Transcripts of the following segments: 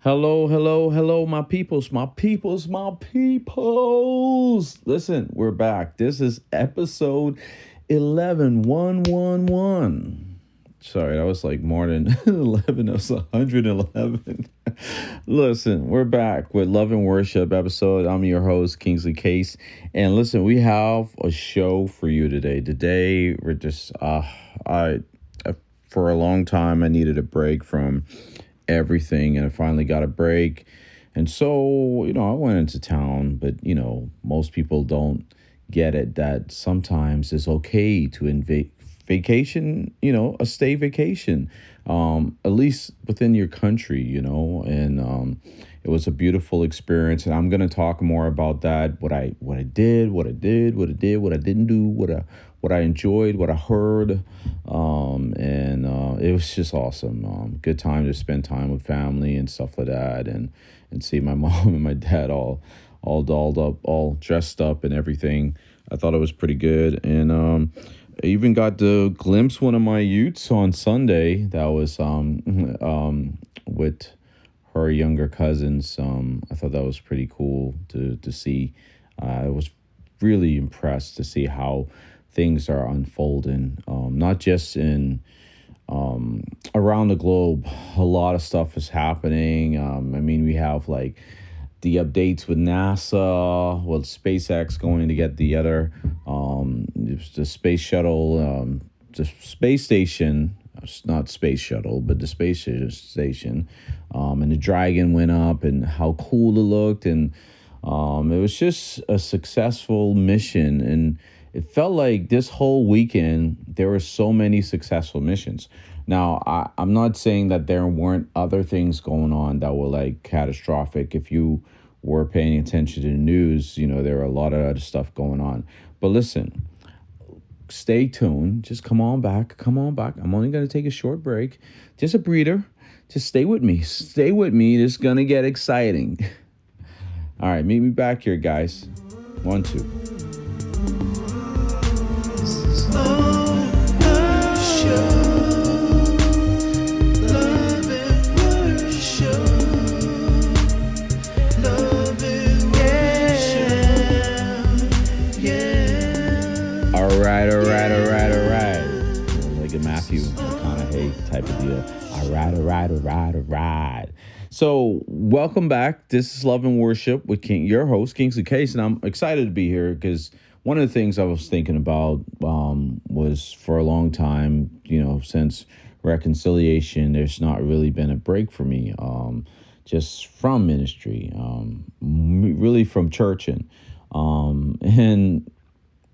Hello, hello, hello, my peoples, my peoples, my peoples. Listen, we're back. This is episode 11111. Sorry, that was like more than 11. That was 111. Listen, we're back with Love and Worship episode. I'm your host, Kingsley Kase. And listen, we have a show for you today. Today, we're just, for a long time, I needed a break from everything, and I finally got a break. And so, I went into town, but most people don't get it that sometimes it's okay to invade vacation, a stay vacation, at least within your country, and it was a beautiful experience. And I'm going to talk more about that, what I did, what I didn't do, what I enjoyed, what I heard, and it was just awesome. Good time to spend time with family and stuff like that, and see my mom and my dad all dolled up, all dressed up and everything. I thought it was pretty good, and I even got to glimpse one of my youths on Sunday. That was with her younger cousins. I thought that was pretty cool to see. I was really impressed to see how things are unfolding, not just in around the globe. A lot of stuff is happening. We have like the updates with NASA, with SpaceX going to get the other, the space shuttle, the space station. It's not space shuttle, but the space station, and the Dragon went up, and how cool it looked, and it was just a successful mission, and it felt like this whole weekend there were so many successful missions. Now, I'm not saying that there weren't other things going on that were like catastrophic. If you were paying attention to the news, there were a lot of other stuff going on. But listen, stay tuned. Just come on back. I'm only going to take a short break. Just a breather. Just stay with me. Stay with me. It's going to get exciting. All right, meet me back here, guys. 1, 2. All right. Like a Matthew McConaughey type of deal. All right. So, welcome back. This is Love and Worship with your host, Kingsley Kase, and I'm excited to be here because one of the things I was thinking about was for a long time, since reconciliation, there's not really been a break for me, just from ministry, really from church, and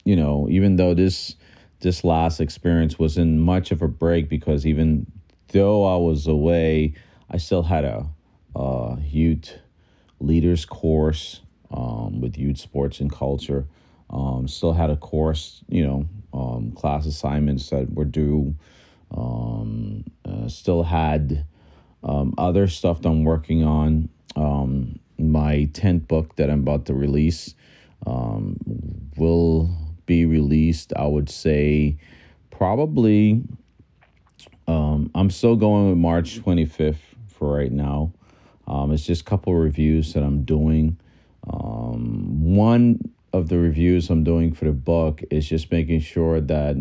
even though this last experience wasn't much of a break, because even though I was away, I still had a youth leaders course with youth sports and culture. Still had a course, class assignments that were due. Still had other stuff that I'm working on. My 10th book that I'm about to release will be released, I would say, probably. I'm still going with March 25th for right now. It's just a couple of reviews that I'm doing. One of the reviews I'm doing for the book is just making sure that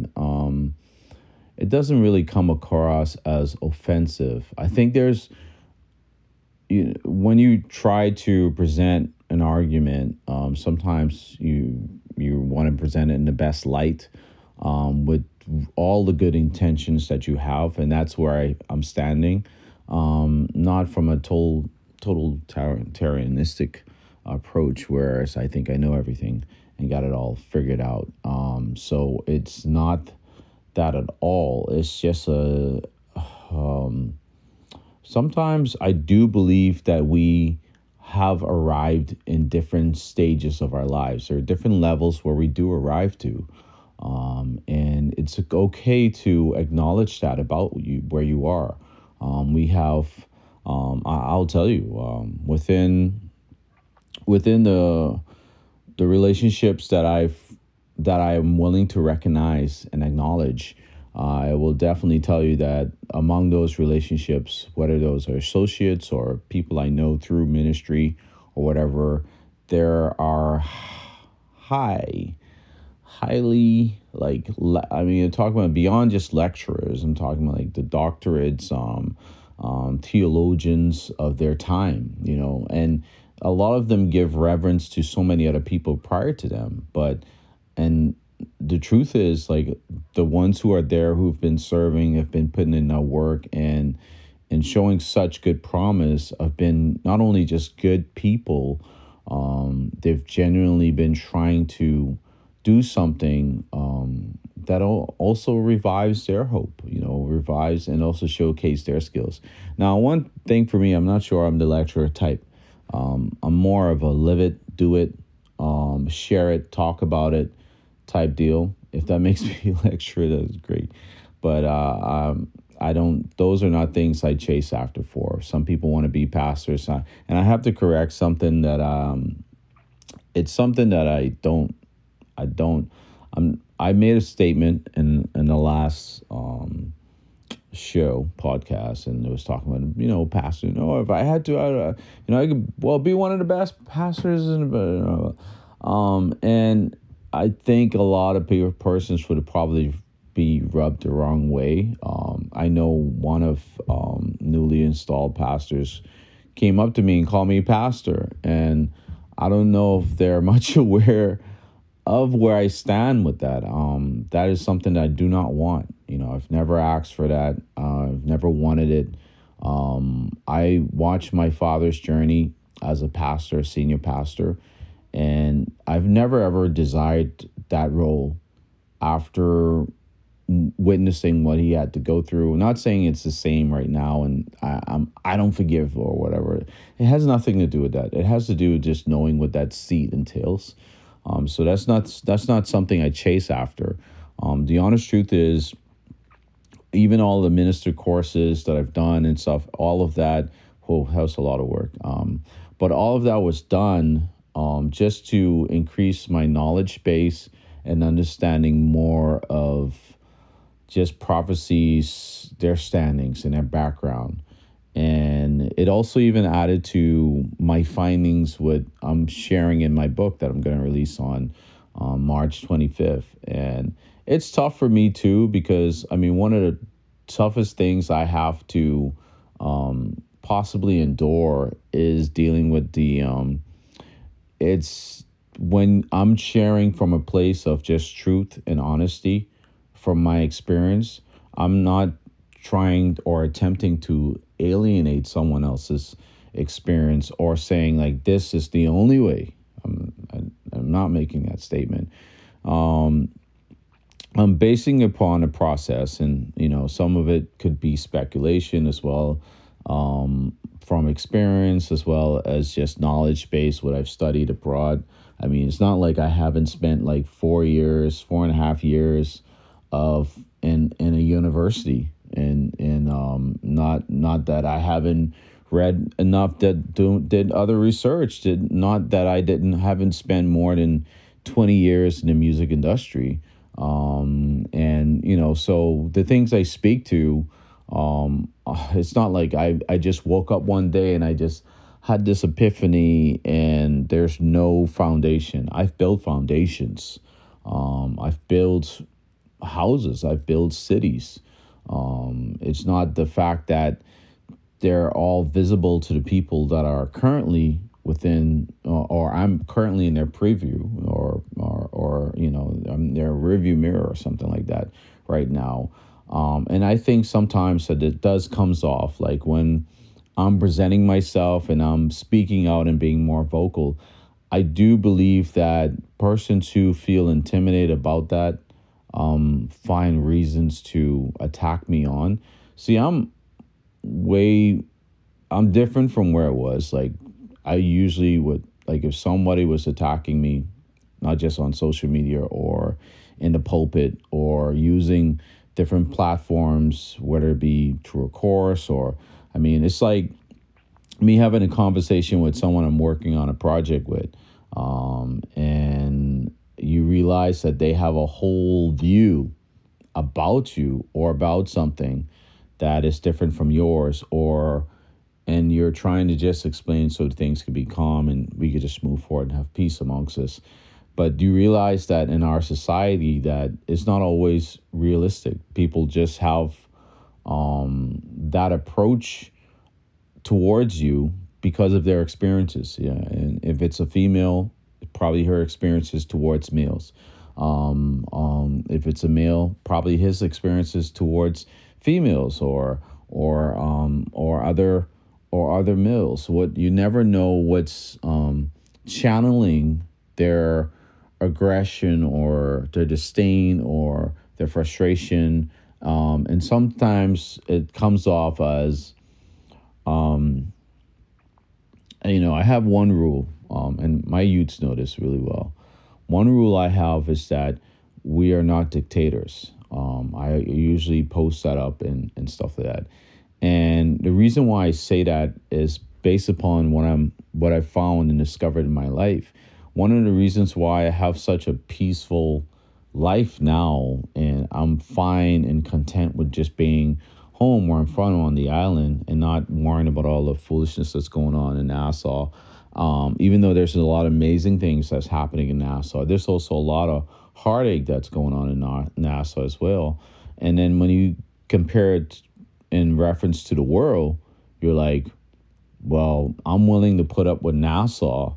it doesn't really come across as offensive. I think there's, when you try to present an argument, sometimes you want to present it in the best light, with all the good intentions that you have, and that's where I'm standing, not from a totalitarianistic approach, whereas I think I know everything and got it all figured out. So it's not that at all. It's just sometimes I do believe that we have arrived in different stages of our lives. There are different levels where we do arrive to. And it's okay to acknowledge that about you, where you are. We have, I'll tell you, within the relationships that I am willing to recognize and acknowledge, I will definitely tell you that among those relationships, whether those are associates or people I know through ministry or whatever, there are highly like I mean, I'm talking about beyond just lecturers. I'm talking about like the doctorates, theologians of their time, and a lot of them give reverence to so many other people prior to them. And the truth is, like, the ones who are there who've been serving, have been putting in that work and showing such good promise, have been not only just good people, they've genuinely been trying to do something that also revives their hope, revives and also showcase their skills. Now, one thing for me, I'm not sure I'm the lecturer type. I'm more of a live it, do it, share it, talk about it type deal. If that makes me a lecturer, that's great. But I don't, those are not things I chase after for. Some people want to be pastors. And I have to correct something that it's something that I don't. I made a statement in the last show podcast, and it was talking about pastor. If I had to, I could be one of the best pastors and I think a lot of persons would probably be rubbed the wrong way. I know one of newly installed pastors came up to me and called me pastor, and I don't know if they're much aware of where I stand with that. That is something that I do not want. I've never asked for that. I've never wanted it. I watched my father's journey as a pastor, a senior pastor, and I've never ever desired that role after witnessing what he had to go through. Not saying it's the same right now, and I don't forgive or whatever. It has nothing to do with that. It has to do with just knowing what that seat entails. So that's not something I chase after. The honest truth is, even all the minister courses that I've done and stuff, all of that, has a lot of work. But all of that was done just to increase my knowledge base and understanding more of just prophecies, their standings and their background. And it also even added to my findings, what I'm sharing in my book that I'm going to release on March 25th. And it's tough for me too, because one of the toughest things I have to possibly endure is dealing with it's when I'm sharing from a place of just truth and honesty from my experience. I'm not trying or attempting to alienate someone else's experience or saying like this is the only way. I'm not making that statement. I'm basing upon a process, and some of it could be speculation as well, from experience, as well as just knowledge base, what I've studied abroad. It's not like I haven't spent like 4.5 years of in a university, and not that I haven't read enough that did other research, not that I haven't spent more than 20 years in the music industry. So the things I speak to, it's not like I just woke up one day and I just had this epiphany and there's no foundation. I've built foundations. I've built houses. I've built cities. It's not the fact that they're all visible to the people that are currently within, or I'm currently in their preview, or I'm their rearview mirror or something like that right now. And I think sometimes that it does comes off like when I'm presenting myself and I'm speaking out and being more vocal. I do believe that persons who feel intimidated about that find reasons to attack me on. See, I'm different from where it was. Like, I usually would, like, if somebody was attacking me, not just on social media or in the pulpit or using different platforms, whether it be through a course or, it's like me having a conversation with someone I'm working on a project with, and you realize that they have a whole view about you or about something that is different from yours, or and you're trying to just explain so things can be calm and we could just move forward and have peace amongst us. But do you realize that in our society that it's not always realistic? People just have that approach towards you because of their experiences. Yeah, and if it's a female, probably her experiences towards males. If it's a male, probably his experiences towards females, or other males. What you never know what's channeling their aggression or their disdain or their frustration, and sometimes it comes off as I have one rule, and my youths know this really well. One rule I have is that we are not dictators. I usually post that up and stuff like that. And the reason why I say that is based upon what I found and discovered in my life. One of the reasons why I have such a peaceful life now, and I'm fine and content with just being home where I'm from on the island and not worrying about all the foolishness that's going on in Nassau. Even though there's a lot of amazing things that's happening in Nassau, there's also a lot of heartache that's going on in Nassau as well. And then when you compare it in reference to the world, you're like, well, I'm willing to put up with Nassau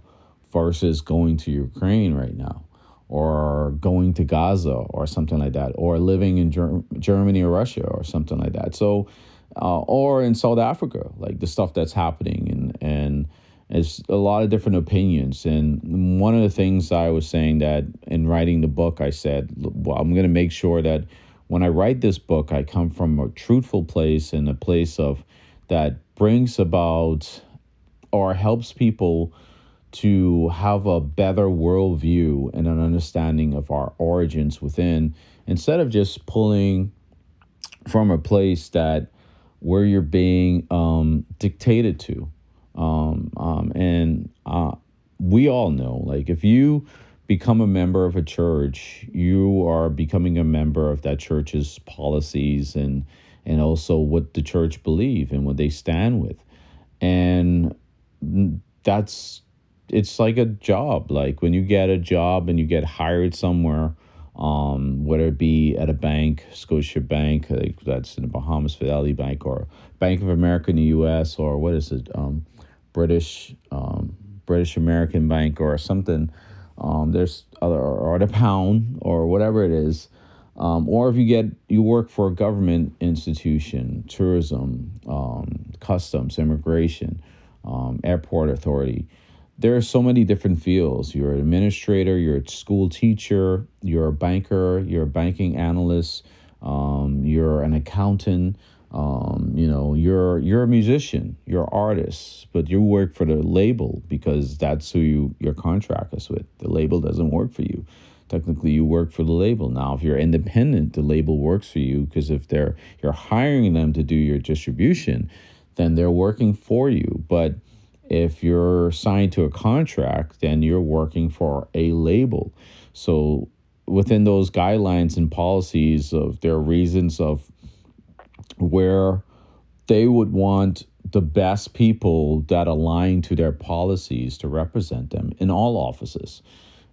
versus going to Ukraine right now, or going to Gaza or something like that, or living in Germany or Russia or something like that. So, or in South Africa, like the stuff that's happening, and it's a lot of different opinions. And one of the things I was saying that in writing the book, I said, well, I'm going to make sure that when I write this book, I come from a truthful place, and a place of that brings about or helps people to have a better worldview and an understanding of our origins within, instead of just pulling from a place that where you're being dictated to. And we all know, like, if you become a member of a church, you are becoming a member of that church's policies, and also what the church believe and what they stand with. And it's like a job. Like when you get a job and you get hired somewhere, whether it be at a bank, Scotia Bank, like that's in the Bahamas, Fidelity Bank, or Bank of America in the U.S., or what is it, British American Bank or something. There's other, or the pound, or whatever it is. Or if you work for a government institution, tourism, customs, immigration, airport authority. There are so many different fields. You're an administrator, you're a school teacher, you're a banker, you're a banking analyst, you're an accountant, you're a musician, you're an artist, but you work for the label because that's who your contract is with. The label doesn't work for you. Technically, you work for the label. Now, if you're independent, the label works for you, because if you're hiring them to do your distribution, then they're working for you. But if you're signed to a contract, then you're working for a label. So within those guidelines and policies, there are reasons of where they would want the best people that align to their policies to represent them in all offices.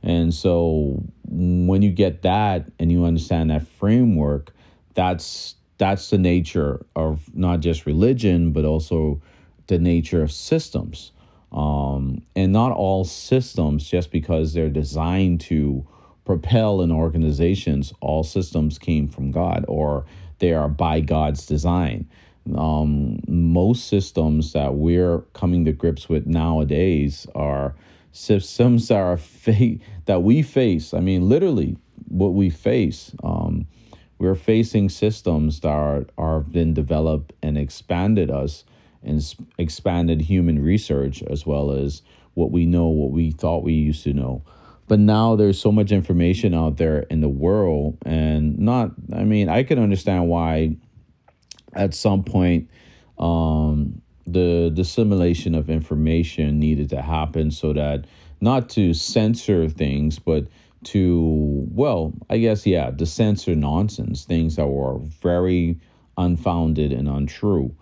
And so when you get that and you understand that framework, that's the nature of not just religion, but also the nature of systems. And not all systems, just because they're designed to propel in organizations, all systems came from God, or they are by God's design. Most systems that we're coming to grips with nowadays are systems that are that we face. I mean, literally what we face. We're facing systems that are been developed and expanded us, and expanded human research, as well as what we know, what we thought we used to know. But now there's so much information out there in the world, and I can understand why at some point the dissemination of information needed to happen, so that not to censor things, but to, well, I guess, yeah, to censor nonsense, things that were very unfounded and untrue.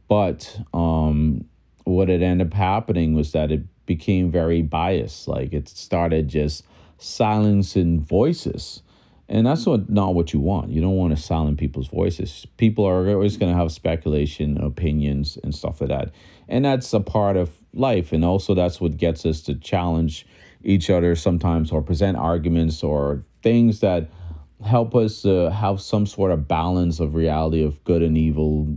But what had ended up happening was that it became very biased. Like it started just silencing voices. And that's not what you want. You don't want to silence people's voices. People are always going to have speculation, opinions, and stuff like that. And that's a part of life. And also, that's what gets us to challenge each other sometimes or present arguments or things that help us have some sort of balance of reality of good and evil,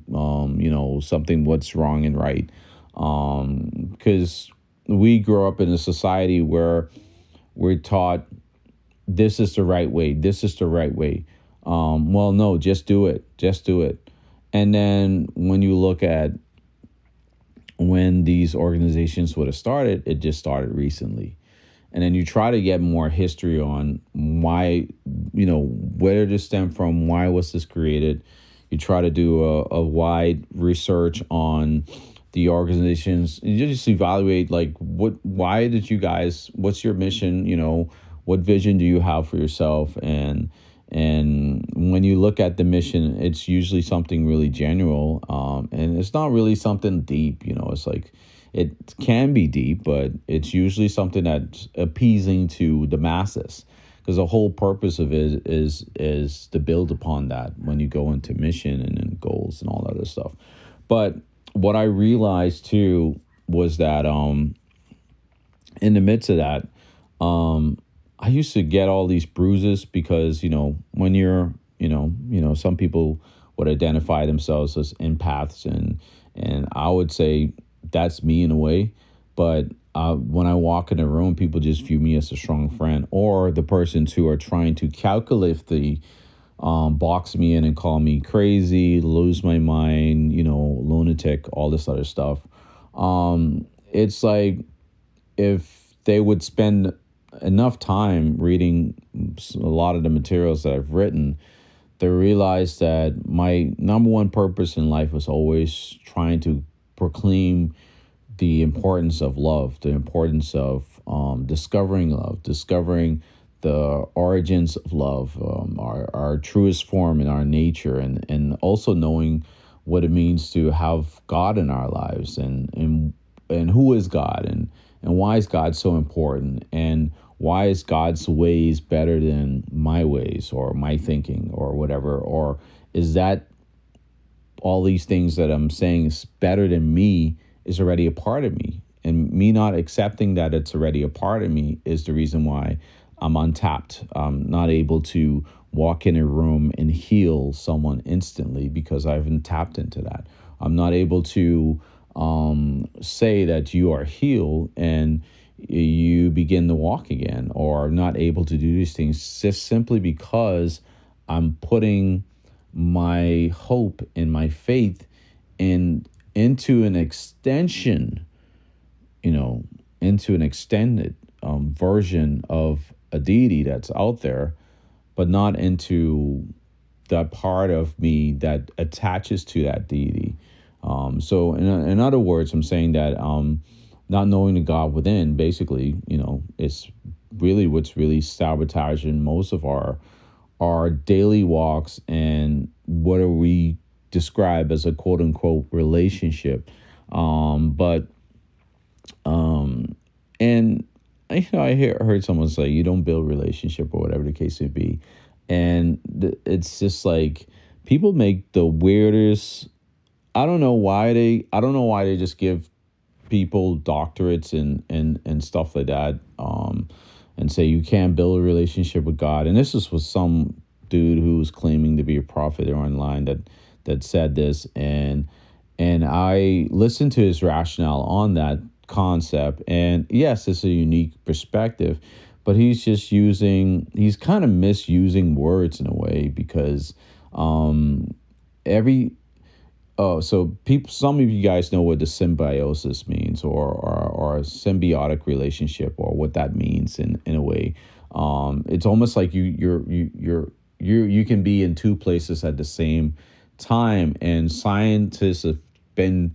something what's wrong and right. Because we grow up in a society where we're taught this is the right way. This is the right way. Well, no, just do it. Just do it. And then when you look at when these organizations would have started, it just started recently. And then you try to get more history on why, where did it stem from? Why was this created? You try to do a wide research on the organizations. You just evaluate why did you guys, what's your mission? What vision do you have for yourself? And when you look at the mission, it's usually something really general. And it's not really something deep, it's like, it can be deep, but it's usually something that's appeasing to the masses, because the whole purpose of it is to build upon that when you go into mission and goals and all that other stuff. But what I realized too was that in the midst of that, I used to get all these bruises because when you're some people would identify themselves as empaths, and I would say that's me in a way. But when I walk in a room, people just view me as a strong friend, or the persons who are trying to calculate box me in and call me crazy, lose my mind, lunatic, all this other stuff. It's like if they would spend enough time reading a lot of the materials that I've written, they realize that my number one purpose in life was always trying to proclaim the importance of love, the importance of discovering love, discovering the origins of love, our truest form in our nature, and also knowing what it means to have God in our lives, and who is God, and why is God so important, and why is God's ways better than my ways or my thinking or whatever, or is that all these things that I'm saying is better than me is already a part of me. And me not accepting that it's already a part of me is the reason why I'm untapped. I'm not able to walk in a room and heal someone instantly because I haven't tapped into that. I'm not able to say that you are healed and you begin to walk again, or not able to do these things just simply because I'm putting my hope and my faith into an extension, into an extended version of a deity that's out there, but not into that part of me that attaches to that deity. So in other words, I'm saying that not knowing the God within, basically, is really what's really sabotaging most of our daily walks and what are we describe as a quote unquote relationship. And I heard someone say you don't build relationship or whatever the case may be. And it's just like people make the weirdest, I don't know why they just give people doctorates and stuff like that, and say you can't build a relationship with God. And this is with some dude who was claiming to be a prophet or online that said this, and I listened to his rationale on that concept, and yes, it's a unique perspective, but he's kind of misusing words in a way, because some of you guys know what the symbiosis means, or a symbiotic relationship, or what that means in a way. It's almost like you can be in two places at the same time, and scientists have been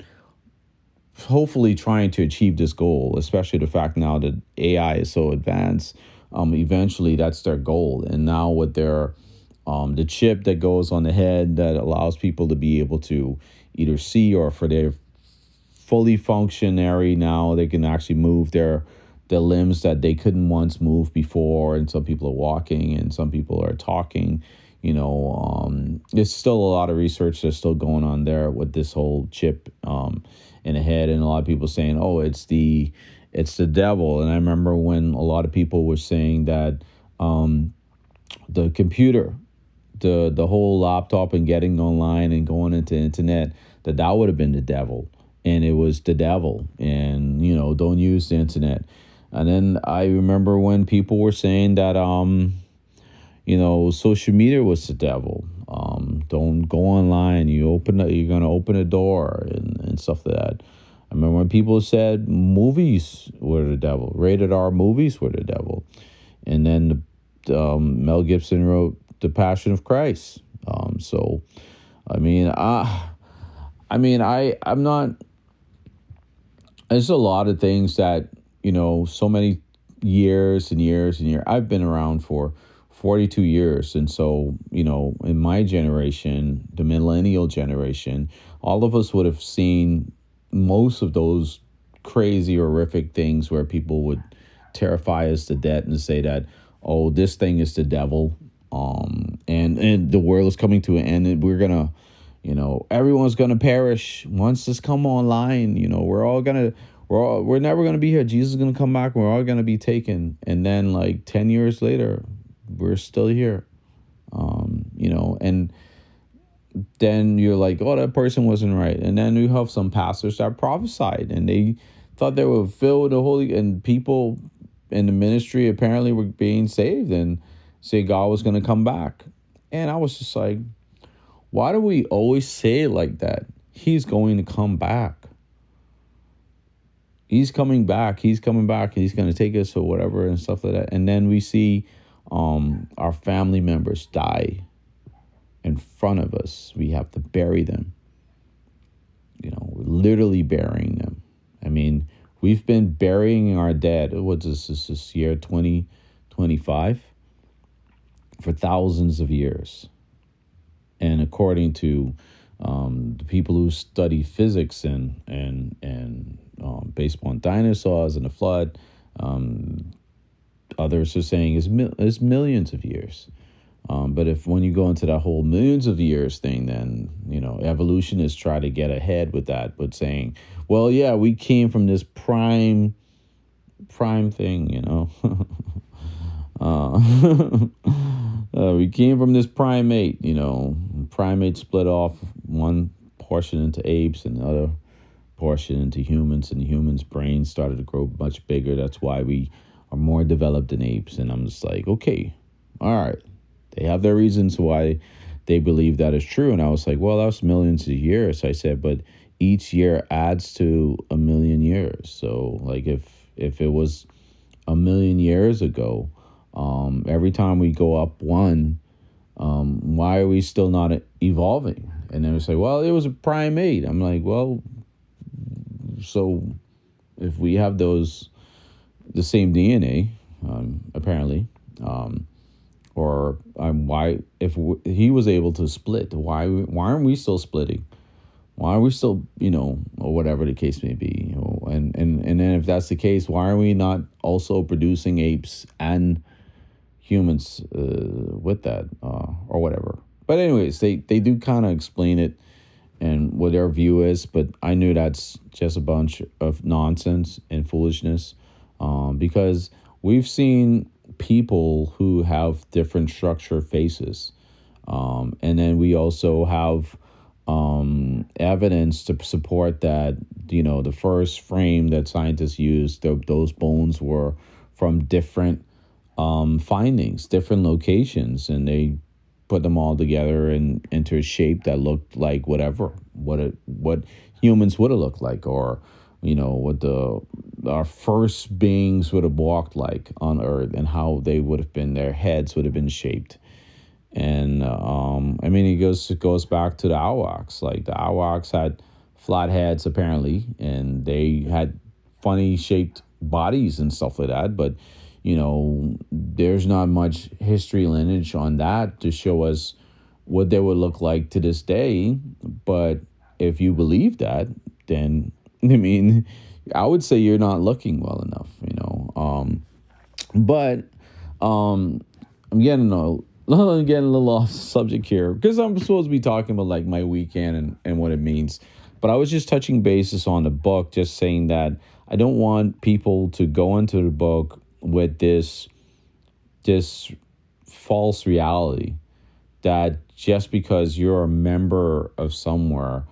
hopefully trying to achieve this goal, especially the fact now that AI is so advanced. eventually that's their goal. And now with their the chip that goes on the head that allows people to be able to either see, or for their fully functionary now, they can actually move their limbs that they couldn't once move before. And some people are walking and some people are talking. There's still a lot of research that's still going on there with this whole chip in the head, and a lot of people saying, oh, it's the devil. And I remember when a lot of people were saying that the computer, the whole laptop and getting online and going into the internet, that would have been the devil, and it was the devil, and don't use the internet. And then I remember when people were saying that social media was the devil. Don't go online. You're gonna open a door and stuff like that. I remember when people said movies were the devil, rated R movies were the devil, and then Mel Gibson wrote The Passion of Christ. So, I'm not. There's a lot of things that so many years and years and years. I've been around for 42 years. And so, in my generation, the millennial generation, all of us would have seen most of those crazy, horrific things where people would terrify us to death and say that, oh, this thing is the devil. And the world is coming to an end, and we're going to, everyone's going to perish once this come online. We're never going to be here. Jesus is going to come back and we're all going to be taken. And then like 10 years later, we're still here. And then you're like, oh, that person wasn't right. And then you have some pastors that prophesied and they thought they were filled with the Holy, and people in the ministry apparently were being saved and say God was going to come back. And I was just like, why do we always say it like that? He's going to come back. He's coming back. He's coming back. He's going to take us or whatever and stuff like that. And then we see our family members die in front of us. We have to bury them. We're literally burying them. I mean, we've been burying our dead. What's this year, 2025? For thousands of years. And according to the people who study physics and based upon dinosaurs and the flood, others are saying it's millions of years. But when you go into that whole millions of years thing, then, evolutionists try to get ahead with that, but saying, well, yeah, we came from this prime thing, we came from this primate, primate split off one portion into apes and the other portion into humans, and the humans' brains started to grow much bigger. That's why we are more developed than apes. And I'm just like, okay, all right. They have their reasons why they believe that is true. And I was like, well, that's millions of years. I said, but each year adds to a million years. So like if it was a million years ago, every time we go up one, why are we still not evolving? And they would say, well, it was a primate. I'm like, well, so if we have the same DNA, apparently, or why, if he was able to split, why aren't we still splitting? Why are we still, or whatever the case may be, and then if that's the case, why are we not also producing apes and humans with that, or whatever? But anyways, they do kind of explain it and what their view is, but I knew that's just a bunch of nonsense and foolishness, because we've seen people who have different structure faces, and then we also have evidence to support that, the first frame that scientists used, those bones were from different findings, different locations, and they put them all together and into a shape that looked like what humans would have looked like, or what our first beings would have walked like on Earth, and how they would have been, their heads would have been shaped. And it goes back to the Arawaks. Like the Arawaks had flat heads apparently, and they had funny shaped bodies and stuff like that. But there's not much history lineage on that to show us what they would look like to this day. But if you believe that, then I would say you're not looking well enough. But I'm getting a little off subject here because I'm supposed to be talking about like my weekend and what it means. But I was just touching bases on the book, just saying that I don't want people to go into the book with this false reality that just because you're a member of somewhere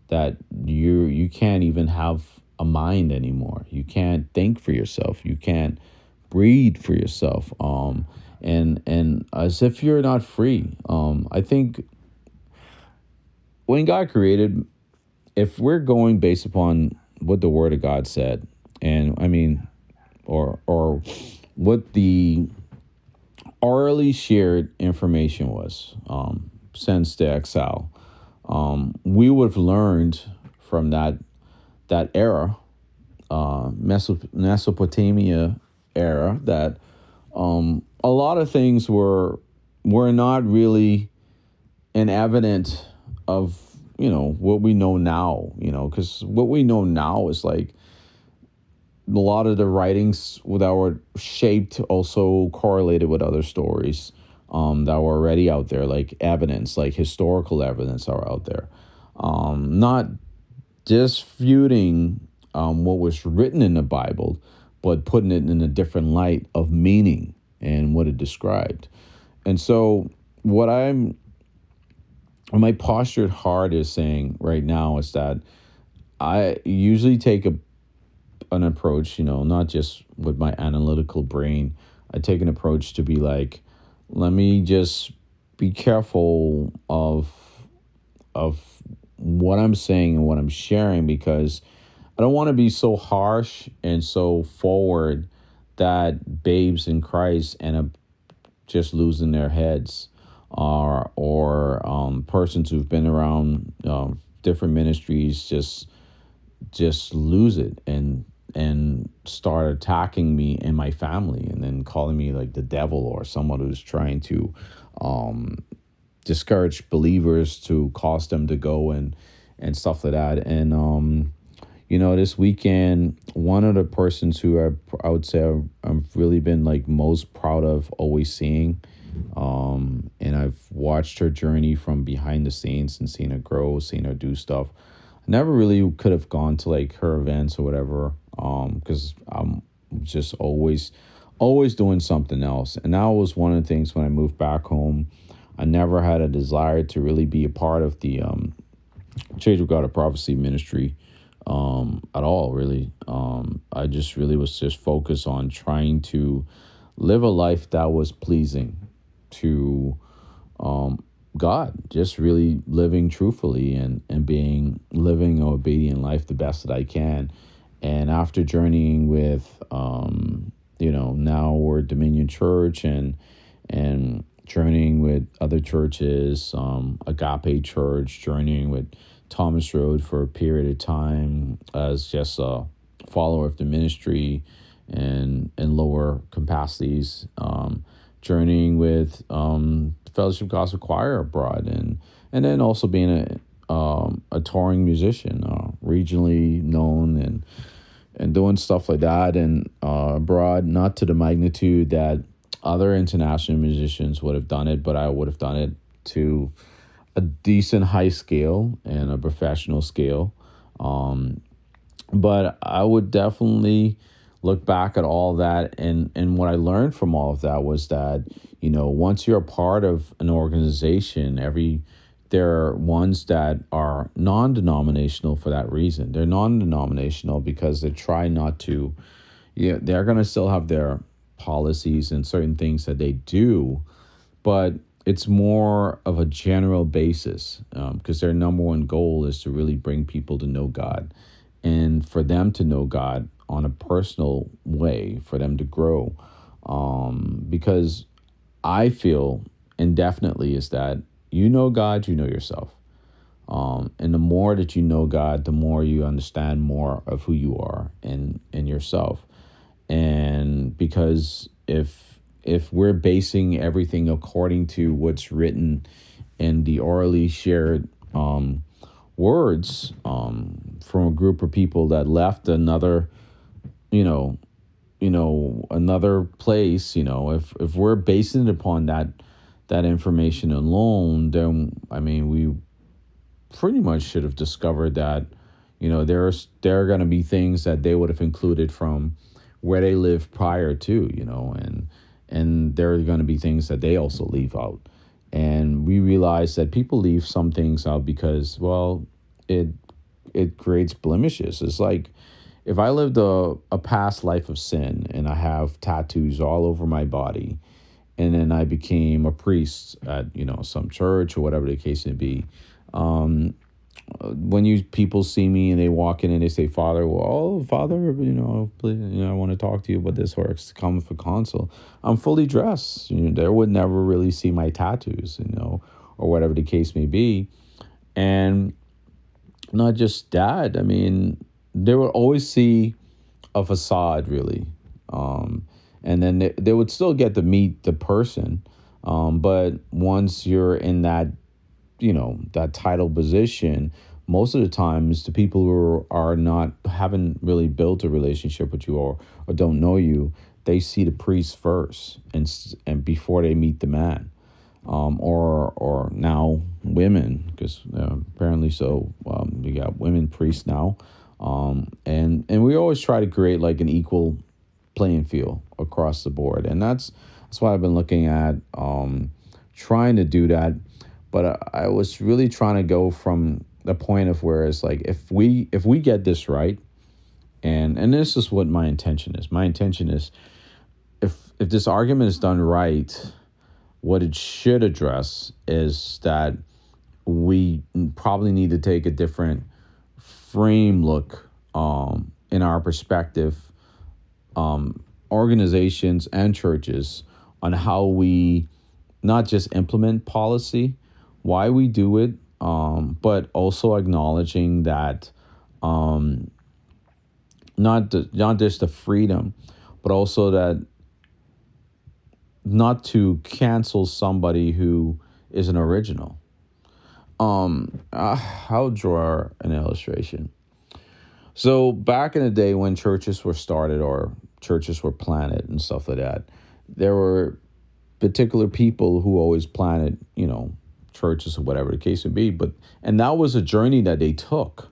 that you can't even have a mind anymore. You can't think for yourself. You can't breathe for yourself. And as if you're not free. I think when God created, if we're going based upon what the Word of God said, and or what the orally shared information was, since the exile, we would have learned from that era, Mesopotamia era, that a lot of things were not really an evidence of what we know now. Because what we know now is like a lot of the writings that were shaped also correlated with other stories that were already out there, like evidence, like historical evidence are out there. Not disputing what was written in the Bible, but putting it in a different light of meaning and what it described. And so my postured heart is saying right now is that I usually take an approach, not just with my analytical brain. I take an approach to be like, let me just be careful of what I'm saying and what I'm sharing, because I don't want to be so harsh and so forward that babes in Christ end up just losing their heads, or persons who've been around different ministries just lose it and start attacking me and my family, and then calling me like the devil or someone who's trying to discourage believers to cause them to go and stuff like that. And this weekend, one of the persons who I would say I've really been like most proud of always seeing, and I've watched her journey from behind the scenes and seen her grow, seen her do stuff. I never really could have gone to like her events or whatever, because I'm just always doing something else. And that was one of the things when I moved back home. I never had a desire to really be a part of the Church of God of Prophecy ministry at all, really. I just really was just focused on trying to live a life that was pleasing to God, just really living truthfully and living an obedient life the best that I can. And after journeying with, now we're Dominion Church and journeying with other churches, Agape Church, journeying with Thomas Road for a period of time as just a follower of the ministry and in lower capacities, journeying with Fellowship Gospel Choir abroad, and then also being a touring musician, regionally known and doing stuff like that and abroad, not to the magnitude that other international musicians would have done it, but I would have done it to a decent high scale and a professional scale. But I would definitely look back at all that, and what I learned from all of that was that, once you're a part of an organization, there are ones that are non-denominational for that reason. They're non-denominational because they try not to, they're going to still have their policies and certain things that they do, but it's more of a general basis, because their number one goal is to really bring people to know God, and for them to know God on a personal way, for them to grow. Because I feel indefinitely is that you know God, you know yourself. And the more that you know God, the more you understand more of who you are and yourself. And because if we're basing everything according to what's written in the orally shared words from a group of people that left another, you know, another place, if we're basing it upon that information alone, then I mean, we pretty much should have discovered that, there are going to be things that they would have included from where they lived prior to, and there are going to be things that they also leave out. And we realize that people leave some things out because, well, it creates blemishes. It's like if I lived a past life of sin and I have tattoos all over my body, and then I became a priest at, some church or whatever the case may be. When people see me and they walk in and they say, Father, Father, please, I want to talk to you about this, or come for counsel. I'm fully dressed. They would never really see my tattoos, or whatever the case may be. And not just that, I mean, they would always see a facade, really. And then they would still get to meet the person. But once you're in that, that title position, most of the times the people who haven't really built a relationship with you or don't know you, they see the priest first and before they meet the man. Or now women, because apparently so, you got women priests now. And we always try to create like an equal playing field across the board. And that's why I've been looking at trying to do that. But I was really trying to go from the point of where it's like, if we get this right, and this is what my intention is. My intention is if this argument is done right, what it should address is that we probably need to take a different frame look in our perspective, organizations and churches, on how we not just implement policy, why we do it, but also acknowledging that not just the freedom, but also that not to cancel somebody who is an original. I'll draw an illustration. So back in the day when churches were started or churches were planted and stuff like that, there were particular people who always planted, churches or whatever the case would be. And that was a journey that they took.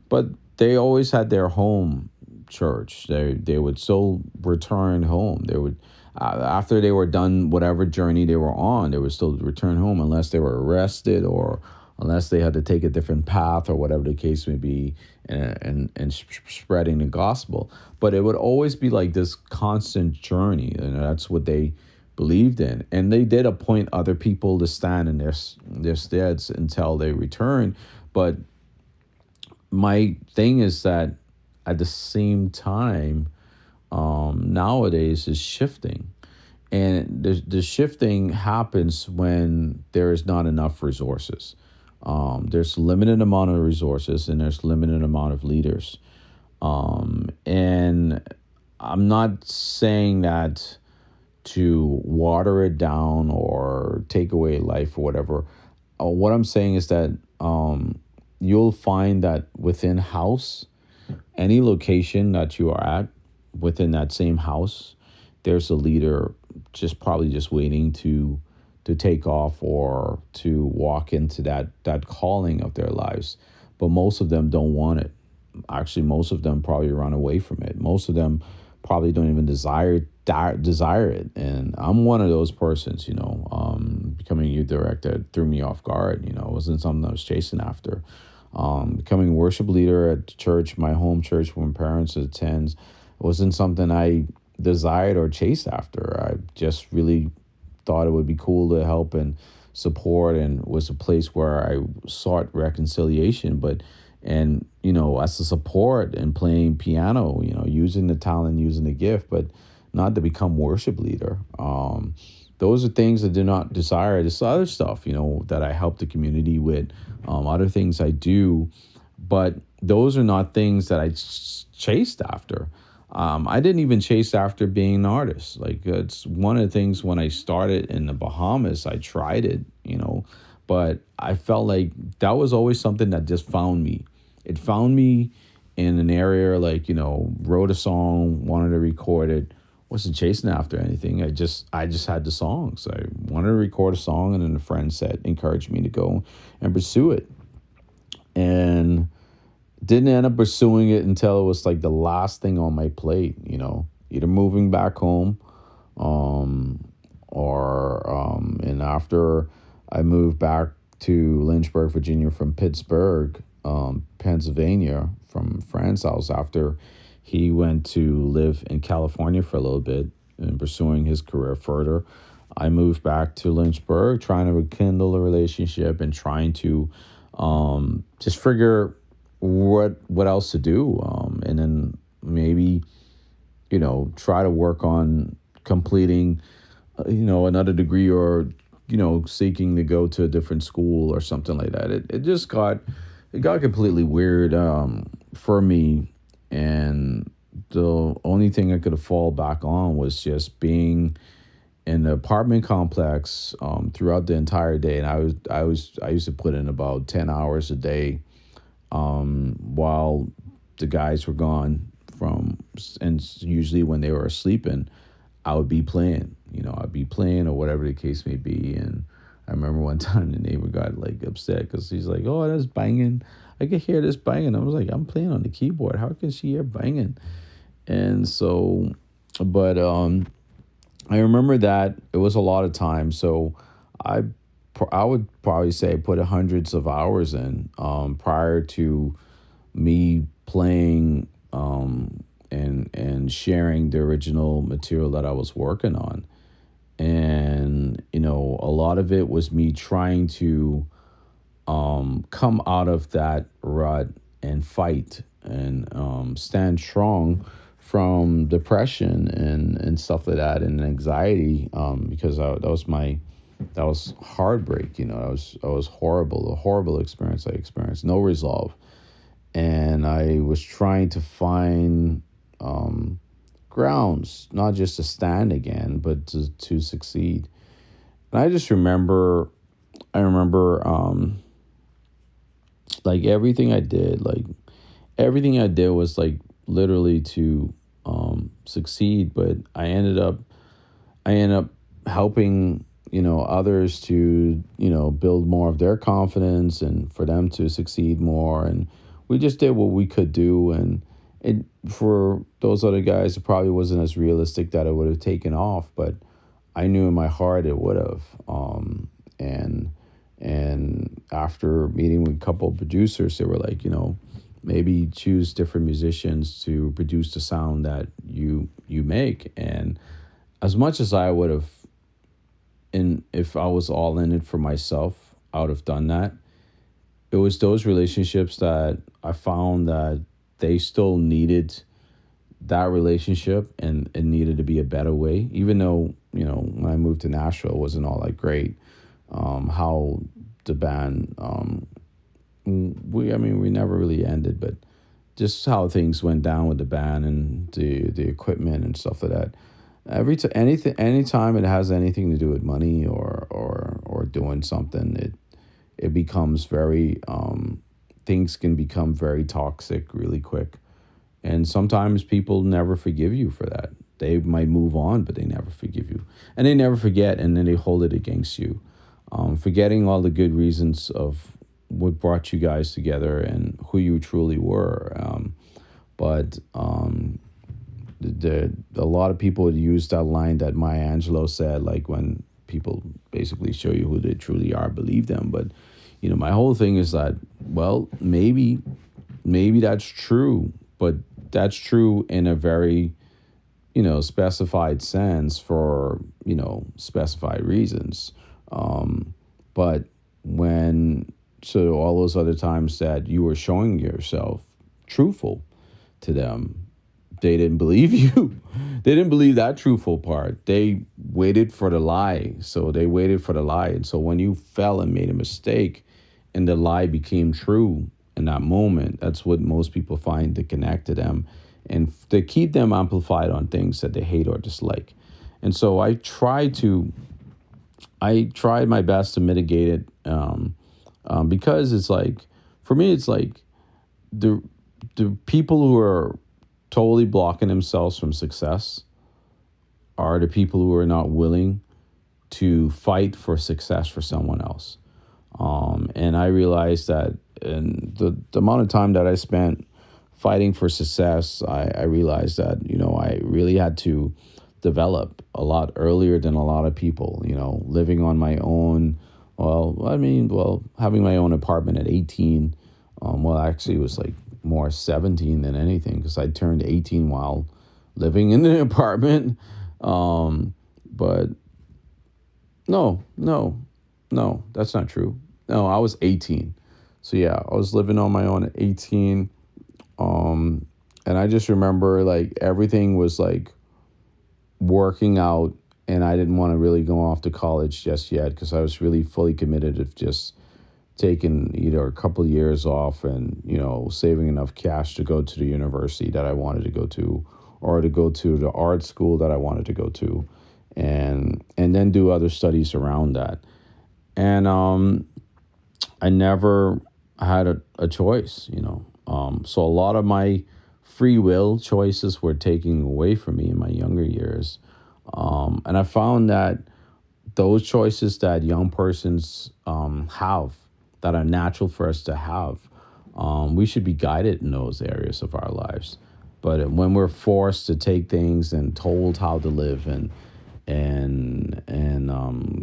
But they always had their home church. They would still return home. They would, after they were done whatever journey they were on, they would still return home unless they were arrested or unless they had to take a different path or whatever the case may be, and spreading the gospel. But it would always be like this constant journey, and that's what they believed in. And they did appoint other people to stand in their steads until they returned. But my thing is that at the same time, nowadays is shifting. And the shifting happens when there is not enough resources. There's limited amount of resources and there's limited amount of leaders. And I'm not saying that to water it down or take away life or whatever. What I'm saying is that you'll find that within house, any location that you are at, within that same house, there's a leader probably just waiting to take off or to walk into that calling of their lives. But most of them don't want it. Actually, most of them probably run away from it. Most of them probably don't even desire it. And I'm one of those persons, becoming a youth director threw me off guard. It wasn't something I was chasing after. Becoming a worship leader at church, my home church where my parents attend, wasn't something I desired or chased after. I just really thought it would be cool to help and support, and was a place where I sought reconciliation. And as a support and playing piano, using the talent, using the gift, but not to become worship leader. Those are things I do not desire. This other stuff, that I help the community with, other things I do, but those are not things that I chased after. I didn't even chase after being an artist. Like, it's one of the things when I started in the Bahamas, I tried it, but I felt like that was always something that just found me. It found me in an area, like, wrote a song, wanted to record it, wasn't chasing after anything. I just had the songs. I wanted to record a song, and then a friend encouraged me to go and pursue it. And didn't end up pursuing it until it was like the last thing on my plate, either moving back home, and after I moved back to Lynchburg, Virginia from Pittsburgh, Pennsylvania, from friend's house, after he went to live in California for a little bit and pursuing his career further, I moved back to Lynchburg, trying to rekindle the relationship and trying to just figure what else to do, and then maybe try to work on completing another degree, or seeking to go to a different school or something like that. It got completely weird for me, and the only thing I could fall back on was just being in the apartment complex throughout the entire day. And I used to put in about 10 hours a day while the guys were gone and usually when they were sleeping, I would be playing. I'd be playing or whatever the case may be. And I remember one time the neighbor got like upset because he's like, "Oh, that's banging. I could hear this banging." I was like, "I'm playing on the keyboard. How can she hear banging?" And so, but I remember that it was a lot of time. So I would probably say put hundreds of hours in prior to me playing and sharing the original material that I was working on. And, a lot of it was me trying to come out of that rut and fight and stand strong from depression and stuff like that, and anxiety, because that was heartbreak. That was horrible, a horrible experience I experienced, no resolve. And I was trying to find grounds, not just to stand again, but to succeed. And I just remember, like everything I did was like literally to succeed. But I ended up helping others to build more of their confidence and for them to succeed more. And we just did what we could do. And for those other guys, it probably wasn't as realistic that it would have taken off, but I knew in my heart it would have. And after meeting with a couple of producers, they were like, maybe choose different musicians to produce the sound that you make. And as much as I would have, if I was all in it for myself, I would have done that. It was those relationships that I found that they still needed that relationship, and it needed to be a better way. Even though, when I moved to Nashville, it wasn't all that great. How the band, we never really ended, but just how things went down with the band and the equipment and stuff like that. Anytime it has anything to do with money or doing something, it becomes very, things can become very toxic really quick. And sometimes people never forgive you for that. They might move on, but they never forgive you. And they never forget, and then they hold it against you. Forgetting all the good reasons of what brought you guys together and who you truly were. But a lot of people use that line that Maya Angelou said, like, when people basically show you who they truly are, believe them. But, my whole thing is that, well, maybe that's true, but that's true in a very, specified sense for, specified reasons. But so all those other times that you were showing yourself truthful to them, they didn't believe you. They didn't believe that truthful part. They waited for the lie. And so when you fell and made a mistake and the lie became true in that moment, that's what most people find to connect to them and to keep them amplified on things that they hate or dislike. And so I tried my best to mitigate it, because it's like, for me, it's like the people who are totally blocking themselves from success are the people who are not willing to fight for success for someone else. And I realized that in the amount of time that I spent fighting for success, I realized that, I really had to develop a lot earlier than a lot of people, living on my own. Having my own apartment at 18, actually it was like more 17 than anything, because I turned 18 while living in an apartment. But no, that's not true. No, I was 18. So yeah, I was living on my own at 18. And I just remember like everything was like working out, and I didn't want to really go off to college just yet, because I was really fully committed to just taking either a couple of years off and, saving enough cash to go to the university that I wanted to go to, or to go to the art school that I wanted to go to, and then do other studies around that. And I never had a choice, So a lot of my free will choices were taken away from me in my younger years. And I found that those choices that young persons have, that are natural for us to have, we should be guided in those areas of our lives. But when we're forced to take things and told how to live and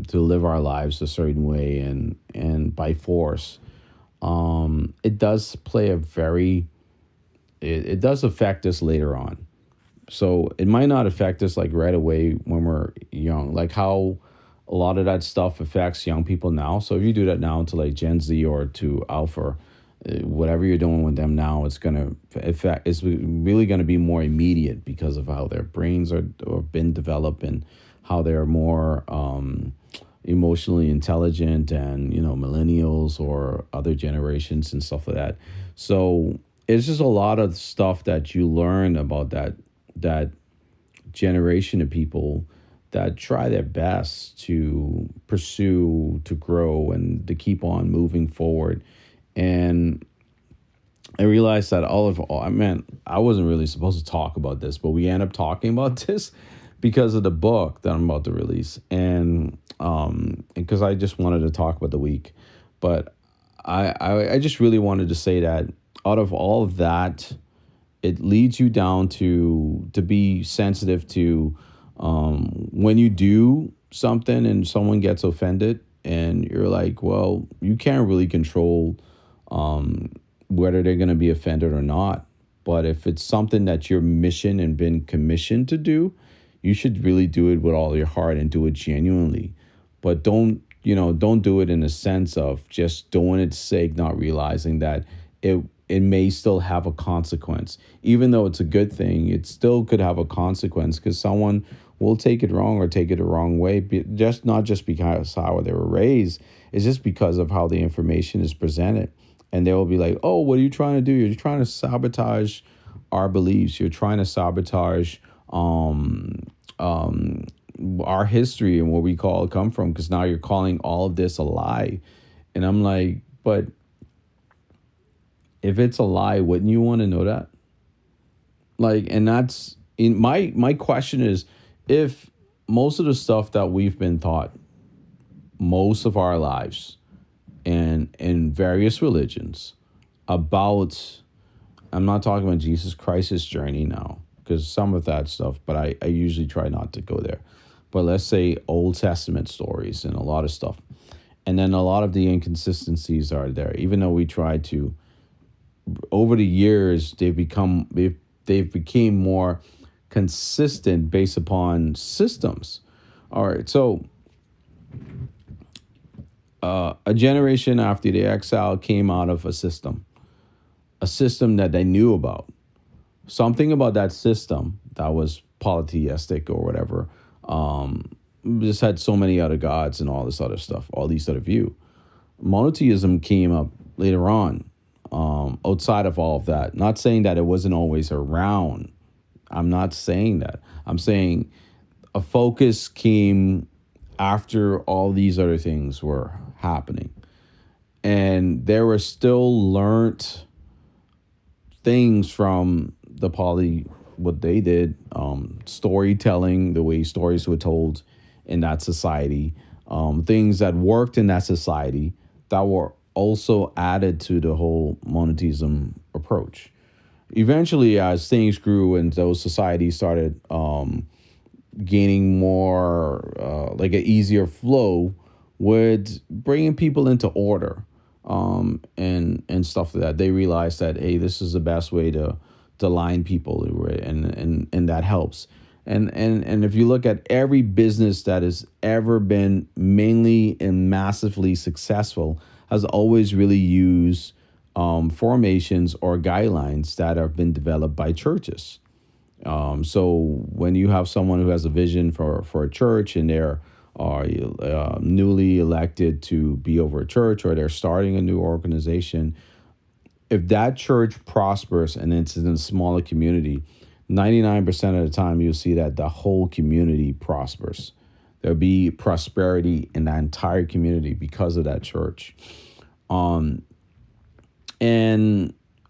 to live our lives a certain way and by force, it does play it does affect us later on. So it might not affect us like right away when we're young, like how a lot of that stuff affects young people now. So if you do that now to like Gen Z or to Alpha, whatever you're doing with them now, it's really going to be more immediate because of how their brains are been developed and how they're more emotionally intelligent, and millennials or other generations and stuff like that. So it's just a lot of stuff that you learn about that generation of people that try their best to pursue, to grow, and to keep on moving forward. And I realized that I wasn't really supposed to talk about this, but we end up talking about this because of the book that I'm about to release. And because I just wanted to talk about the week. But I just really wanted to say that out of all of that, it leads you down to be sensitive to when you do something and someone gets offended, and you're like, well, you can't really control whether they're going to be offended or not. But if it's something that your mission and been commissioned to do, you should really do it with all your heart and do it genuinely. But don't do it in the sense of just doing it sake, not realizing that it may still have a consequence. Even though it's a good thing, it still could have a consequence, because someone will take it wrong or take it the wrong way, not just because how they were raised. It's just because of how the information is presented. And they will be like, oh, what are you trying to do? You're trying to sabotage our beliefs. You're trying to sabotage our history and where we call it come from, because now you're calling all of this a lie. And I'm like, but if it's a lie, wouldn't you want to know that? Like, and that's in my question is, if most of the stuff that we've been taught most of our lives and in various religions about, I'm not talking about Jesus Christ's journey now, because some of that stuff, but I usually try not to go there. But let's say Old Testament stories and a lot of stuff. And then a lot of the inconsistencies are there, even though we try to, over the years, they've became more consistent based upon systems. All right, so a generation after the exile came out of a system that they knew about. Something about that system that was polytheistic or whatever, just had so many other gods and all this other stuff, all these other view. Monotheism came up later on. outside of all of that. Not saying that it wasn't always around. I'm not saying that. I'm saying a focus came after all these other things were happening. And there were still learned things from the what they did, storytelling, the way stories were told in that society, things that worked in that society that were also added to the whole monotheism approach. Eventually, as things grew and those societies started gaining more, like an easier flow, with bringing people into order, and stuff like that. They realized that, hey, this is the best way to line people, right? And that helps. And if you look at every business that has ever been mainly and massively successful, has always really used formations or guidelines that have been developed by churches. So when you have someone who has a vision for a church, and they're newly elected to be over a church, or they're starting a new organization, if that church prospers and it's in a smaller community, 99% of the time you'll see that the whole community prospers. There'll be prosperity in that entire community because of that church. And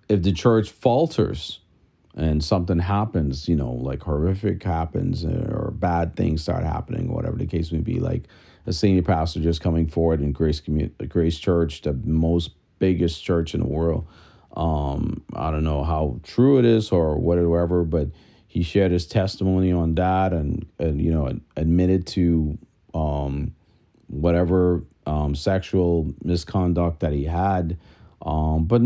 if the church falters and something happens, like horrific happens, or bad things start happening, whatever the case may be, like a senior pastor just coming forward in Grace Church, the most biggest church in the world. I don't know how true it is or whatever, but he shared his testimony on that, and admitted to whatever sexual misconduct that he had, but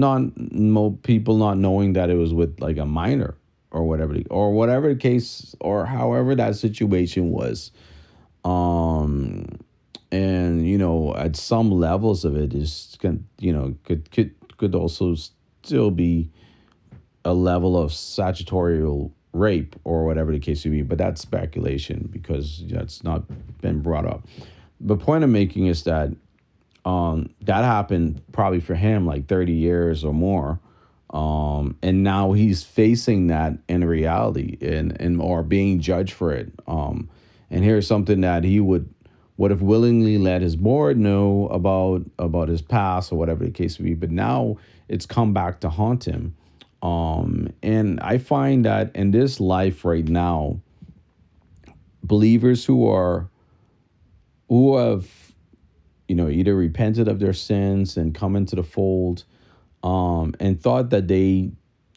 people not knowing that it was with like a minor or whatever the case, or however that situation was. And at some levels of it is, could also still be a level of statutory rape or whatever the case may be, but that's speculation because that's not been brought up. The point I'm making is that that happened probably for him like 30 years or more, and now he's facing that in reality, and or being judged for it. And here's something that he would have willingly let his board know about his past or whatever the case may be, but now it's come back to haunt him. And I find that in this life right now, believers who have either repented of their sins and come into the fold, and thought that they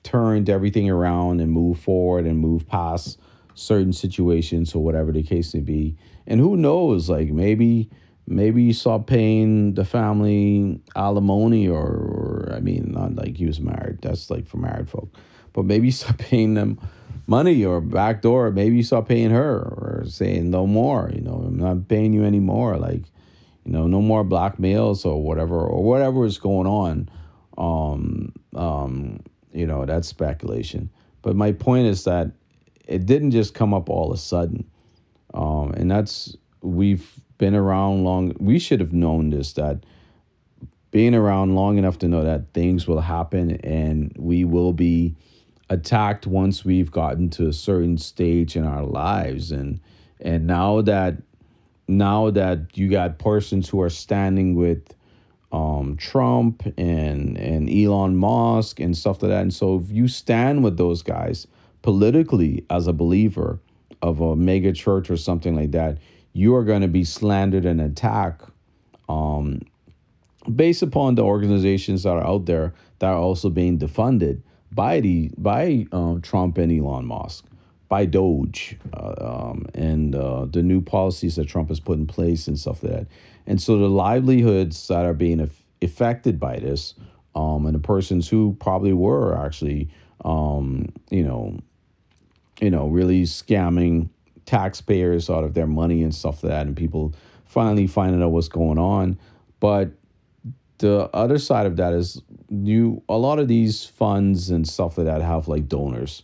turned everything around and moved forward and moved past certain situations or whatever the case may be. And who knows, like maybe you saw paying the family alimony, or I mean, not like he was married. That's like for married folk. But maybe you saw paying them money or backdoor. Maybe you saw paying her, or saying no more, I'm not paying you anymore. Like, no more blackmails or whatever is going on. That's speculation. But my point is that it didn't just come up all of a sudden. And we've been around long. We should have known this, that being around long enough to know that things will happen and we will be attacked once we've gotten to a certain stage in our lives. And now that you got persons who are standing with Trump and Elon Musk and stuff like that. And so if you stand with those guys politically as a believer of a mega church or something like that, you are going to be slandered and attacked based upon the organizations that are out there that are also being defunded by Trump and Elon Musk, by Doge, and the new policies that Trump has put in place and stuff like that. And so the livelihoods that are being affected by this, and the persons who probably were actually, really scamming taxpayers out of their money and stuff like that, and people finally finding out what's going on. But the other side of that is a lot of these funds and stuff like that have like donors,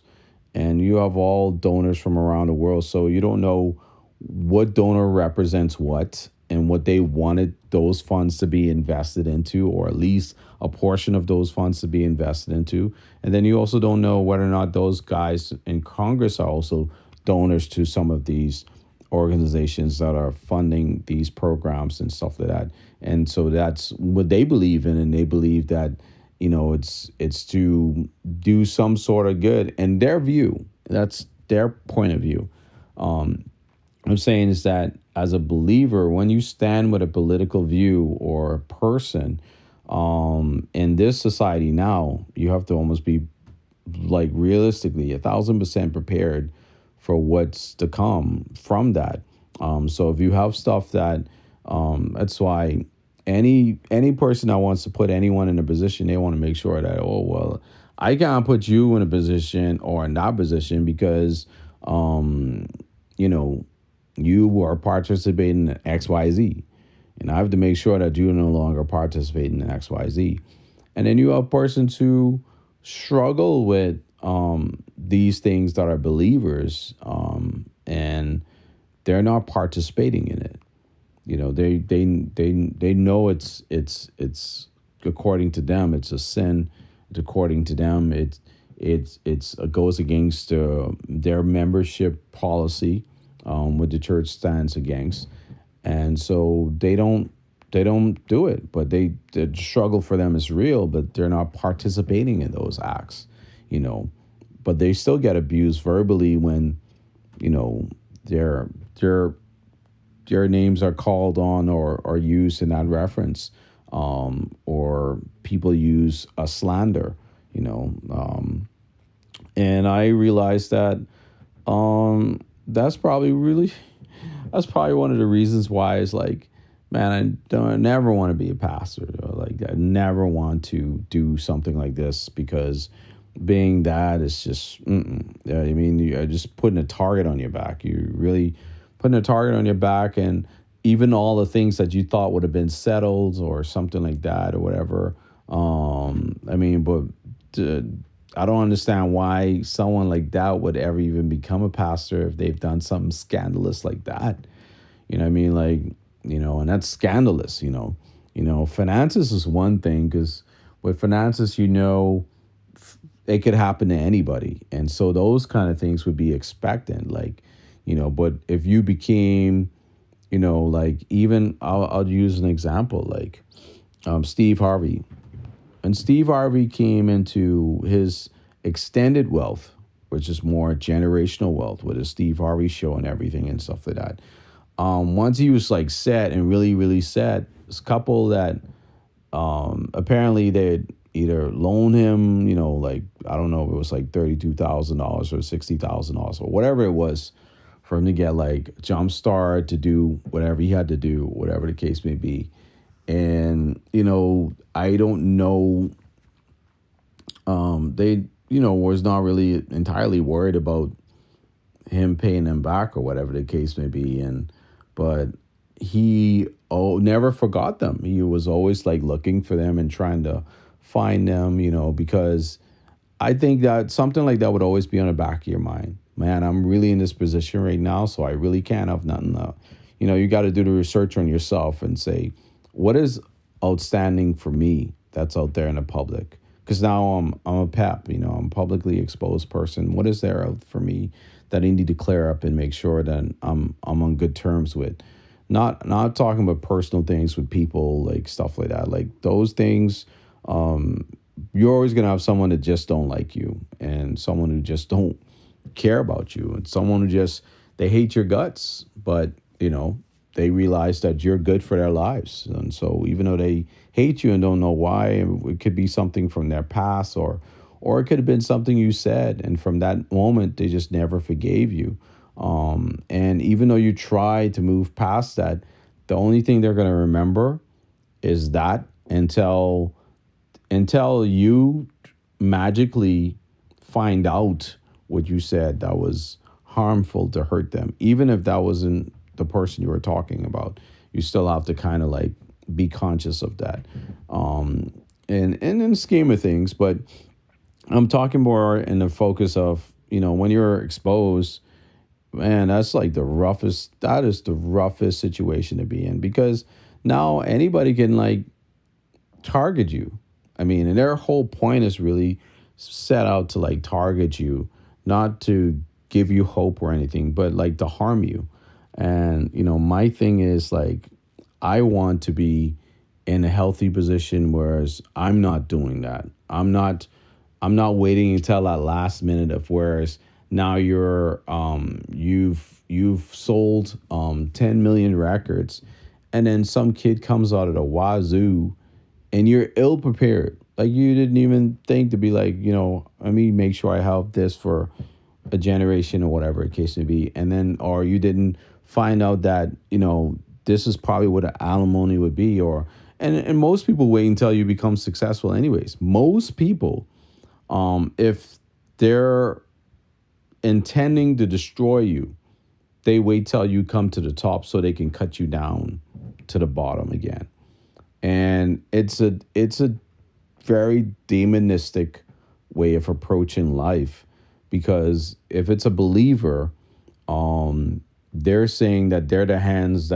and you have all donors from around the world. So you don't know what donor represents what. and what they wanted those funds to be invested into, or at least a portion of those funds to be invested into. And then you also don't know whether or not those guys in Congress are also donors to some of these organizations that are funding these programs and stuff like that. And so that's what they believe in, and they believe that it's to do some sort of good. And their view, that's their point of view. I'm saying is that as a believer, when you stand with a political view or a person in this society now, you have to almost be like realistically 1,000% prepared for what's to come from that. So if you have stuff that, that's why any person that wants to put anyone in a position, they want to make sure that, oh well, I can't put you in a position or in that position because you know you are participating in XYZ. And I have to make sure that you're no longer participating in XYZ. And then you have persons who struggle with these things that are believers, and they're not participating in it. They know it's according to them it's a sin. It's according to them it goes against their membership policy, what the church stands against, and so they don't do it. But the struggle for them is real, but they're not participating in those acts, But they still get abused verbally when their names are called on or used in that reference, or people use a slander, and I realized that that's probably one of the reasons why it's like, man, I never want to be a pastor. Like, I never want to do something like this, because being that is just, I mean, you're just putting a target on your back. You really putting a target on your back, and even all the things that you thought would have been settled or something like that or whatever. I mean, but I don't understand why someone like that would ever even become a pastor if they've done something scandalous like that. You know what I mean? Like, and that's scandalous, Finances is one thing, because with finances, it could happen to anybody. And so those kind of things would be expectant, like, but if you became, like, even I'll use an example, like Steve Harvey. And Steve Harvey came into his extended wealth, which is more generational wealth, with his Steve Harvey show and everything and stuff like that. Once he was like set and really, really set, this couple that apparently they'd either loan him, like, I don't know if it was like $32,000 or $60,000 or whatever it was, for him to get like jump start to do whatever he had to do, whatever the case may be. And, I don't know, they, was not really entirely worried about him paying them back or whatever the case may be. But he never forgot them. He was always like looking for them and trying to find them, because I think that something like that would always be on the back of your mind. Man, I'm really in this position right now, so I really can't have nothing. You got to do the research on yourself and say, what is outstanding for me that's out there in the public? Because now I'm a PEP, I'm a publicly exposed person. What is there out for me that I need to clear up and make sure that I'm on good terms with? Not talking about personal things with people, like stuff like that. Like those things, you're always gonna have someone that just don't like you, and someone who just don't care about you, and someone who just, they hate your guts, but they realize that you're good for their lives. And so even though they hate you and don't know why, it could be something from their past, or it could have been something you said, and from that moment they just never forgave you. And even though you try to move past that, the only thing they're going to remember is that until you magically find out what you said that was harmful to hurt them. Even if that wasn't the person you were talking about, you still have to kind of like be conscious of that. And in the scheme of things, but I'm talking more in the focus of, when you're exposed, Man, that's like the roughest. That is the roughest situation to be in because now anybody can like target you. I mean, and their whole point is really set out to like target you, not to give you hope or anything, but like to harm you. And, my thing is like, I want to be in a healthy position, whereas I'm not doing that. I'm not waiting until that last minute of whereas now you've sold 10 million records, and then some kid comes out of the wazoo and you're ill prepared. Like you didn't even think to be like, let me make sure I have this for a generation or whatever the case may be. And then, or you didn't find out that, this is probably what an alimony would be, and most people wait until you become successful anyways. Most people, if they're intending to destroy you, they wait till you come to the top so they can cut you down to the bottom again. And it's a very demonistic way of approaching life, because if it's a believer, they're saying that they're the hands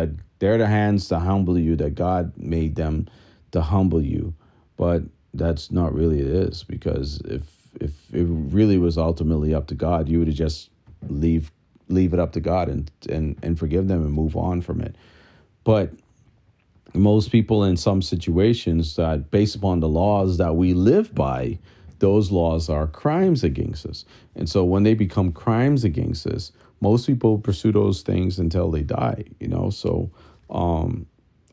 to humble you, that God made them to humble you. But that's not really it is, because if it really was ultimately up to God, you would have just leave it up to God and forgive them and move on from it. But most people in some situations, that based upon the laws that we live by, those laws are crimes against us. And so when they become crimes against us, most people pursue those things until they die. So and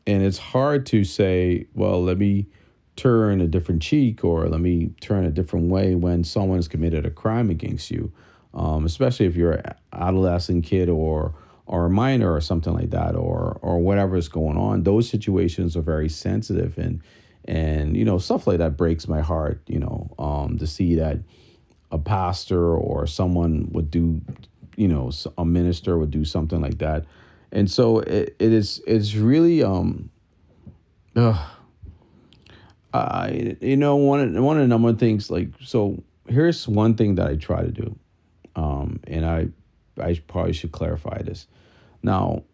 it's hard to say, well, let me turn a different cheek, or let me turn a different way when someone's committed a crime against you, especially if you're an adolescent kid or a minor or something like that, or whatever is going on. Those situations are very sensitive, and stuff like that breaks my heart. To see that a pastor or someone would do, a minister would do something like that. And so it's really one of the number of things, like, so here's one thing that I try to do, and I probably should clarify this. Now,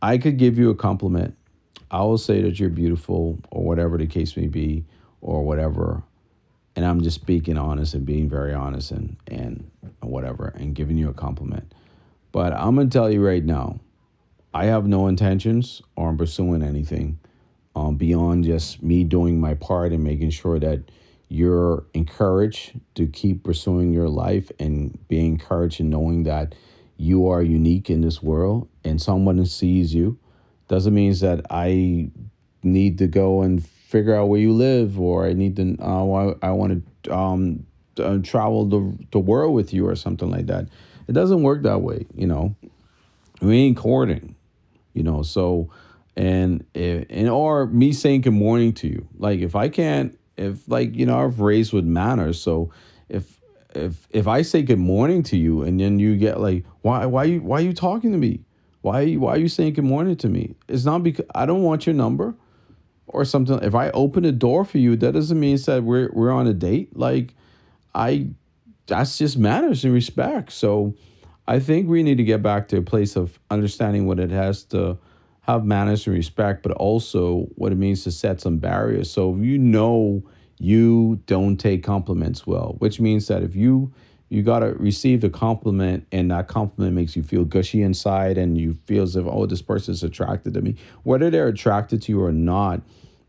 I could give you a compliment. I will say that you're beautiful, or whatever the case may be, or whatever. And I'm just speaking honest and being very honest and whatever, and giving you a compliment. But I'm going to tell you right now, I have no intentions on pursuing anything beyond just me doing my part and making sure that you're encouraged to keep pursuing your life, and be encouraged in knowing that you are unique in this world and someone sees you. Doesn't mean that I need to go and figure out where you live, or I need to, I want to travel the world with you or something like that. It doesn't work that way. We ain't courting, so, and or me saying good morning to you. Like, if I can't, if like, I've raised with manners. So if I say good morning to you, and then you get like, why are you talking to me? Why are you saying good morning to me? It's not because I don't want your number or something. If I open a door for you, that doesn't mean that we're on a date. Like, that's just manners and respect. So I think we need to get back to a place of understanding what it has to have manners and respect, but also what it means to set some barriers. So if you don't take compliments well, which means that if you got to receive a compliment, and that compliment makes you feel gushy inside, and you feel as if, oh, this person's attracted to me, whether they're attracted to you or not,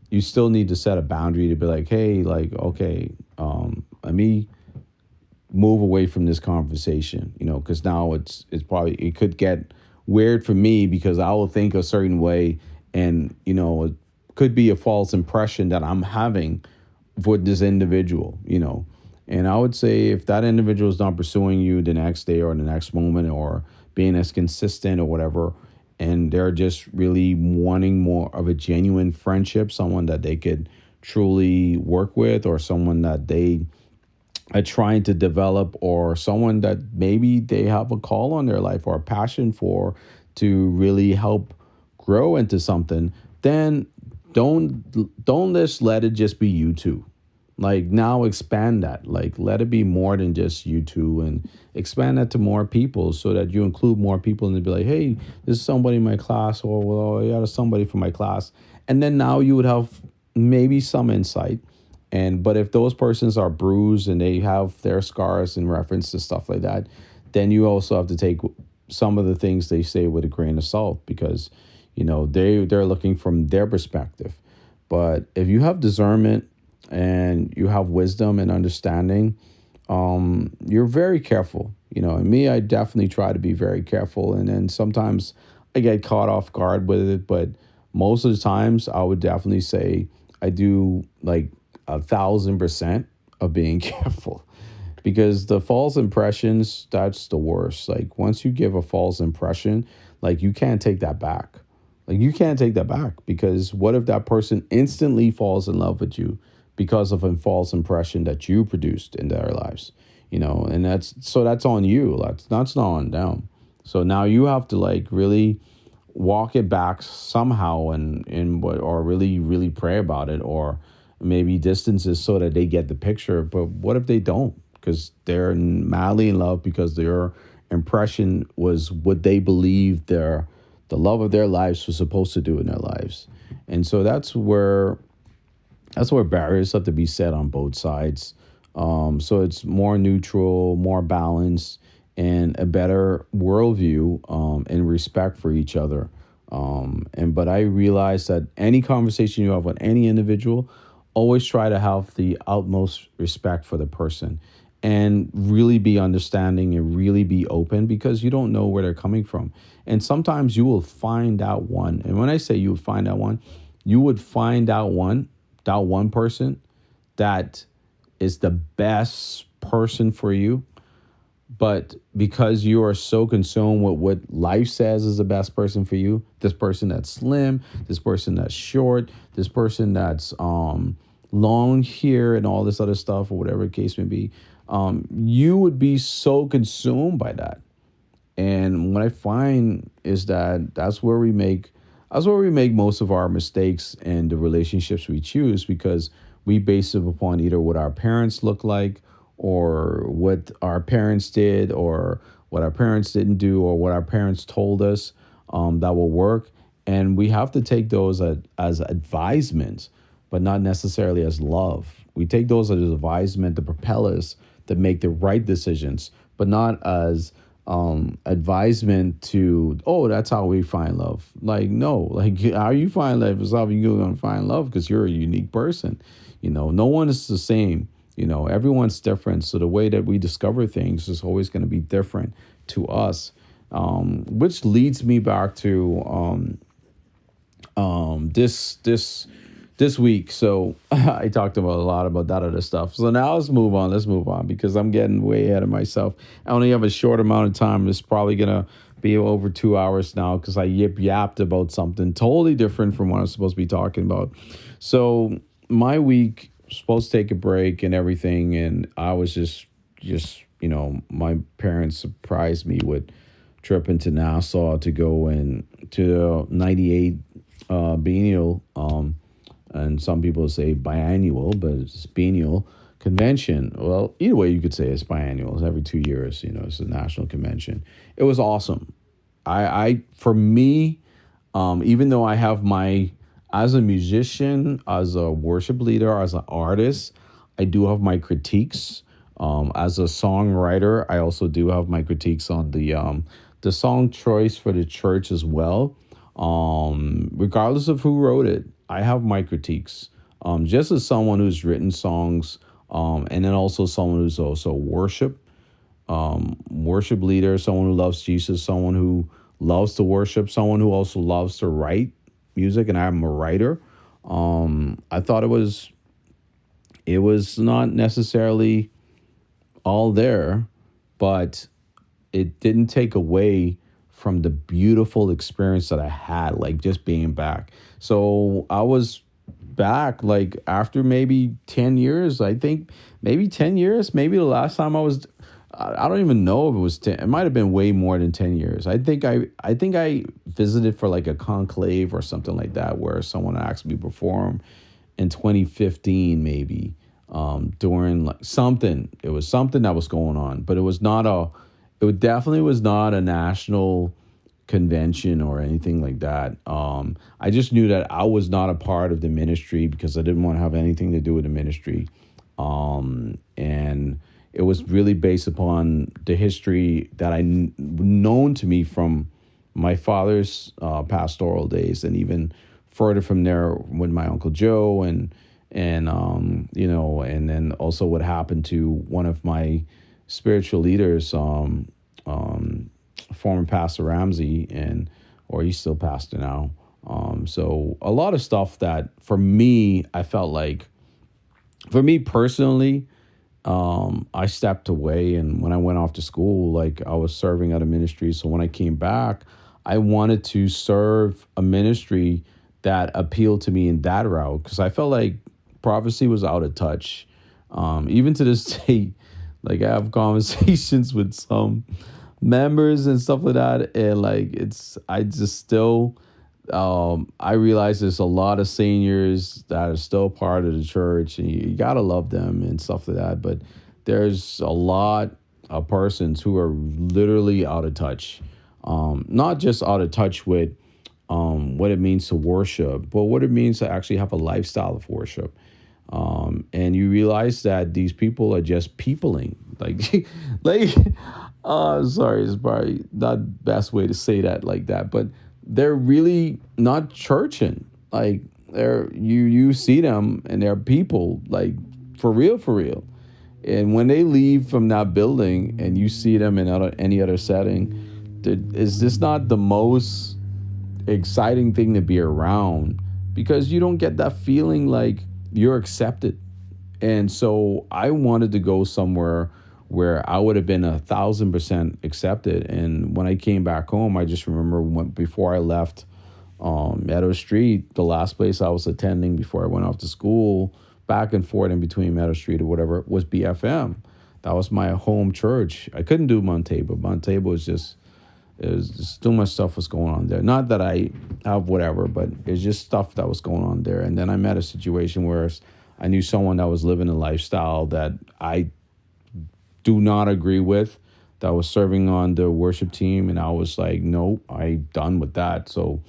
you still need to set a boundary to be like, hey, like, okay, let me move away from this conversation, because now it's probably, it could get weird for me, because I will think a certain way, and, it could be a false impression that I'm having for this individual, And I would say, if that individual is not pursuing you the next day or the next moment, or being as consistent or whatever, and they're just really wanting more of a genuine friendship, someone that they could truly work with, or someone that they are trying to develop, or someone that maybe they have a call on their life or a passion for, to really help grow into something, then don't just let it just be you two. Like now expand that. Like let it be more than just you two and expand that to more people so that you include more people and they be like, hey, this is somebody in my class or well, yeah, there's somebody from my class. And then now you would have maybe some insight. And but if those persons are bruised and they have their scars in reference to stuff like that, then you also have to take some of the things they say with a grain of salt because, they're looking from their perspective. But if you have discernment and you have wisdom and understanding, you're very careful. And me, I definitely try to be very careful. And then sometimes I get caught off guard with it. But most of the times, I would definitely say I do like 1,000% of being careful because the false impressions, that's the worst. Like once you give a false impression, like you can't take that back. Like you can't take that back because what if that person instantly falls in love with you because of a false impression that you produced in their lives, and that's on you. That's not on them. So now you have to like really walk it back somehow or really, really pray about it or maybe distances so that they get the picture. But what if they don't? Because they're madly in love because their impression was what they believed the love of their lives was supposed to do in their lives. And so that's where barriers have to be set on both sides. So it's more neutral, more balanced, and a better worldview and respect for each other. But I realize that any conversation you have with any individual, always try to have the utmost respect for the person and really be understanding and really be open because you don't know where they're coming from. And sometimes you will find out one. And when I say you would find out one, you would find out that one person that is the best person for you. But because you are so consumed with what life says is the best person for you, this person that's slim, this person that's short, this person that's long hair and all this other stuff or whatever the case may be, you would be so consumed by that. And what I find is that that's where we make most of our mistakes and the relationships we choose because we base it upon either what our parents look like or what our parents did or what our parents didn't do or what our parents told us that will work. And we have to take those as advisements, but not necessarily as love. We take those as advisement to propel us to make the right decisions, but not as advisement to, oh, that's how we find love. Like, no, like how you find love is how you're going to find love because you're a unique person. No one is the same. Everyone's different. So the way that we discover things is always going to be different to us, which leads me back to this week. So I talked about a lot about that other stuff. So now let's move on because I'm getting way ahead of myself. I only have a short amount of time. It's probably going to be over 2 hours now because I yapped about something totally different from what I'm supposed to be talking about. So my week was supposed to take a break and everything. And I was just, my parents surprised me with tripping to Nassau to go and to 98 Biennial, and some people say biannual, but it's Biennial Convention. Well, either way you could say it's biannual. It's every 2 years, it's a national convention. It was awesome. For me, even though I have as a musician, as a worship leader, as an artist, I do have my critiques. As a songwriter, I also do have my critiques on the song choice for the church as well. Regardless of who wrote it, I have my critiques. Just as someone who's written songs, and then also someone who's also worship leader, someone who loves Jesus, someone who loves to worship, someone who also loves to write music, and I'm a writer. I thought it was not necessarily all there, but it didn't take away from the beautiful experience that I had, like just being back. So I was back like after maybe 10 years, I think maybe 10 years, maybe the last time I don't even know if it was 10. It might have been way more than 10 years. I think I visited for like a conclave or something like that where someone asked me to perform in 2015 maybe. during like something. It was something that was going on, but it definitely was not a national convention or anything like that. I just knew that I was not a part of the ministry because I didn't want to have anything to do with the ministry. And it was really based upon the history that known to me from my father's pastoral days, and even further from there with my uncle Joe, and then also what happened to one of my spiritual leaders, former Pastor Ramsey, or he's still pastor now. So a lot of stuff that for me, I felt like, for me personally, I stepped away, and when I went off to school, like I was serving at a ministry. So when I came back, I wanted to serve a ministry that appealed to me in that route, because I felt like prophecy was out of touch. Even to this day, like I have conversations with some members and stuff like that, and like I just still, I realize there's a lot of seniors that are still part of the church, and you gotta love them and stuff like that. But there's a lot of persons who are literally out of touch, not just out of touch with what it means to worship, but what it means to actually have a lifestyle of worship. And you realize that these people are just peopling, like, like, sorry, it's probably not the best way to say that like that, but they're really not churching. Like you see them and they're people, like for real, for real. And when they leave from that building and you see them in any other setting, is this not the most exciting thing to be around? Because you don't get that feeling like you're accepted. And so I wanted to go somewhere where I would have been 1,000% accepted. And when I came back home, I just remember before I left Meadow Street, the last place I was attending before I went off to school, back and forth in between Meadow Street or whatever, was BFM. That was my home church. I couldn't do Montego. Montego was just, it was just too much stuff was going on there. Not that I have whatever, but it's just stuff that was going on there. And then I met a situation where I knew someone that was living a lifestyle that I do not agree with, that was serving on the worship team. And I was like, nope, I'm done with that. So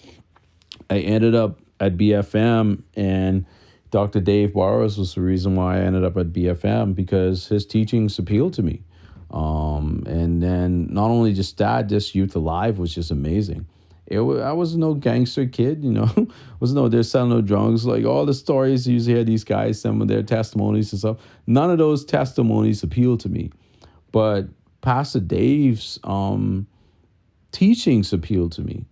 I ended up at BFM, and Dr. Dave Barrows was the reason why I ended up at BFM, because his teachings appealed to me. And then not only just that, this Youth Alive was just amazing. I was no gangster kid, was no, they're selling no drugs. Like all the stories you usually hear these guys, some of their testimonies and stuff, none of those testimonies appealed to me. But Pastor Dave's teachings appealed to me.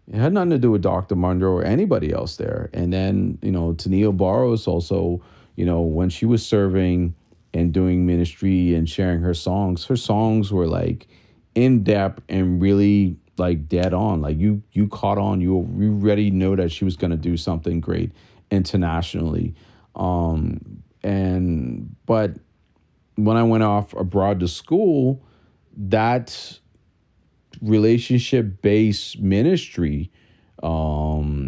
It had nothing to do with Dr. Monroe or anybody else there. And then, Tennille Barrows also, when she was serving and doing ministry and sharing her songs were like in depth and really like dead on. Like you caught on, you already know that she was going to do something great internationally. But when I went off abroad to school, that relationship-based ministry, what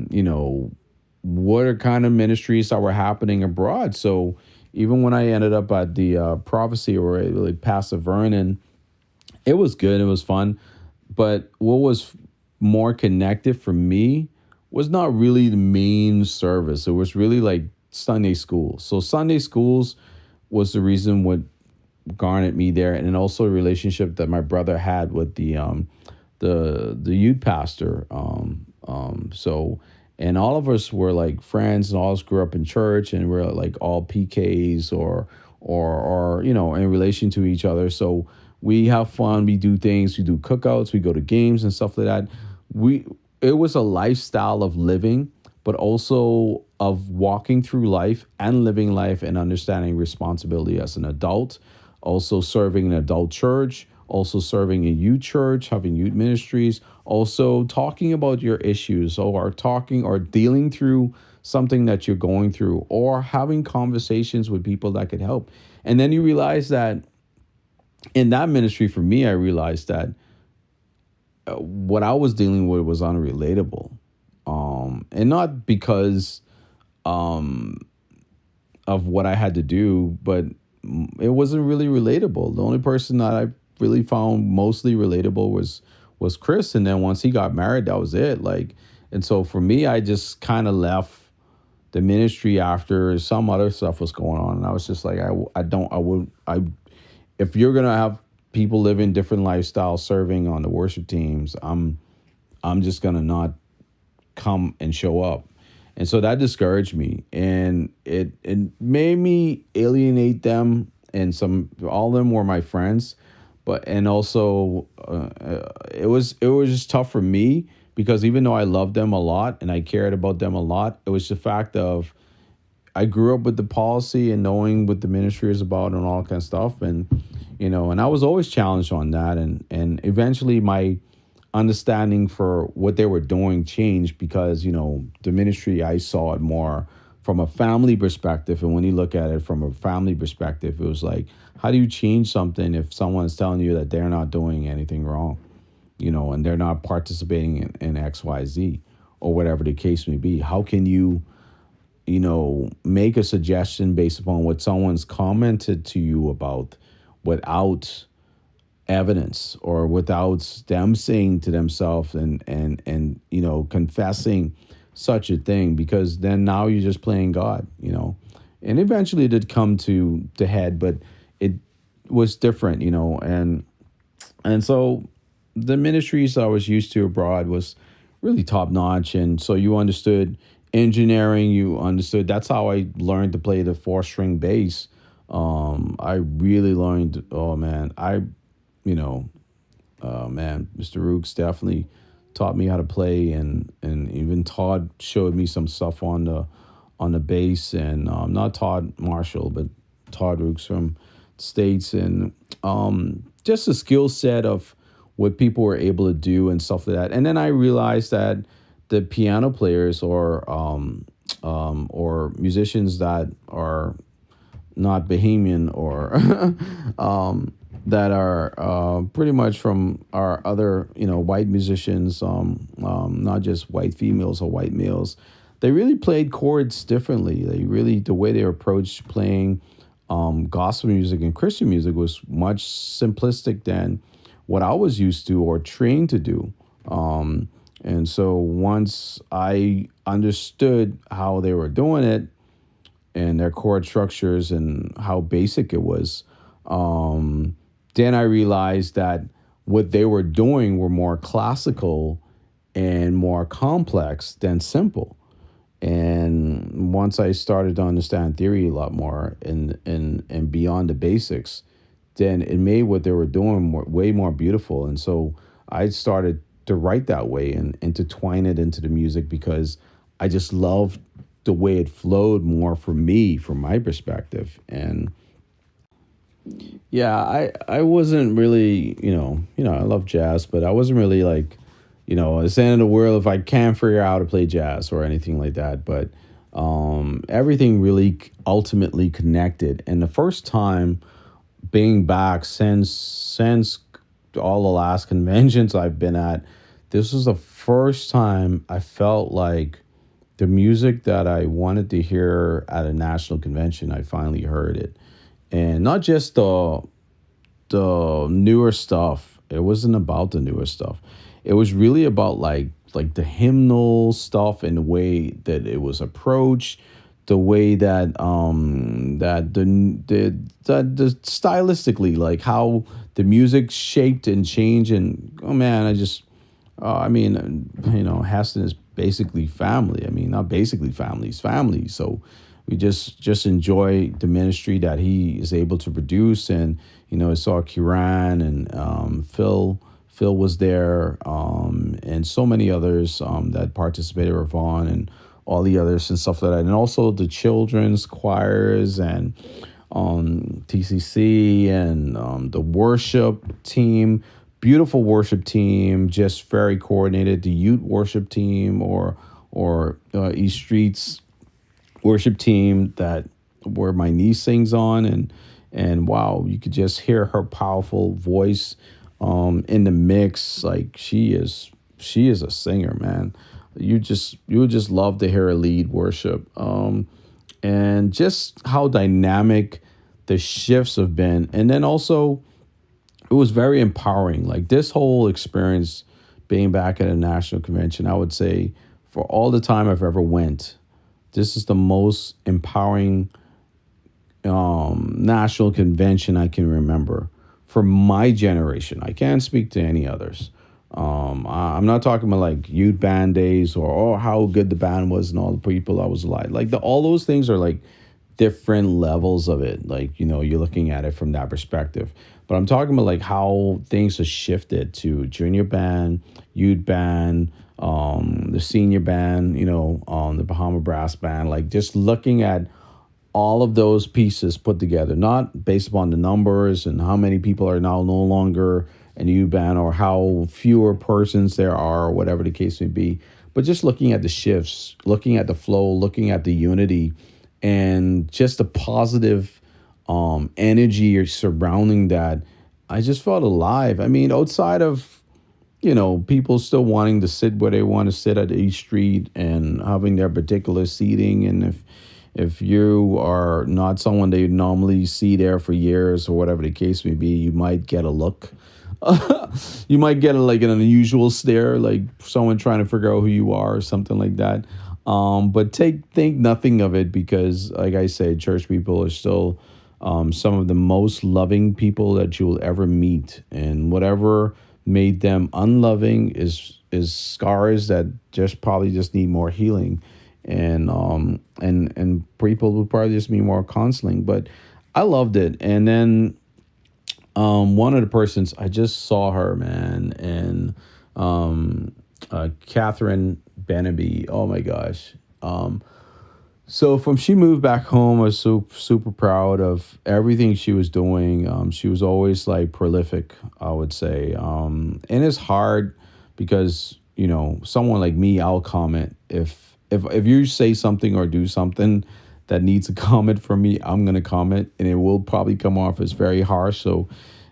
are kind of ministries that were happening abroad. So even when I ended up at the prophecy or really Pastor Vernon, it was good. It was fun. But what was more connected for me was not really the main service. It was really like Sunday school. So Sunday schools was the reason what garnered me there, and then also a relationship that my brother had with the youth pastor. So, and all of us were like friends, and all of us grew up in church, and we're like all PKs or in relation to each other. So we have fun, we do things, we do cookouts, we go to games and stuff like that. It was a lifestyle of living, but also of walking through life and living life and understanding responsibility as an adult, also serving an adult church, also serving a youth church, having youth ministries, also talking about your issues or talking or dealing through something that you're going through, or having conversations with people that could help. And then you realize that in that ministry, for me, I realized that what I was dealing with was unrelatable. And not because of of what I had to do, but it wasn't really relatable. The only person that I really found mostly relatable was Chris, and then once he got married, that was it. Like, and so for me, I just kind of left the ministry after some other stuff was going on, and I was just like, I don't, I would, I if you're gonna have people living different lifestyles serving on the worship teams, I'm just gonna not come and show up. And so that discouraged me, and it made me alienate them. And all of them were my friends, but and also it was just tough for me because even though I loved them a lot and I cared about them a lot, it was the fact of I grew up with the policy and knowing what the ministry is about and all that kind of stuff, and and I was always challenged on that, and eventually my understanding for what they were doing changed because the ministry, I saw it more from a family perspective. And when you look at it from a family perspective, it was like, how do you change something if someone's telling you that they're not doing anything wrong, and they're not participating in XYZ or whatever the case may be? How can you make a suggestion based upon what someone's commented to you about without evidence or without them saying to themselves and confessing such a thing? Because then now you're just playing God. And eventually it did come to head, but it was different. And so the ministries I was used to abroad was really top notch, and so you understood engineering, you understood. That's how I learned to play the 4-string bass. I really learned. Oh man, man, Mr. Rooks definitely taught me how to play, and even Todd showed me some stuff on the bass, and not Todd Marshall, but Todd Rooks from the States, and just a skill set of what people were able to do and stuff like that. And then I realized that the piano players or musicians that are not Bahamian or that are pretty much from our other white musicians, not just white females or white males, they really played chords differently. The way they approached playing gospel music and Christian music was much simplistic than what I was used to or trained to do. And so once I understood how they were doing it and their chord structures and how basic it was, then I realized that what they were doing were more classical and more complex than simple. And once I started to understand theory a lot more and beyond the basics, then it made what they were doing way more beautiful. And so I started to write that way and intertwine it into the music because I just loved the way it flowed more for me, from my perspective. And yeah, I wasn't really, I love jazz, but I wasn't really like, it's the end of the world if I can't figure out how to play jazz or anything like that. But everything really ultimately connected. And the first time being back since all the last conventions I've been at, this was the first time I felt like the music that I wanted to hear at a national convention, I finally heard it. And not just the newer stuff. It wasn't about the newer stuff. It was really about like the hymnal stuff and the way that it was approached, the way that the stylistically, like how the music shaped and changed. And oh man, Heston is basically family. I mean, not basically family, he's family. So we just enjoy the ministry that he is able to produce. And I saw Kiran and Phil was there, and so many others that participated, Ravon and all the others and stuff like that. And also the children's choirs and TCC and the worship team, beautiful worship team, just very coordinated. The youth worship team or East Streets worship team that where my niece sings on, and wow, you could just hear her powerful voice in the mix. Like she is a singer, man. You would just love to hear her lead worship. and just how dynamic the shifts have been. And then also, it was very empowering. Like this whole experience being back at a national convention, I would say for all the time I've ever went, this is the most empowering national convention I can remember for my generation. I can't speak to any others. I'm not talking about like youth band days or how good the band was and all the people I was like. All those things are like different levels of it. Like, you're looking at it from that perspective. But I'm talking about like how things have shifted to junior band, youth band, the senior band, the Bahama Brass Band. Like just looking at all of those pieces put together, not based upon the numbers and how many people are now no longer in the U-Band or how fewer persons there are or whatever the case may be, but just looking at the shifts, looking at the flow, looking at the unity and just the positive energy surrounding that. I just felt alive. I mean, outside of, people still wanting to sit where they want to sit at each street and having their particular seating. And if you are not someone they normally see there for years or whatever the case may be, you might get a look. You might get like an unusual stare, like someone trying to figure out who you are or something like that. But think nothing of it because, like I said, church people are still some of the most loving people that you will ever meet, and whatever made them unloving is scars that probably need more healing, and people will probably just need more counseling. But I loved it, and then one of the persons I just saw her, man, and Catherine Benaby. Oh my gosh. So from she moved back home, I was super proud of everything she was doing. She was always like prolific, I would say. And it's hard because, someone like me, I'll comment. If you say something or do something that needs a comment from me, I'm going to comment, and it will probably come off as very harsh. So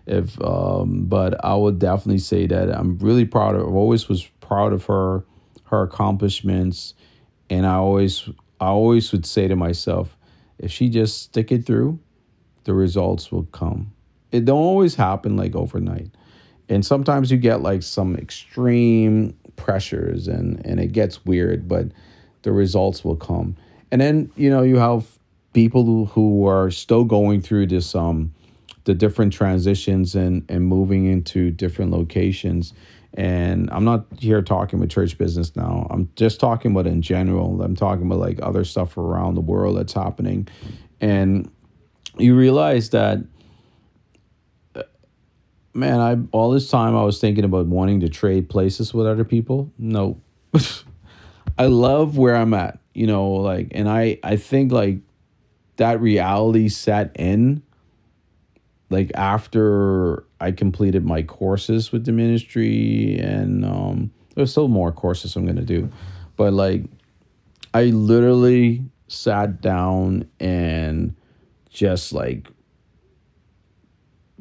but I would definitely say that I'm really proud of, I always was proud of her accomplishments. And I always would say to myself, if she just stick it through, the results will come. It don't always happen like overnight. And sometimes you get like some extreme pressures and it gets weird, but the results will come. And then, you have people who are still going through this, the different transitions and moving into different locations. And I'm not here talking about church business now. I'm just talking about in general. I'm talking about like other stuff around the world that's happening. And you realize that, man, all this time I was thinking about wanting to trade places with other people. No. I love where I'm at, and I think like that reality set in like after I completed my courses with the ministry, and there's still more courses I'm going to do. But like, I literally sat down and just like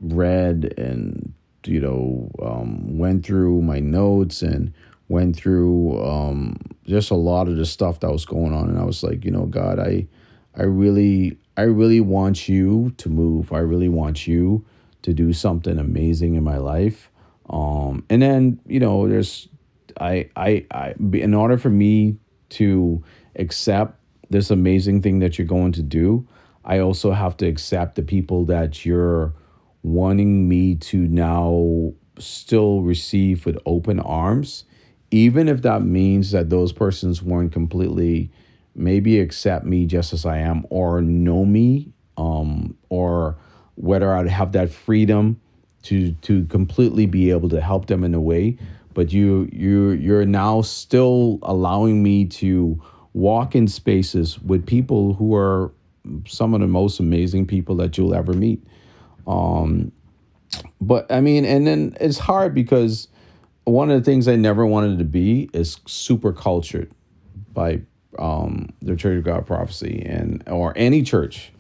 read and, went through my notes and went through just a lot of the stuff that was going on. And I was like, God, I really want you to move. I really want you to do something amazing in my life. And then, in order for me to accept this amazing thing that you're going to do, I also have to accept the people that you're wanting me to now still receive with open arms, even if that means that those persons weren't completely maybe accept me just as I am or know me, or whether I'd have that freedom to completely be able to help them in a way. But you're now still allowing me to walk in spaces with people who are some of the most amazing people that you'll ever meet. But I mean, and then it's hard because one of the things I never wanted to be is super cultured by the Church of God Prophecy or any church.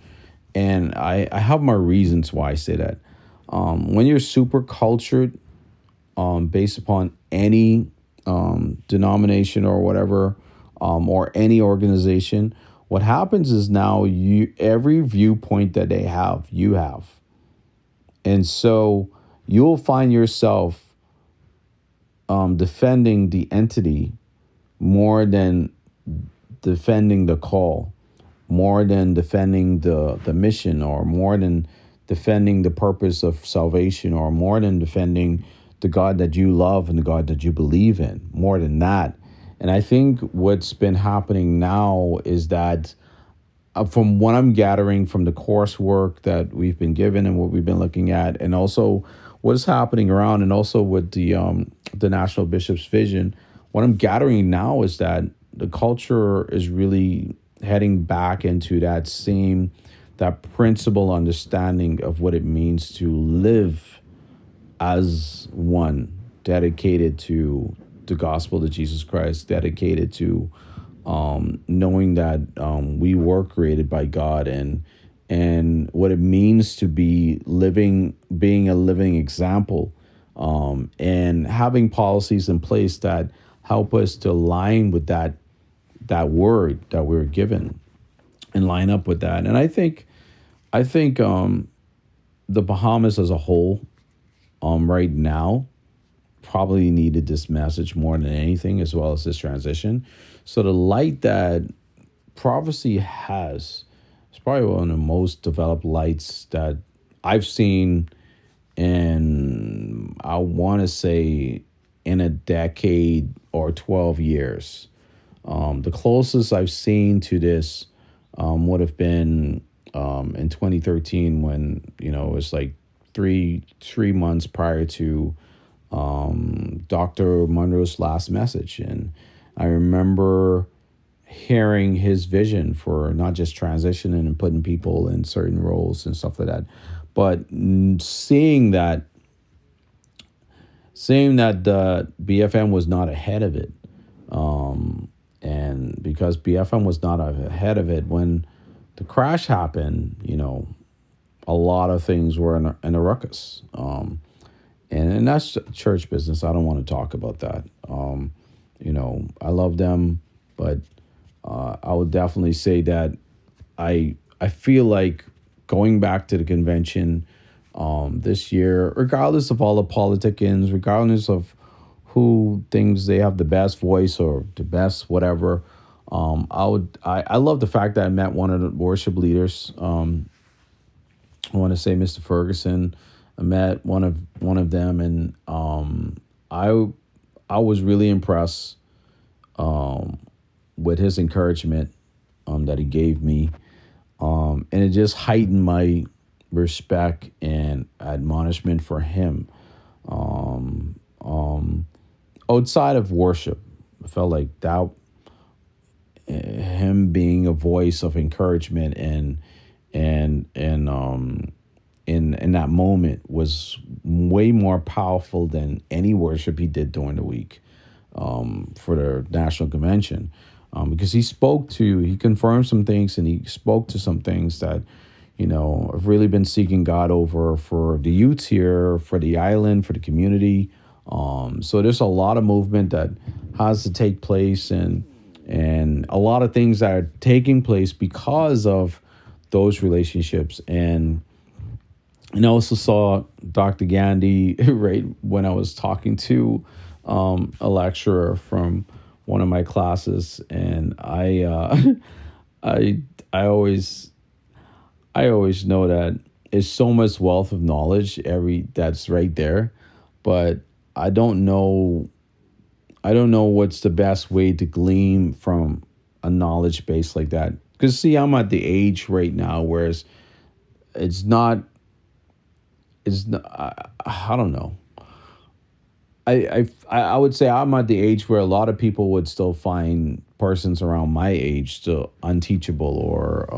And I have my reasons why I say that. When you're super cultured, based upon any denomination or whatever, or any organization, what happens is now every viewpoint that they have, you have. And so you'll find yourself defending the entity more than defending the call, more than defending the mission, or more than defending the purpose of salvation, or more than defending the God that you love and the God that you believe in, more than that. And I think what's been happening now is that, from what I'm gathering from the coursework that we've been given and what we've been looking at, and also what's happening around, and also with the National Bishop's Vision, what I'm gathering now is that the culture is really heading back into that principal understanding of what it means to live as one, dedicated to the gospel of Jesus Christ, dedicated to knowing that we were created by God, and what it means to being a living example, and having policies in place that help us to align with that word that we were given, and line up with that. And I think the Bahamas as a whole, right now, probably needed this message more than anything, as well as this transition. So the light that prophecy has is probably one of the most developed lights that I've seen in, I want to say, in a decade or 12 years. The closest I've seen to this would have been in 2013, when, it was like three months prior to Dr. Monroe's last message. And I remember hearing his vision for not just transitioning and putting people in certain roles and stuff like that, but seeing that the BFM was not ahead of it. And because BFM was not ahead of it, when the crash happened, a lot of things were in a ruckus. And that's church business. I don't want to talk about that. I love them, but I would definitely say that I feel like going back to the convention this year, regardless of all the politicans, regardless of who thinks they have the best voice or the best whatever, I love the fact that I met one of the worship leaders. I want to say Mr. Ferguson. I met one of them, and I was really impressed with his encouragement that he gave me, and it just heightened my respect and admonishment for him. Outside of worship, I felt like that him being a voice of encouragement and in that moment was way more powerful than any worship he did during the week for the National Convention, because he confirmed some things, and he spoke to some things that, I've really been seeking God over for the youth here, for the island, for the community. So there's a lot of movement that has to take place, and a lot of things that are taking place because of those relationships. And I also saw Dr. Gandhi right when I was talking to a lecturer from one of my classes, and I always know that it's so much wealth of knowledge that's right there, but I don't know what's the best way to glean from a knowledge base like that. Because see, I'm at the age right now where it's not. I don't know. I would say I'm at the age where a lot of people would still find persons around my age still unteachable, or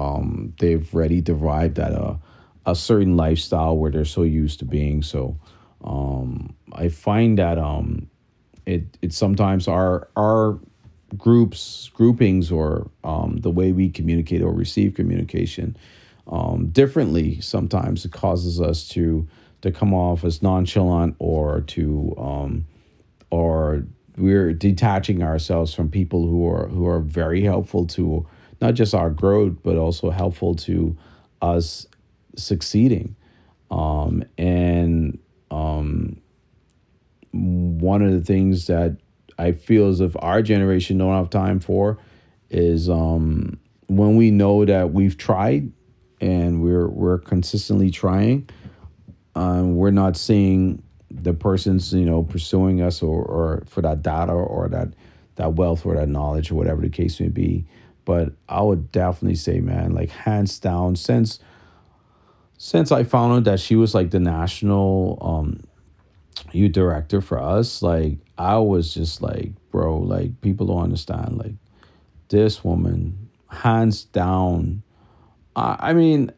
they've already derived at a certain lifestyle where they're so used to being. So I find that it sometimes our groupings, or the way we communicate or receive communication differently, sometimes it causes us to come off as nonchalant, or we're detaching ourselves from people who are very helpful to not just our growth, but also helpful to us succeeding. And one of the things that I feel as if our generation don't have time for is when we know that we've tried and we're consistently trying, we're not seeing the persons pursuing us or for that data or that wealth or that knowledge or whatever the case may be. But I would definitely say, man, like hands down, since I found out that she was like the national youth director for us, like I was just like, bro, like people don't understand, like this woman, hands down. I mean,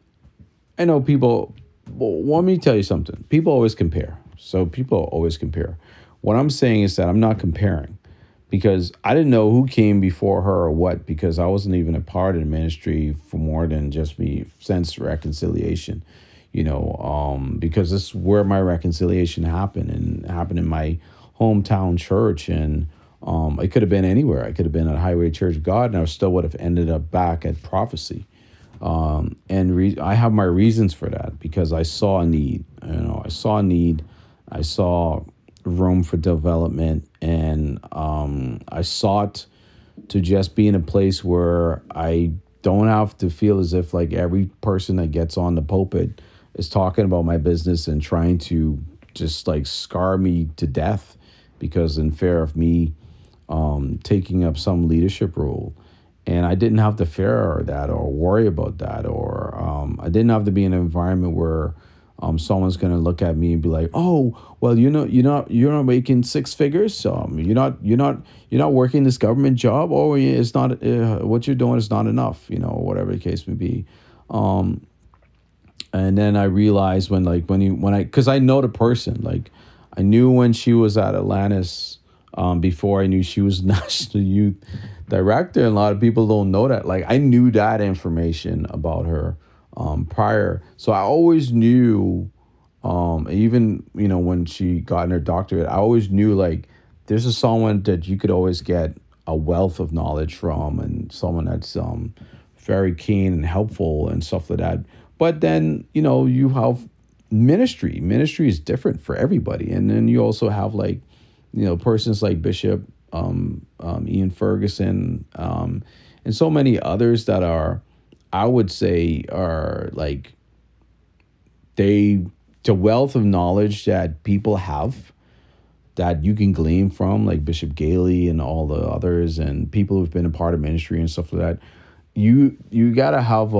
I know people. Well, let me tell you something. People always compare. So people always compare. What I'm saying is that I'm not comparing because I didn't know who came before her or what because I wasn't even a part of the ministry for more than just me since reconciliation. Because this is where my reconciliation happened and happened in my hometown church. And it could have been anywhere. I could have been at Highway Church of God and I still would have ended up back at Prophecy. I have my reasons for that because I saw a need. I saw a need. I saw room for development, and I sought to just be in a place where I don't have to feel as if like every person that gets on the pulpit is talking about my business and trying to just like scar me to death because in fear of me taking up some leadership role. And I didn't have to fear that or worry about that, or I didn't have to be in an environment where someone's going to look at me and be like, "Oh, well, you're not making six figures. You're not working this government job. Oh, it's not what you're doing is not enough. Whatever the case may be." And then I realized because I know the person, like I knew when she was at Atlantis. Before I knew she was National Youth Director, and a lot of people don't know that. Like I knew that information about her prior, so I always knew. Even when she got in her doctorate, I always knew like this is someone that you could always get a wealth of knowledge from, and someone that's very keen and helpful and stuff like that. But then you have ministry. Ministry is different for everybody, and then you also have like. Persons like Bishop Ian Ferguson, and so many others that I would say are like the wealth of knowledge that people have that you can glean from, like Bishop Gailey and all the others, and people who've been a part of ministry and stuff like that. You gotta have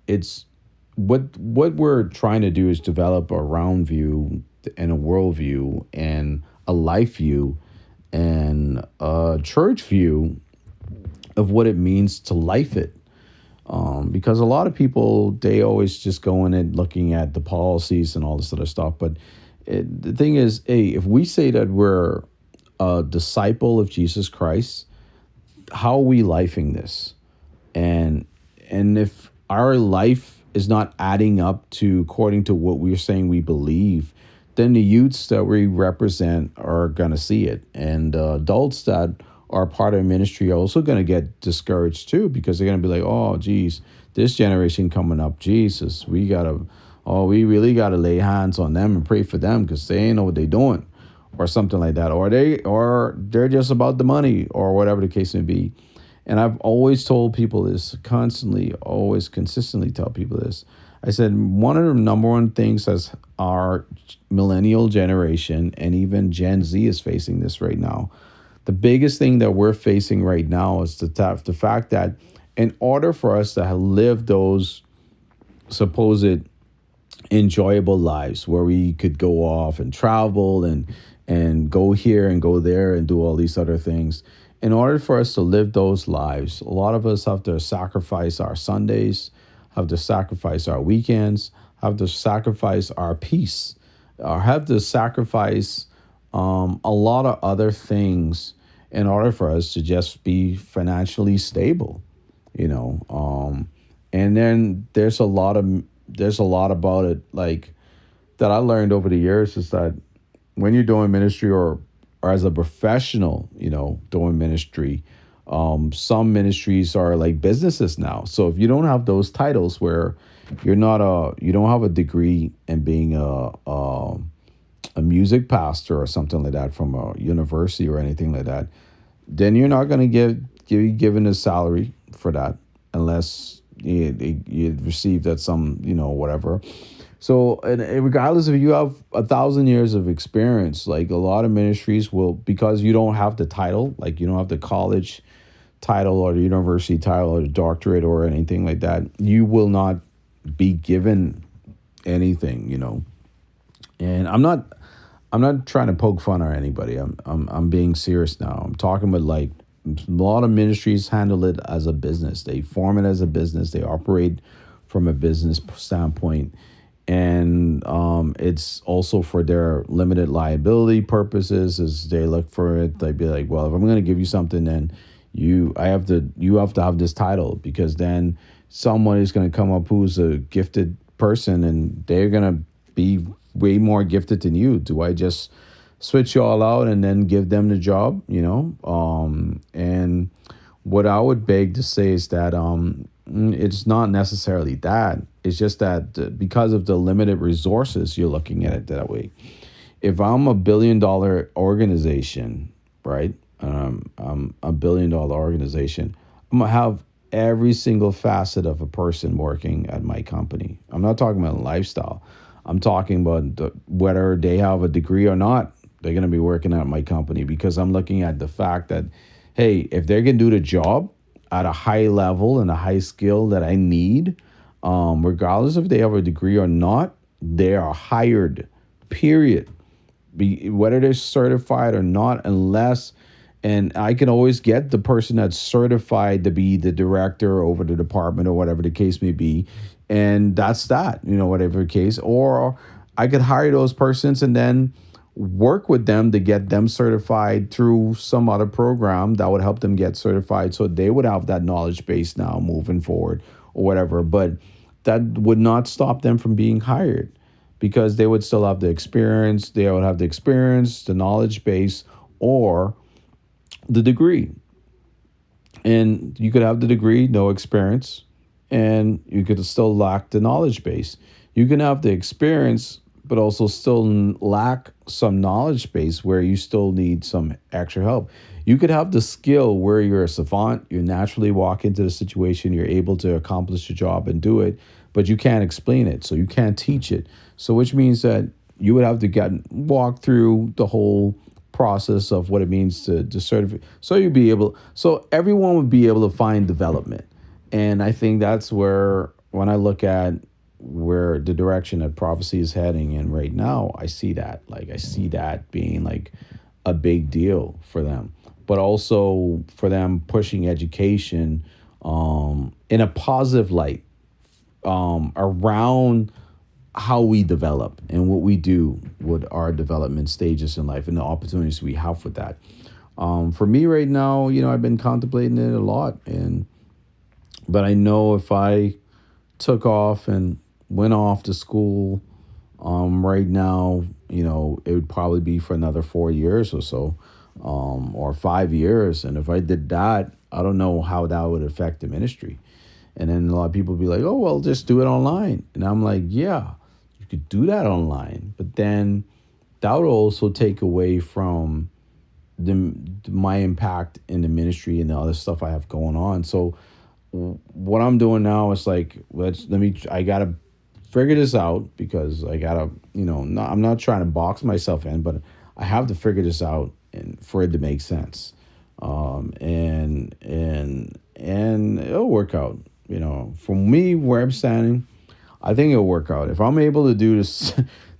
it's what we're trying to do is develop a round view and a world view and a life view and a church view of what it means to life it. Because a lot of people, they always just go in and looking at the policies and all this other stuff. But the thing is, if we say that we're a disciple of Jesus Christ, how are we lifing this? And if our life is not adding up to according to what we're saying we believe, then the youths that we represent are going to see it. And adults that are part of ministry are also going to get discouraged too, because they're going to be like, oh, geez, this generation coming up, Jesus, we really got to lay hands on them and pray for them because they ain't know what they're doing or something like that. Or they're just about the money or whatever the case may be. And I've always told people this always consistently tell people this. I said, one of the number one things as our millennial generation and even Gen Z is facing this right now. The biggest thing that we're facing right now is the fact that in order for us to live those supposed enjoyable lives where we could go off and travel and go here and go there and do all these other things, in order for us to live those lives, a lot of us have to sacrifice our Sundays, have to sacrifice our weekends, have to sacrifice our peace, or have to sacrifice a lot of other things in order for us to just be financially stable, and then there's a lot about it like that I learned over the years is that when you're doing ministry or as a professional, doing ministry, Some ministries are like businesses now. So if you don't have those titles where you don't have a degree in being a music pastor or something like that from a university or anything like that, then you're not going to give given a salary for that unless you received at some, whatever. So, and regardless if you have 1,000 years of experience, like a lot of ministries will, because you don't have the title, like you don't have the college title or the university title or the doctorate or anything like that, you will not be given anything. And I'm not trying to poke fun at anybody. I'm being serious now. I'm talking about like a lot of ministries handle it as a business. They form it as a business. They operate from a business standpoint. And it's also for their limited liability purposes. As they look for it, they'd be like, well, if I'm going to give you something, then you have to have this title, because then someone is going to come up who's a gifted person and they're going to be way more gifted than you. Do I just switch you all out and then give them the job? And what I would beg to say is that it's not necessarily that. It's just that because of the limited resources, you're looking at it that way. If I'm a $1 billion organization, right? I'm a $1 billion organization. I'm gonna have every single facet of a person working at my company. I'm not talking about lifestyle. I'm talking about whether they have a degree or not. They're going to be working at my company, because I'm looking at the fact that, hey, if they can do the job at a high level and a high skill that I need, regardless if they have a degree or not, they are hired, period. Whether they're certified or not, and I can always get the person that's certified to be the director over the department or whatever the case may be. And that's that, whatever the case. Or I could hire those persons and then work with them to get them certified through some other program that would help them get certified, so they would have that knowledge base now moving forward or whatever. But that would not stop them from being hired, because they would still have the experience. They would have the experience, the knowledge base, or the degree. And you could have the degree, no experience, and you could still lack the knowledge base. You can have the experience, but also still lack some knowledge base where you still need some extra help. You could have the skill where you're a savant, you naturally walk into the situation, you're able to accomplish the job and do it, but you can't explain it, so you can't teach it. So which means that you would have to walk through the whole process of what it means to certify. So everyone would be able to find development. And I think that's where, when I look at where the direction that prophecy is heading in right now, I see that. Like, I see that being like a big deal for them, but also for them pushing education in a positive light around how we develop and what we do with our development stages in life and the opportunities we have with that. For me right now, I've been contemplating it a lot, but I know if I took off and went off to school right now, it would probably be for another 4 years or so, or 5 years. And if I did that, I don't know how that would affect the ministry. And then a lot of people be like, oh, well, just do it online. And I'm like, yeah, you could do that online. But then that would also take away from my impact in the ministry and the other stuff I have going on. So what I'm doing now is like, I got to figure this out, because I got to, I'm not trying to box myself in, but I have to figure this out and for it to make sense. And it'll work out. For me, where I'm standing, I think it'll work out. If I'm able to do this,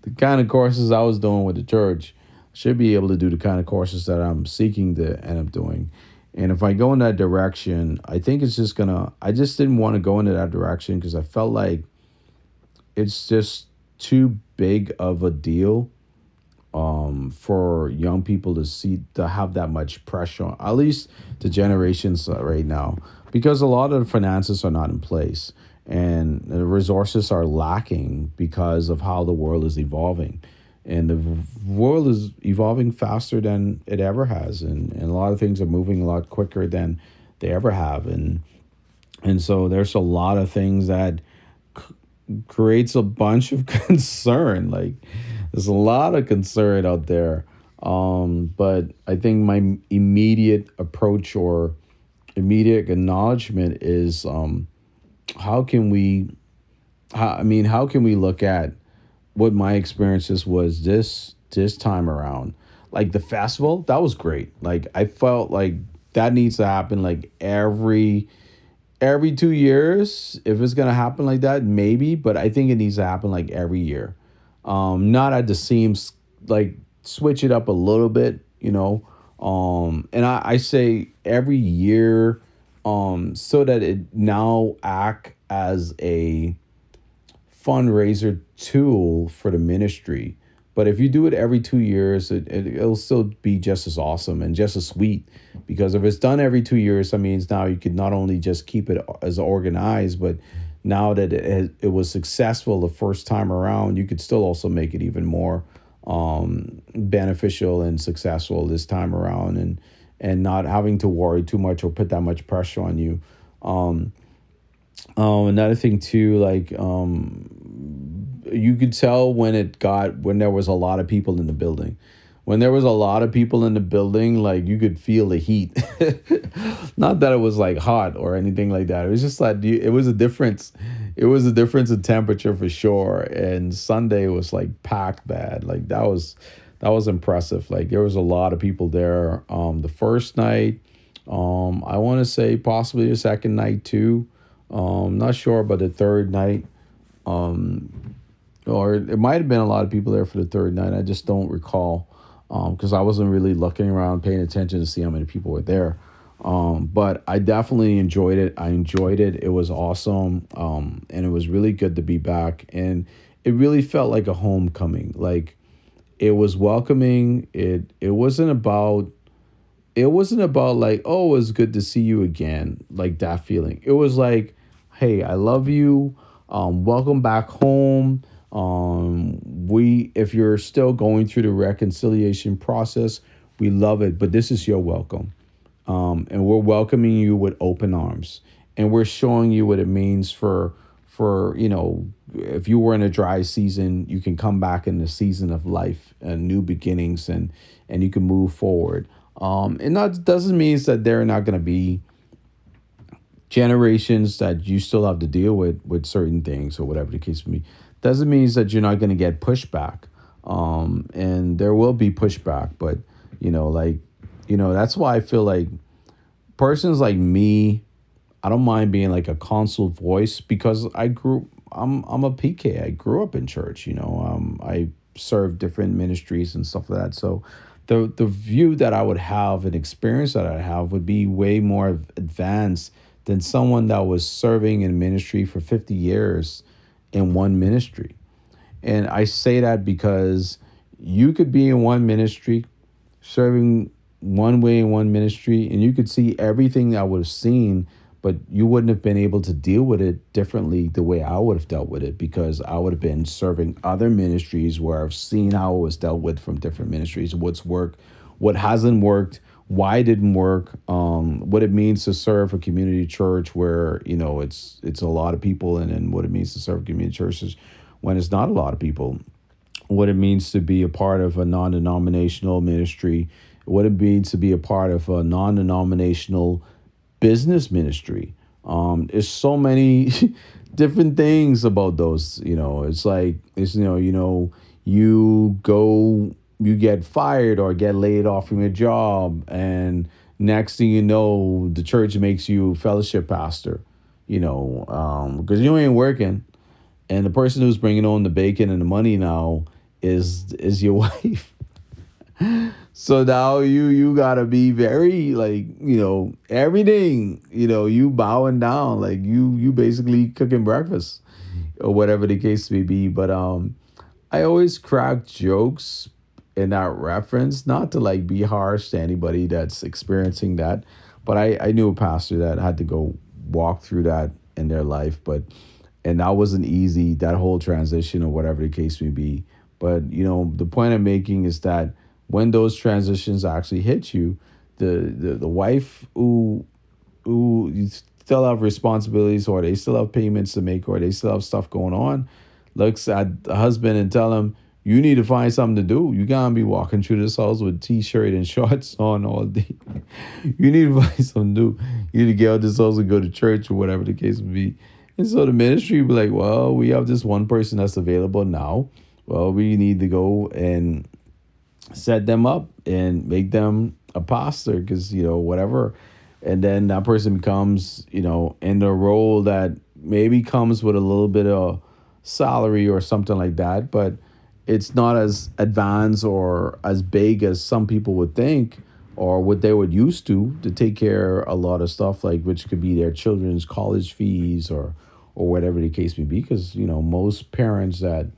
the kind of courses I was doing with the church, I should be able to do the kind of courses that I'm seeking to end up doing. And if I go in that direction, I think it's just I just didn't want to go into that direction because I felt like it's just too big of a deal for young people to have that much pressure on, at least the generations right now, because a lot of the finances are not in place and the resources are lacking because of how the world is evolving. And the world is evolving faster than it ever has. And a lot of things are moving a lot quicker than they ever have. And so there's a lot of things that creates a bunch of concern. Like there's a lot of concern out there. But I think my immediate approach or immediate acknowledgement is how can we how can we look at what my experiences was this time around. Like the festival, that was great. Like I felt like that needs to happen like every 2 years. If it's gonna happen like that, maybe, but I think it needs to happen like every year. Not at the seams, like switch it up a little bit, you know. And I say every year, so that it now act as a fundraiser tool for the ministry. But if you do it every 2 years, it'll still be just as awesome and just as sweet. Because if it's done every 2 years, that means now you could not only just keep it as organized, but now that it was successful the first time around, you could still also make it even more beneficial and successful this time around, and not having to worry too much or put that much pressure on you. Um, Another thing too, like you could tell when there was a lot of people in the building. When there was a lot of people in the building, like you could feel the heat. Not that it was like hot or anything like that. It was just like it was a difference. It was a difference in temperature for sure. And Sunday was like packed bad. Like that was impressive. Like there was a lot of people there. The first night, I want to say possibly the second night too. Not sure about the third night. Or it might have been a lot of people there for the third night. I just don't recall because I wasn't really looking around, paying attention to see how many people were there. But I definitely enjoyed it. I enjoyed it. It was awesome, and it was really good to be back. And it really felt like a homecoming. Like it was welcoming. It wasn't about like, oh, it was good to see you again, like that feeling. It was like, hey, I love you. Welcome back home. We if you're still going through the reconciliation process, we love it, but this is your welcome. And we're welcoming you with open arms. And we're showing you what it means for if you were in a dry season, you can come back in the season of life and new beginnings, and you can move forward. And that doesn't mean that there are not going to be generations that you still have to deal with certain things or whatever the case may be. Doesn't mean that you're not going to get pushback. And there will be pushback, but that's why I feel like persons like me, I don't mind being like a console voice because I'm a PK. I grew up in church, I served different ministries and stuff like that. So the view that I would have and experience that I have would be way more advanced than someone that was serving in ministry for 50 years in one ministry. And I say that because you could be in one ministry, serving one way in one ministry, and you could see everything I would have seen, but you wouldn't have been able to deal with it differently the way I would have dealt with it because I would have been serving other ministries where I've seen how it was dealt with from different ministries, what's worked, what hasn't worked, why it didn't work, what it means to serve a community church where, it's a lot of people, and then what it means to serve community churches when it's not a lot of people, what it means to be a part of a non-denominational ministry, what it means to be a part of a non-denominational business ministry. There's so many different things about those. It's like you get fired or get laid off from your job, and next thing you know, the church makes you fellowship pastor. Because you ain't working, and the person who's bringing on the bacon and the money now is your wife. So now you gotta be very like, everything, you bowing down, like you basically cooking breakfast or whatever the case may be. But I always crack jokes in that reference, not to like be harsh to anybody that's experiencing that. But I knew a pastor that had to go walk through that in their life, and that wasn't easy, that whole transition or whatever the case may be. But the point I'm making is that when those transitions actually hit you, the wife who who still have responsibilities, or they still have payments to make, or they still have stuff going on, looks at the husband and tell him, you need to find something to do. You can't be walking through this house with t-shirt and shorts on all day. You need to find something to do. You need to get out this house and go to church or whatever the case may be. And so the ministry will be like, well, we have this one person that's available now. Well, we need to go and set them up and make them a pastor, because, whatever. And then that person becomes, in the role that maybe comes with a little bit of salary or something like that, but it's not as advanced or as big as some people would think, or what they would used to take care of a lot of stuff, like, which could be their children's college fees, or whatever the case may be. Because most parents that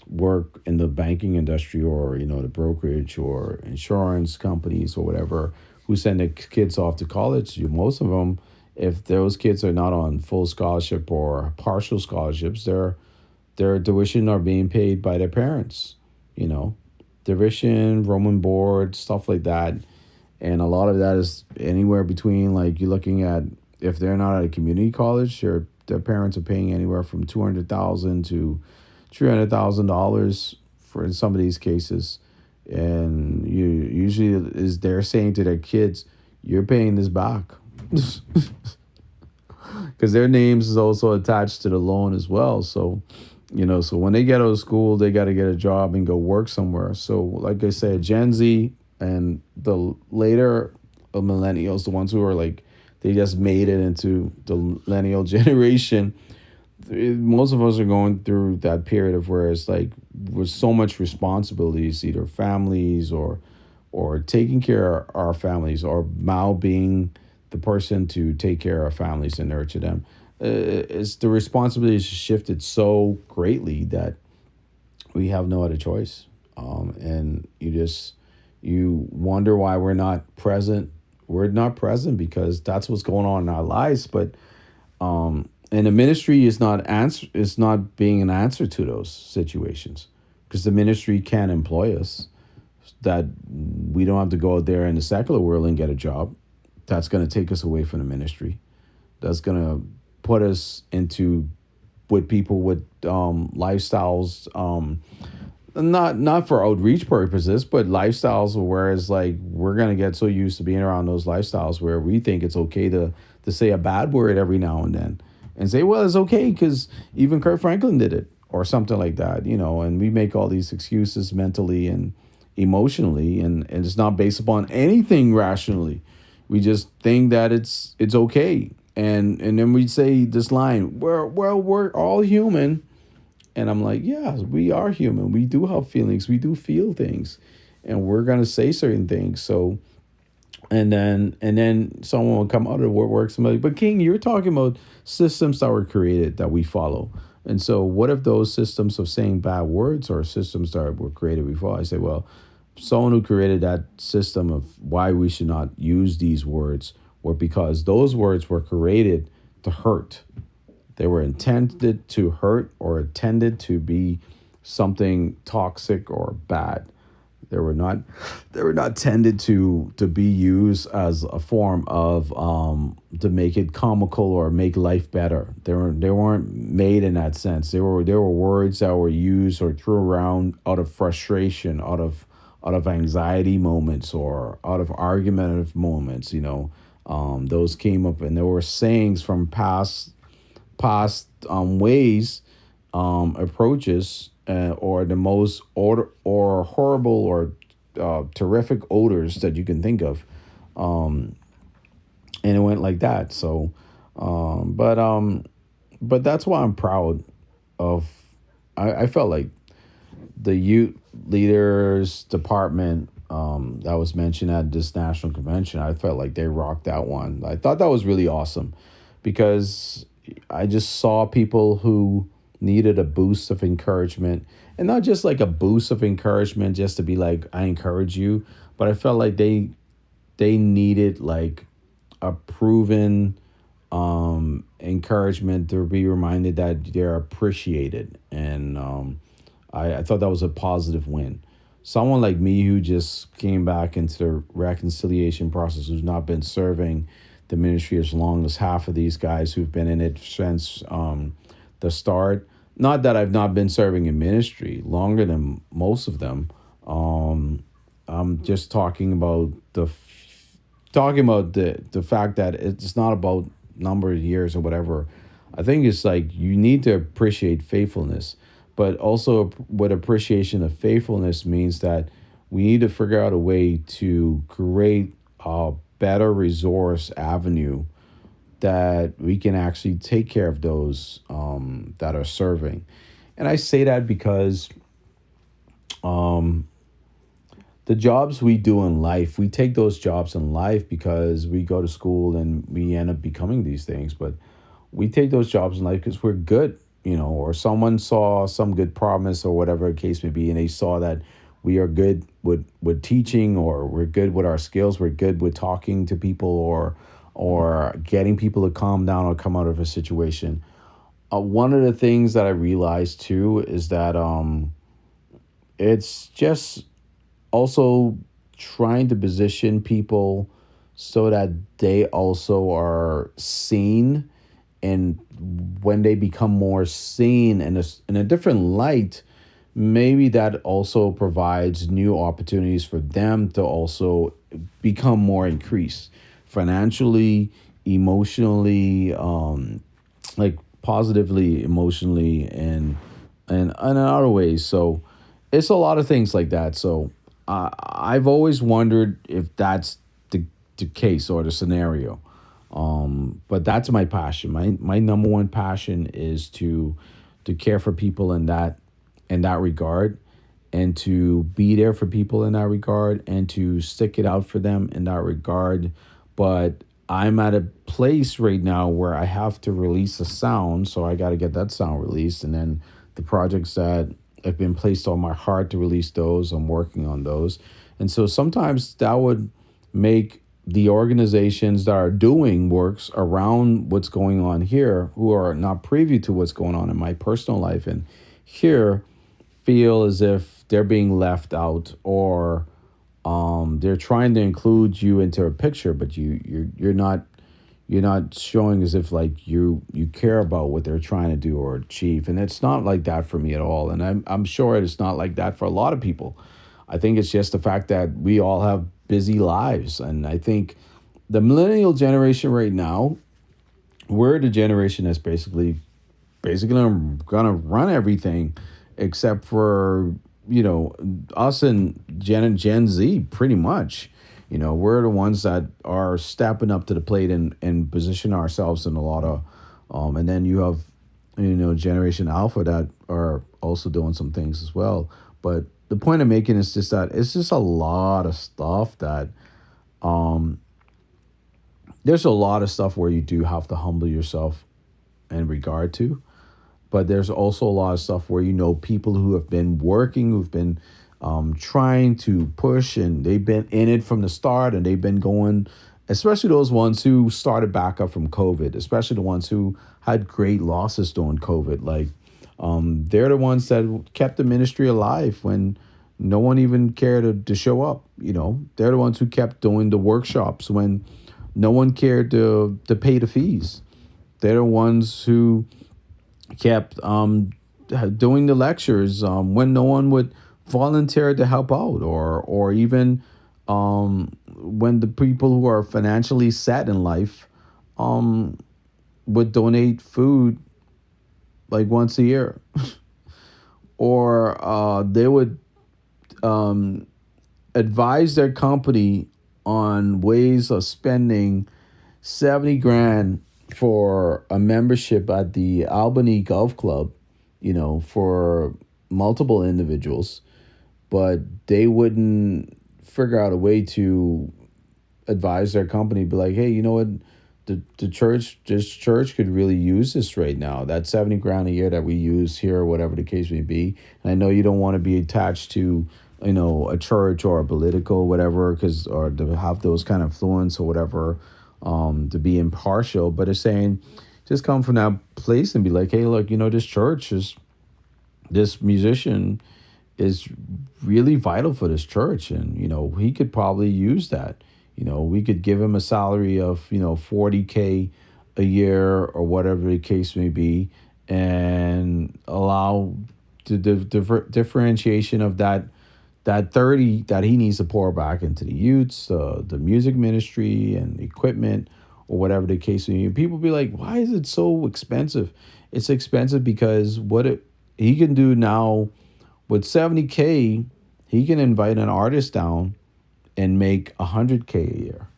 work in the banking industry, or the brokerage or insurance companies or whatever, who send their kids off to college, most of them, if those kids are not on full scholarship or partial scholarships, their tuition are being paid by their parents, tuition, room and board, stuff like that. And a lot of that is anywhere between, like, you're looking at, if they're not at a community college, their parents are paying anywhere from $200,000 to $300,000 for, in some of these cases. And you usually is they're saying to their kids, you're paying this back. Because their names is also attached to the loan as well. So, so when they get out of school, they got to get a job and go work somewhere. So, like I said, Gen Z and the later millennials, the ones who are like, they just made it into the millennial generation. Most of us are going through that period of where it's like, with so much responsibilities, either families or taking care of our families, or now being the person to take care of our families and nurture them. It's the responsibilities shifted so greatly that we have no other choice. And you wonder why we're not present. We're not present because that's what's going on in our lives. But and the ministry is not being an answer to those situations, because the ministry can employ us. That we don't have to go out there in the secular world and get a job. That's going to take us away from the ministry. That's going to put us into with people with lifestyles, not for outreach purposes, but lifestyles where it's like we're going to get so used to being around those lifestyles where we think it's okay to say a bad word every now and then and say, well, it's okay because even Kurt Franklin did it or something like that, and we make all these excuses mentally and emotionally, and it's not based upon anything rationally. We just think that it's okay. And then we say this line, we're all human. And I'm like, yeah, we are human. We do have feelings. We do feel things. And we're going to say certain things. So, and then someone will come out of the woodwork, somebody, but King, you're talking about systems that were created that we follow. And so what if those systems of saying bad words are systems that were created before? I say, well, someone who created that system of why we should not use these words were because those words were created to hurt. They were intended to hurt or intended to be something toxic or bad. They were not tended to be used as a form of to make it comical or make life better. They weren't made in that sense. They were words that were used or threw around out of frustration, out of anxiety moments, or out of argumentative moments. Those came up, and there were sayings from past ways, approaches, or the most or horrible or terrific odors that you can think of, and it went like that. So, but that's why I'm proud of. I felt like the youth leaders department that was mentioned at this national convention. I felt like they rocked that one. I thought that was really awesome because I just saw people who needed a boost of encouragement, and not just like a boost of encouragement just to be like, I encourage you, but I felt like they needed like a proven encouragement to be reminded that they're appreciated. And I thought that was a positive win. Someone like me who just came back into the reconciliation process, who's not been serving the ministry as long as half of these guys who've been in it since the start. Not that I've not been serving in ministry longer than most of them. Um, I'm just talking about the fact that it's not about number of years or whatever. I think it's like you need to appreciate faithfulness, but also what appreciation of faithfulness means that we need to figure out a way to create a better resource avenue that we can actually take care of those that are serving. And I say that because um, the jobs we do in life, we take those jobs in life because we go to school and we end up becoming these things. But we take those jobs in life because we're good, or someone saw some good promise or whatever the case may be, and they saw that we are good with teaching, or we're good with our skills, we're good with talking to people, or getting people to calm down or come out of a situation. One of the things that I realized too is that it's just also trying to position people so that they also are seen, and when they become more seen in a different light, maybe that also provides new opportunities for them to also become more increased financially, emotionally, like positively, emotionally, and in other ways. So it's a lot of things like that. So I've always wondered if that's the case or the scenario. But that's my passion. My number one passion is to care for people in that regard, and to be there for people in that regard, and to stick it out for them in that regard. But I'm at a place right now where I have to release a sound, so I got to get that sound released, and then the projects that have been placed on my heart to release those, I'm working on those. And so sometimes that would make the organizations that are doing works around what's going on here, who are not privy to what's going on in my personal life and here, feel as if they're being left out, or they're trying to include you into a picture, but you're not showing as if like you care about what they're trying to do or achieve. And it's not like that for me at all, and I'm sure it's not like that for a lot of people. I think it's just the fact that we all have busy lives, and I think the millennial generation right now, we're the generation that's basically gonna run everything, except for us and Gen Z, pretty much. We're the ones that are stepping up to the plate and position ourselves in a lot of, and then you have, Generation Alpha that are also doing some things as well. But the point I'm making is just that it's just a lot of stuff that, um, there's a lot of stuff where you do have to humble yourself in regard to. But there's also a lot of stuff where people who have been working, who've been trying to push, and they've been in it from the start, and they've been going, especially those ones who started back up from COVID, especially the ones who had great losses during COVID. Like, they're the ones that kept the ministry alive when no one even cared to show up. They're the ones who kept doing the workshops when no one cared to pay the fees. They're the ones who kept doing the lectures when no one would volunteer to help out, or even when the people who are financially set in life um, would donate food like once a year, or they would um, advise their company on ways of spending 70 grand for a membership at the Albany Golf Club, for multiple individuals, but they wouldn't figure out a way to advise their company, be like, hey, you know what? This church could really use this right now. That 70 grand a year that we use here, or whatever the case may be. And I know you don't want to be attached to, a church or a political, whatever, or to have those kind of influence or whatever, to be impartial. But it's saying, just come from that place and be like, hey, look, this musician is really vital for this church, and he could probably use that. We could give him a salary of 40K a year or whatever the case may be, and allow the differentiation of that 30 that he needs to pour back into the youths, the music ministry and equipment or whatever the case may be. People be like, why is it so expensive? It's expensive because he can do now with 70K, he can invite an artist down and make 100K a year.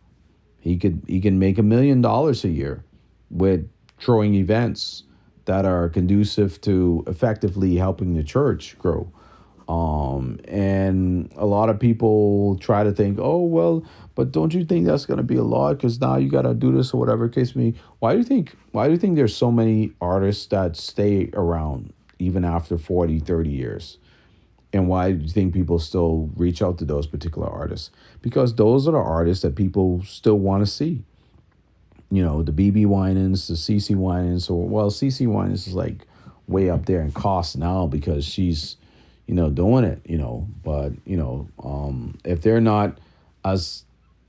He can make $1 million a year with throwing events that are conducive to effectively helping the church grow. And a lot of people try to think, oh well, but don't you think that's going to be a lot? Because now you got to do this or whatever case may be. Why do you think there's so many artists that stay around even after 40, 30 years? And why do you think people still reach out to those particular artists? Because those are the artists that people still want to see. The BB Winans, the CC Winans, or well, CC Winans is like way up there in cost now because she's, doing it, but, if they're not as,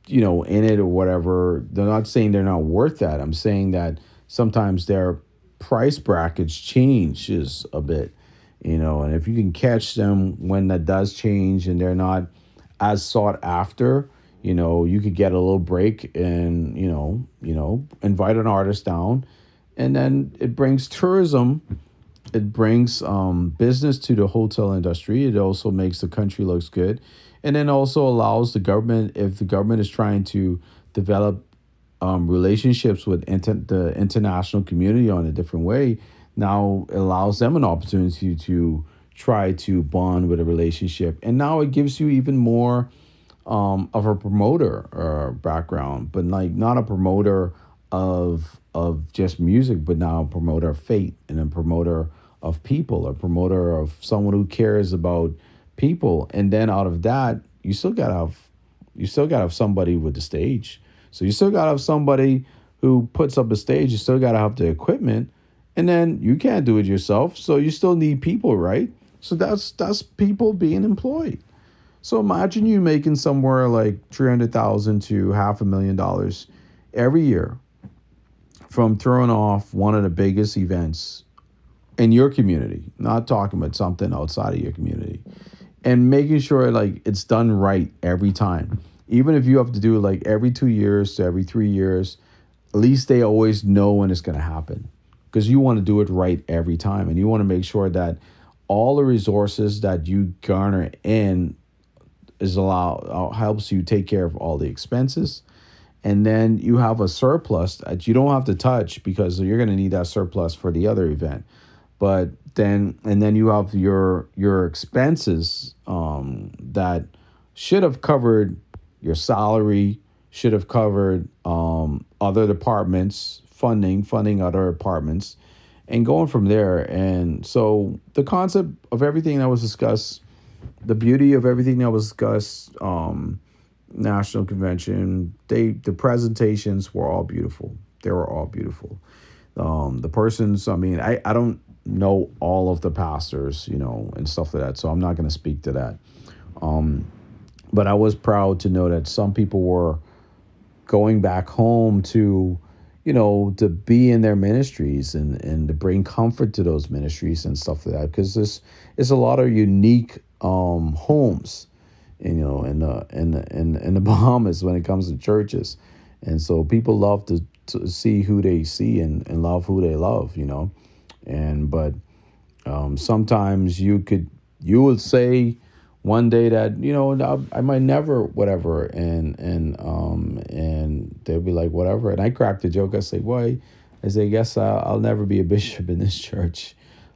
in it or whatever, they're not saying they're not worth that. I'm saying that sometimes their price brackets changes a bit, and if you can catch them when that does change and they're not as sought after, you could get a little break and, invite an artist down, and then it brings tourism. It brings business to the hotel industry. It also makes the country looks good, and then also allows the government, if the government is trying to develop relationships with the international community on a different way, now it allows them an opportunity to try to bond with a relationship, and now it gives you even more of a promoter background, but like not a promoter of just music, but now a promoter of faith and a promoter of people, a promoter of someone who cares about people. And then out of that, you still gotta have somebody with the stage. So you still gotta have somebody who puts up a stage. You still gotta have the equipment, and then you can't do it yourself. So you still need people, right? So that's people being employed. So imagine you making somewhere like $300,000 to $500,000 every year from throwing off one of the biggest events in your community, not talking about something outside of your community, and making sure like it's done right every time. Even if you have to do it like every 2 years to every 3 years, at least they always know when it's going to happen, because you want to do it right every time. And you want to make sure that all the resources that you garner in helps you take care of all the expenses. And then you have a surplus that you don't have to touch, because you're going to need that surplus for the other event. But then you have your expenses that should have covered your salary, should have covered other departments, funding other departments, and going from there. And so the concept of everything that was discussed, the beauty of everything that was discussed, National Convention, the presentations were all beautiful. They were all beautiful. The persons, I mean, I don't know all of the pastors, and stuff like that, so I'm not going to speak to that. But I was proud to know that some people were going back home to, to be in their ministries and to bring comfort to those ministries and stuff like that, because this is a lot of unique homes, in the Bahamas when it comes to churches. And so people love to see who they see and love who they love, but sometimes you would say one day that, I might never, whatever. And they'll be like, whatever. And I cracked the joke. I say, why? I say, guess I'll never be a bishop in this church,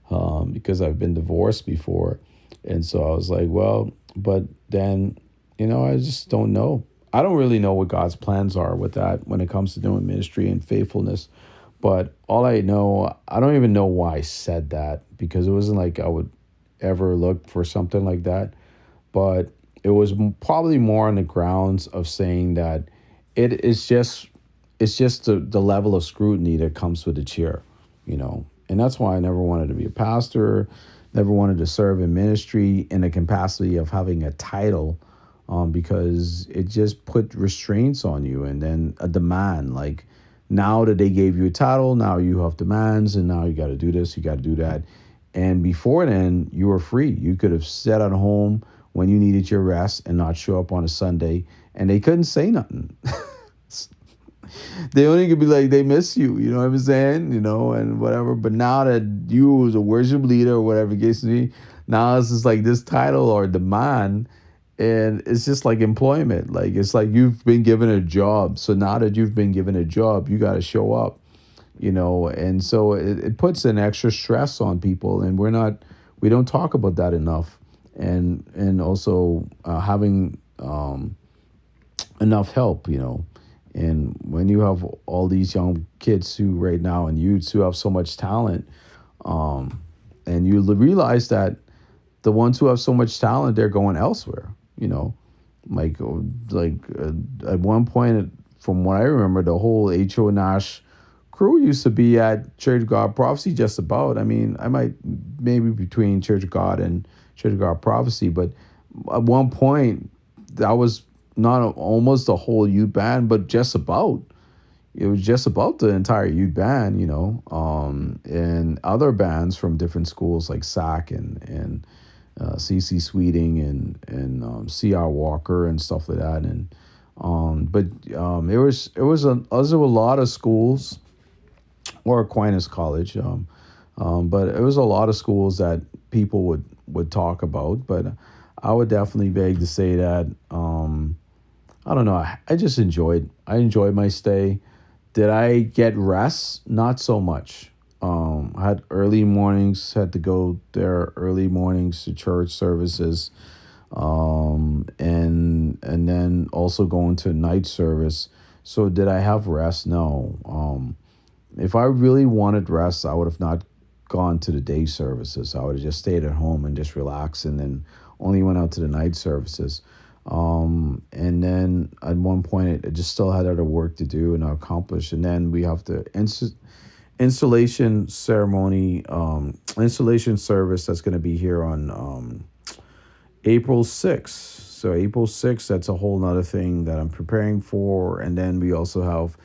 because I've been divorced before. And so I was like, well, but then, I just don't know. I don't really know what God's plans are with that when it comes to doing ministry and faithfulness. But all I know, I don't even know why I said that, because it wasn't like I would ever look for something like that. But it was probably more on the grounds of saying that it's just the level of scrutiny that comes with the chair, And that's why I never wanted to be a pastor, never wanted to serve in ministry in the capacity of having a title, because it just put restraints on you, and then a demand like, now that they gave you a title, now you have demands, and now you got to do this, you got to do that. And before then, you were free. You could have sat at home when you needed your rest and not show up on a Sunday, and they couldn't say nothing. They only could be like, they miss you, you know what I'm saying? You know, and whatever. But now that you was a worship leader or whatever the case may be, now it's just like this title or demand, and it's just like employment. Like, it's like you've been given a job. So now that you've been given a job, you got to show up, you know. And so it puts an extra stress on people, and we don't talk about that enough. And also having enough help, you know. And when you have all these young kids who right now, and youths who have so much talent, and you realize that the ones who have so much talent, they're going elsewhere, you know. At one point, from what I remember, the whole H.O. Nash crew used to be at Church of God Prophecy just about. I mean, I might maybe between Church of God and Church of God Prophecy, but at one point, that was not almost the whole youth band, but just about. It was just about the entire youth band, you know, and other bands from different schools like SAC and CC Sweeting and C.R. Walker and stuff like that. And it was a lot of schools, or Aquinas College, but it was a lot of schools that people would talk about. But I would definitely beg to say that I don't know. I just I enjoyed my stay. Did I get rest? Not so much. I had early mornings, had to go there early mornings to church services, and then also going to night service. So did I have rest? No. If I really wanted rest, I would have not gone to the day services. I would have just stayed at home and just relaxed, and then only went out to the night services. And then at one point, it just still had other work to do and accomplish. And then we have the installation ceremony, installation service that's going to be here on April 6th. So April 6th, that's a whole nother thing that I'm preparing for. And then we also have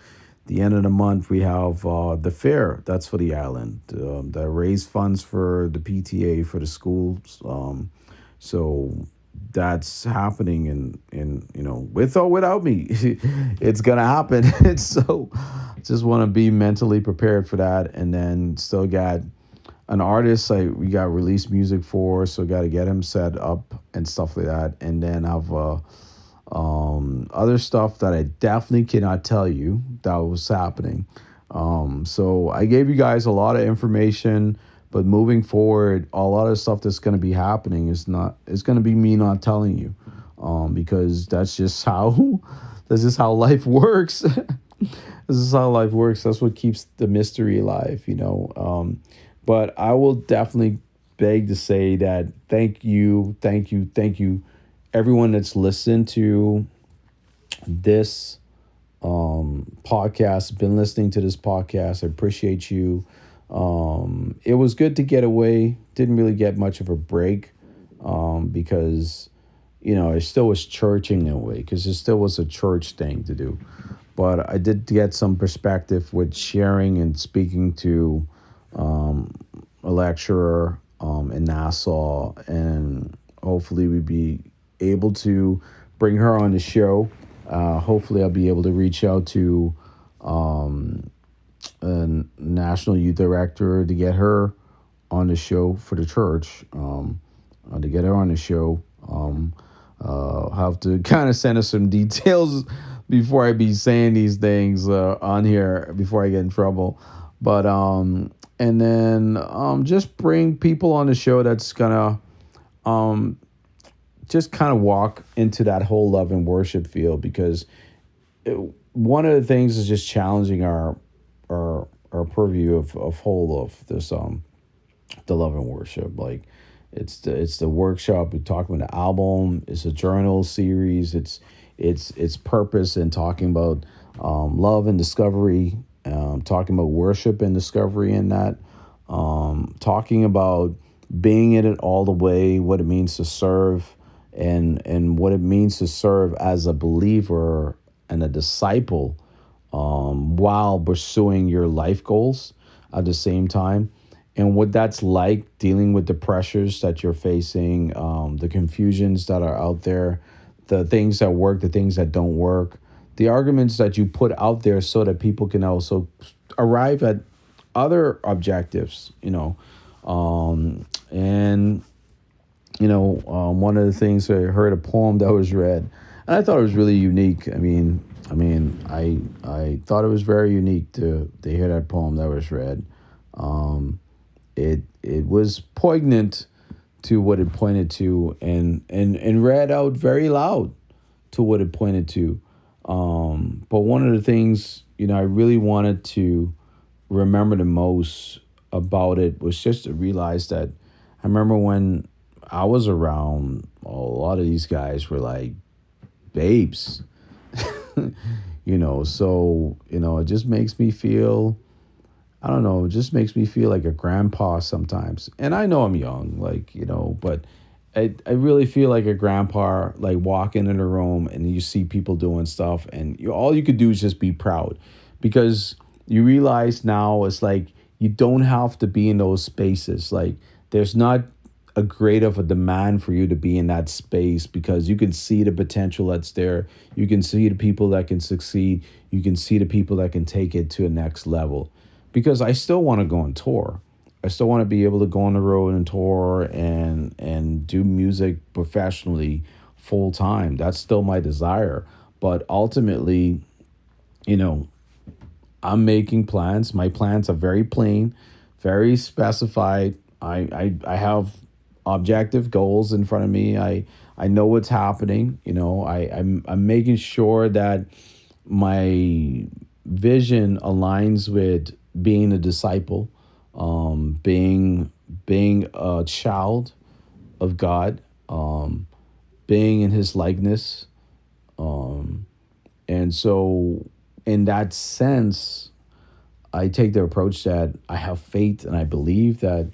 the end of the month, we have the fair. That's for the island. That raise funds for the PTA for the schools. So that's happening in you know, with or without me. It's gonna happen. So just want to be mentally prepared for that. And then still got an artist we got released music for, so got to get him set up and stuff like that. And then have other stuff that I definitely cannot tell you that was happening. So I gave you guys a lot of information, but moving forward, a lot of stuff that's going to be happening is going to be me not telling you, because that's just how life works. This is how life works. That's what keeps the mystery alive, you know. But I will definitely beg to say that thank you, everyone that's listened to this podcast, been listening to this podcast. I appreciate you. It was good to get away. Didn't really get much of a break, because, you know, it still was churching in a way, because it still was a church thing to do. But I did get some perspective with sharing and speaking to a lecturer in Nassau, and hopefully we'd be able to bring her on the show. Hopefully I'll be able to reach out to a national youth director to get her on the show for the church. To get her on the show, have to kind of send us some details before I be saying these things on here, before I get in trouble. But and then just bring people on the show that's gonna just kind of walk into that whole love and worship field, because one of the things is just challenging our purview of whole of this the love and worship. Like it's the workshop. We talk about the album. It's a journal series. It's purpose and talking about love and discovery. Talking about worship and discovery in that. Talking about being in it all the way, what it means to serve, and what it means to serve as a believer and a disciple, while pursuing your life goals at the same time, and what that's like dealing with the pressures that you're facing, the confusions that are out there, the things that work, the things that don't work, the arguments that you put out there so that people can also arrive at other objectives, and one of the things I heard a poem that was read, and I thought it was really unique. I thought it was very unique to hear that poem that was read. It was poignant to what it pointed to, and read out very loud to what it pointed to. But one of the things I really wanted to remember the most about it was just to realize that I remember when I was around, a lot of these guys were like babes, it just makes me feel, I don't know, it just makes me feel like a grandpa sometimes. And I know I'm young, but I really feel like a grandpa, like walking in a room and you see people doing stuff and all you could do is just be proud, because you realize now it's like you don't have to be in those spaces. Like there's not a great of a demand for you to be in that space, because you can see the potential that's there. You can see the people that can succeed. You can see the people that can take it to a next level. Because I still want to go on tour. I still want to be able to go on the road and tour and do music professionally full time. That's still my desire. But ultimately, I'm making plans. My plans are very plain, very specified. I have objective goals in front of me. I know what's happening. I'm making sure that my vision aligns with being a disciple, being a child of God, being in His likeness, and so in that sense, I take the approach that I have faith and I believe that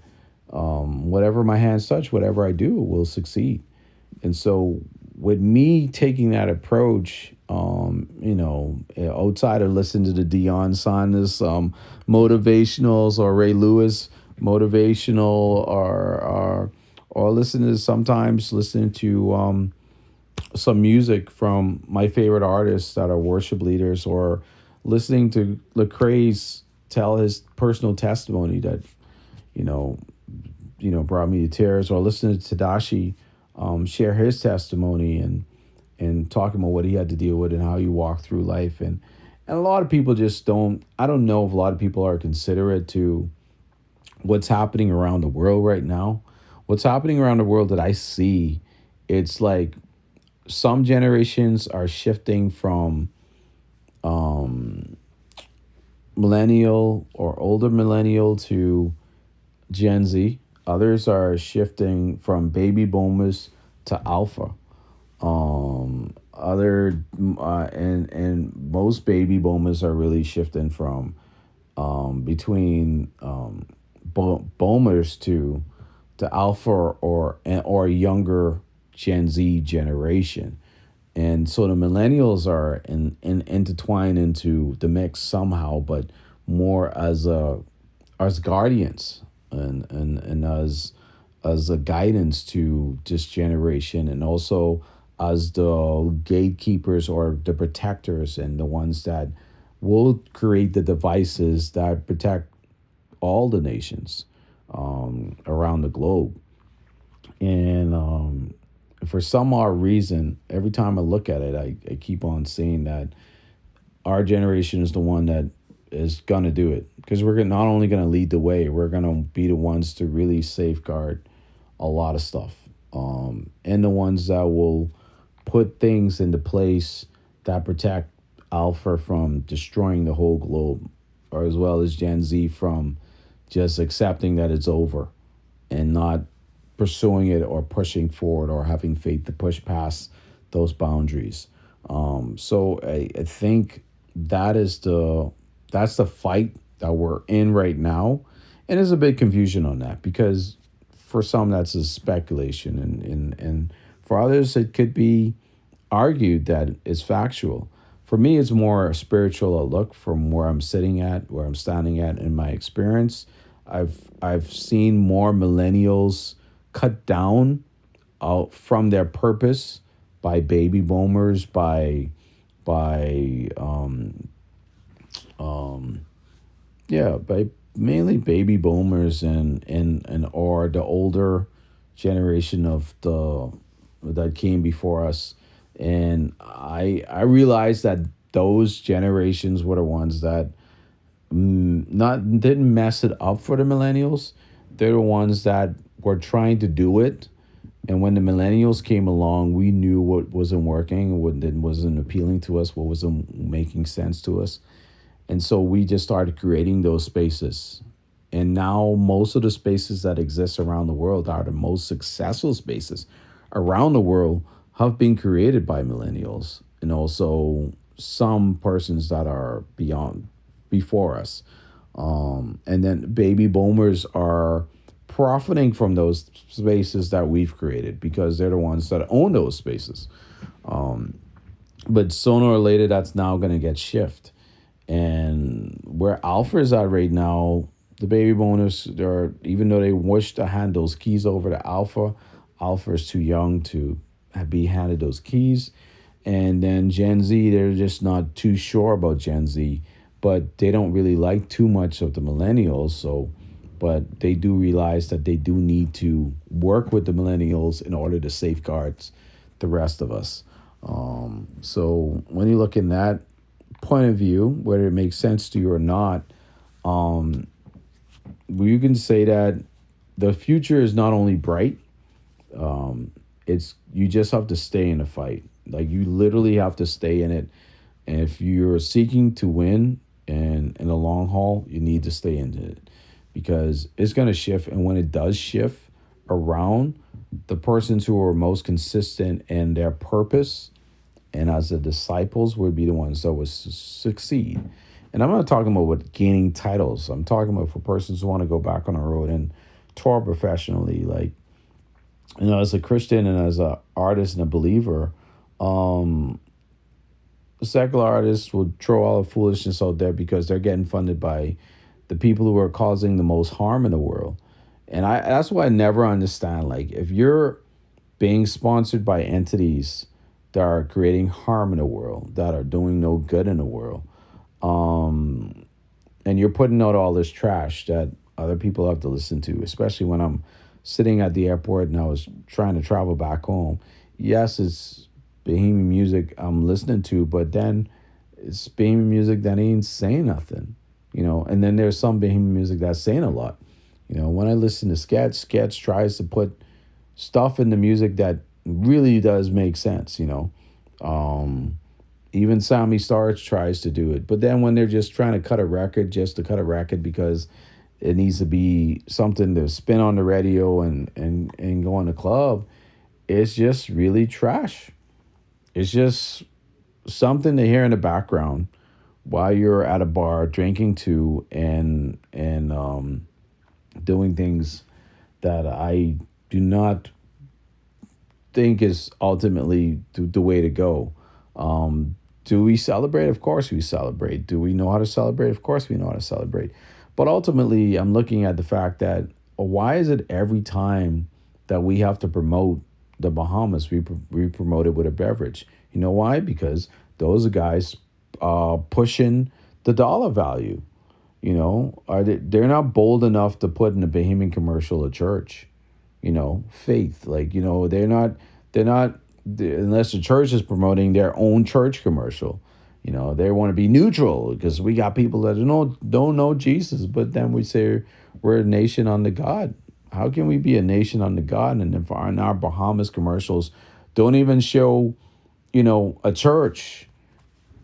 whatever my hands touch, whatever I do will succeed. And so with me taking that approach, outside of listening to the Deion Sanders motivationals, or Ray Lewis motivational, or sometimes listening to some music from my favorite artists that are worship leaders, or listening to Lecrae's tell his personal testimony that brought me to tears, or listening to Tadashi share his testimony and talking about what he had to deal with and how he walked through life. And a lot of people just I don't know if a lot of people are considerate to what's happening around the world right now. What's happening around the world that I see, it's like some generations are shifting from millennial or older millennial to Gen Z. Others are shifting from baby boomers to alpha. And most baby boomers are really shifting from between boomers to alpha or younger Gen Z generation. And so the millennials are intertwined into the mix somehow, but more as guardians and as a guidance to this generation, and also as the gatekeepers or the protectors, and the ones that will create the devices that protect all the nations around the globe. And for some odd reason, every time I look at it, I keep on seeing that our generation is the one that is going to do it, because we're not only going to lead the way, we're going to be the ones to really safeguard a lot of stuff, and the ones that will put things into place that protect Alpha from destroying the whole globe, or as well as Gen Z from just accepting that it's over and not pursuing it or pushing forward or having faith to push past those boundaries. So I think that's the fight that we're in right now. And there's a big confusion on that, because for some that's a speculation, and For others, it could be argued that it's factual. For me, it's more a spiritual outlook from where I'm sitting at, where I'm standing at in my experience. I've seen more millennials cut down out from their purpose by baby boomers, by um, yeah, by mainly baby boomers and or the older generation of the that came before us. And I realized that those generations were the ones that not didn't mess it up for the millennials. They're the ones that were trying to do it. And when the millennials came along, we knew what wasn't working, what wasn't appealing to us, what wasn't making sense to us. And so we just started creating those spaces. And now most of the spaces that exist around the world are the most successful spaces around the world have been created by millennials and also some persons that are beyond before us. And then baby boomers are profiting from those spaces that we've created because they're the ones that own those spaces. But sooner or later, that's now going to get shift. And where Alpha is at right now, the baby bonus, they're even though they wish to hand those keys over to Alpha, Alpha is too young to be handed those keys. And then Gen Z, they're just not too sure about Gen Z, but they don't really like too much of the millennials. So, but they do realize that they do need to work with the millennials in order to safeguard the rest of us. So when you look in that point of view, whether it makes sense to you or not, um, you can say that the future is not only bright, it's you just have to stay in the fight. Like you literally have to stay in it. And if you're seeking to win and in the long haul, you need to stay in it because it's going to shift. And when it does shift around, the persons who are most consistent in their purpose and as the disciples would be the ones that would succeed. And I'm not talking about what gaining titles. I'm talking about for persons who want to go back on the road and tour professionally. Like, you know, as a Christian and as an artist and a believer, secular artists will throw all the foolishness out there because they're getting funded by the people who are causing the most harm in the world. And that's why I never understand. Like, if you're being sponsored by entities that are creating harm in the world, that are doing no good in the world, and you're putting out all this trash that other people have to listen to, especially when I'm sitting at the airport and I was trying to travel back home. Yes, it's Bohemian music I'm listening to, but then it's Bohemian music that ain't saying nothing, you know. And then there's some Bohemian music that's saying a lot. You know, when I listen to Sketch tries to put stuff in the music that really does make sense, you know. Even Sammy Starch tries to do it. But then when they're just trying to cut a record just to cut a record because it needs to be something to spin on the radio and go on the club, it's just really trash. It's just something to hear in the background while you're at a bar drinking too and doing things that I do not think is ultimately the way to go. Do we celebrate? Of course we celebrate. Do we know how to celebrate? Of course we know how to celebrate. But ultimately, I'm looking at the fact that why is it every time that we have to promote the Bahamas, we promote it with a beverage? You know why? Because those are guys pushing the dollar value. You know, they're not bold enough to put in a Bahamian commercial a church. You know, faith. Like, you know, they're not unless the church is promoting their own church commercial. You know, they want to be neutral because we got people that don't know Jesus, but then we say we're a nation under God. How can we be a nation under God and if our Bahamas commercials don't even show, you know, a church,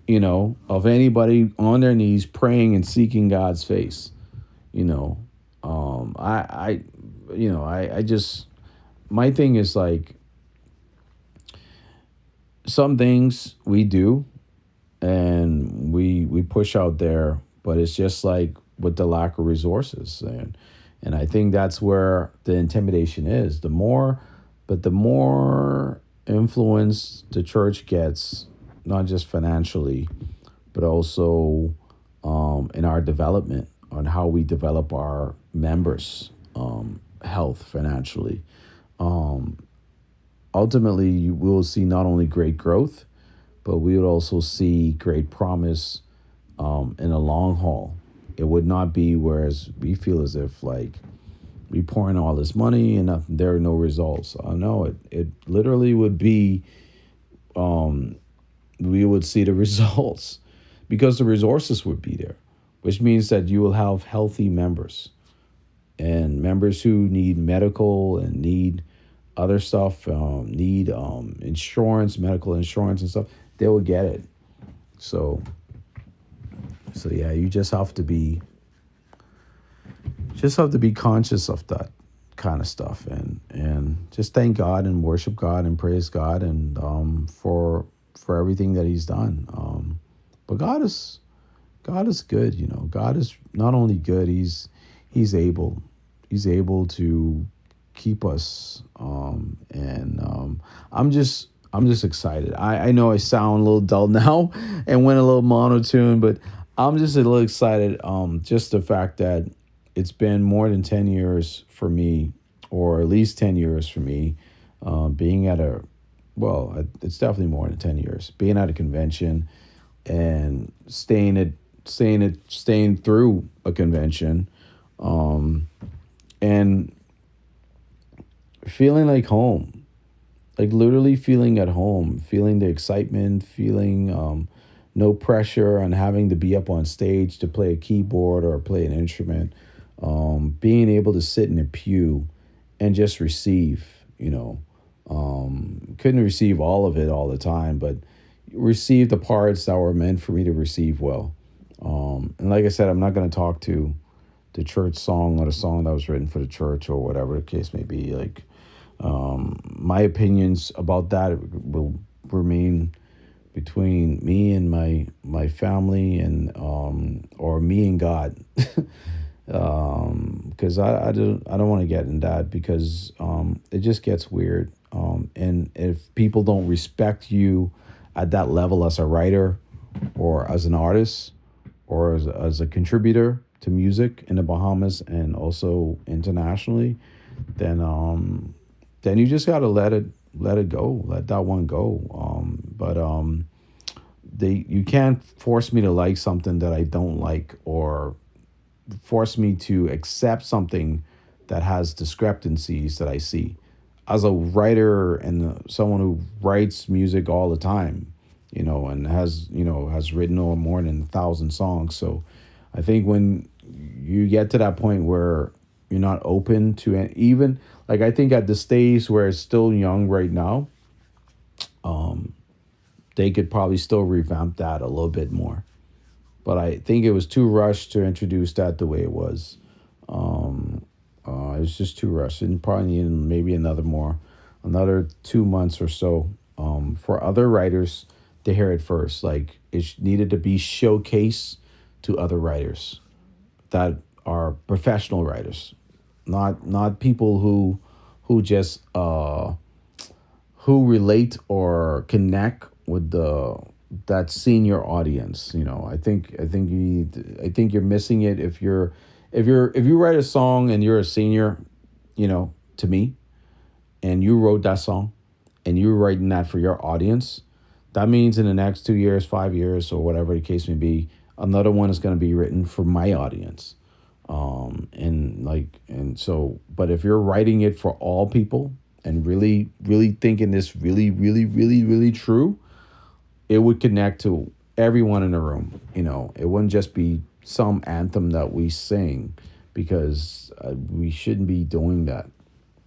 you know, of anybody on their knees praying and seeking God's face? You know, I just, my thing is like, some things we do and we push out there, but it's just like with the lack of resources. And I think that's where the intimidation is. The more influence the church gets, not just financially, but also in our development, on how we develop our members' health financially. Um, Ultimately, you will see not only great growth, but we would also see great promise in a long haul. It would not be whereas we feel as if like we pour in all this money and nothing, there are no results. No, it literally would be we would see the results because the resources would be there, which means that you will have healthy members and members who need medical and need other stuff, need insurance, medical insurance and stuff. They will get it. So, so yeah, you just have to be conscious of that kind of stuff and just thank God and worship God and praise God and for everything that He's done. But God is good, you know. God is not only good, He's able. He's able to keep us. I'm just excited. I know I sound a little dull now and went a little monotone, but I'm just a little excited. Just the fact that it's been more than 10 years for me, or at least 10 years for me, being at a, well, it's definitely more than 10 years, being at a convention and staying through a convention, and feeling like home, like literally feeling at home, feeling the excitement, feeling no pressure on having to be up on stage to play a keyboard or play an instrument, being able to sit in a pew and just receive, you know. Couldn't receive all of it all the time, but receive the parts that were meant for me to receive well. And like I said, I'm not going to talk to the church song or the song that was written for the church or whatever the case may be. Like, my opinions about that will remain between me and my family and or me and God. Because I don't want to get in that because it just gets weird. And if people don't respect you at that level as a writer or as an artist or as a contributor to music in the Bahamas and also internationally, then you just gotta let it go, let that one go. But you can't force me to like something that I don't like, or force me to accept something that has discrepancies that I see. As a writer and someone who writes music all the time, you know, and has written no more than 1,000 songs. So I think when you get to that point where you're not open to it, even like I think at the stage where it's still young right now, they could probably still revamp that a little bit more. But I think it was too rushed to introduce that the way it was. It was just too rushed, and probably need maybe another 2 months or so, for other writers to hear it first. Like it needed to be showcased to other writers that are professional writers, not people who just who relate or connect with the that senior audience. You know, I think you're missing it if you write a song and you're a senior, you know, to me, and you wrote that song and you're writing that for your audience, that means in the next 2 years, 5 years, or whatever the case may be, another one is going to be written for my audience. But if you're writing it for all people and really, really thinking this really, really, really, really true, it would connect to everyone in the room. You know, it wouldn't just be some anthem that we sing, because we shouldn't be doing that,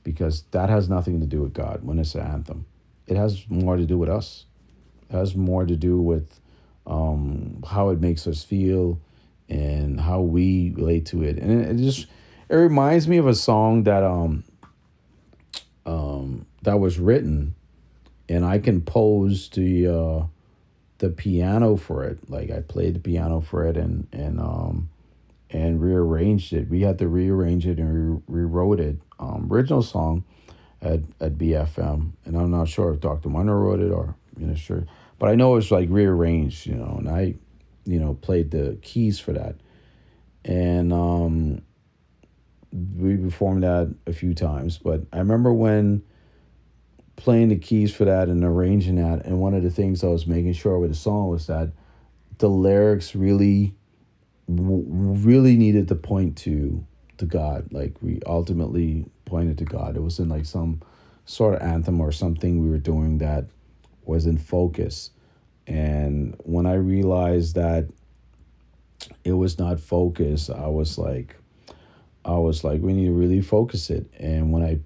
because that has nothing to do with God when it's an anthem. It has more to do with us. It has more to do with how it makes us feel and how we relate to it. And it reminds me of a song that that was written, and I composed the piano for it. Like I played the piano for it and rearranged it. We had to rearrange it and rewrote it. Original song, at BFM, and I'm not sure if Dr. Munro wrote it or Minister, but I know it's like rearranged, and I, played the keys for that, and we performed that a few times. But I remember when playing the keys for that and arranging that, and one of the things I was making sure with the song was that the lyrics really needed to point to God. Like we ultimately pointed to God. It wasn't like some sort of anthem or something we were doing that was in focus. And when I realized that it was not focused, I was like, we need to really focus it. And when I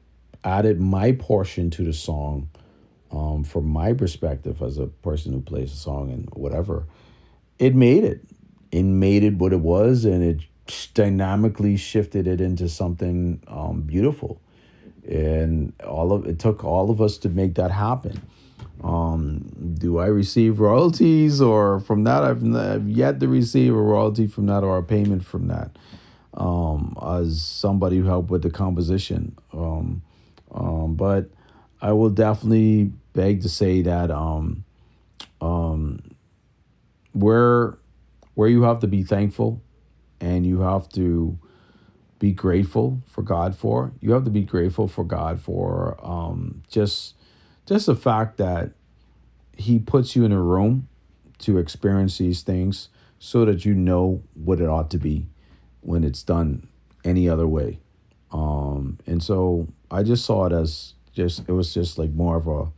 added my portion to the song, from my perspective as a person who plays the song and whatever, it made it. It made it what it was, and it dynamically shifted it into something beautiful. And it took all of us to make that happen. Do I receive royalties or from that? I've yet to receive a royalty from that or a payment from that. As somebody who helped with the composition, but I will definitely beg to say that um, where where you have to be thankful and you have to be grateful for God for. You have to be grateful for God for just the fact that He puts you in a room to experience these things so that you know what it ought to be when it's done any other way. And so I just saw it as it was just like more of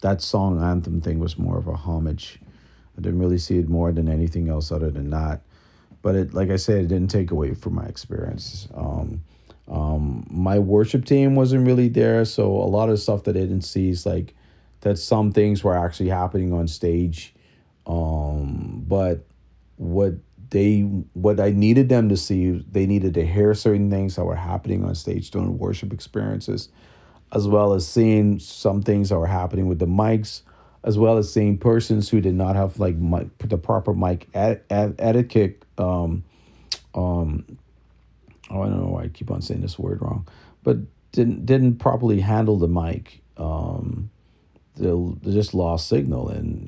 that song anthem thing was more of a homage. I didn't really see it more than anything else other than that. But like I said, it didn't take away from my experience. My worship team wasn't really there, so a lot of stuff that I didn't see is like that some things were actually happening on stage. But what what I needed them to see, they needed to hear certain things that were happening on stage during worship experiences, as well as seeing some things that were happening with the mics, as well as seeing persons who did not have like the proper mic etiquette. Oh, I don't know why I keep on saying this word wrong, but didn't properly handle the mic. They just lost signal, and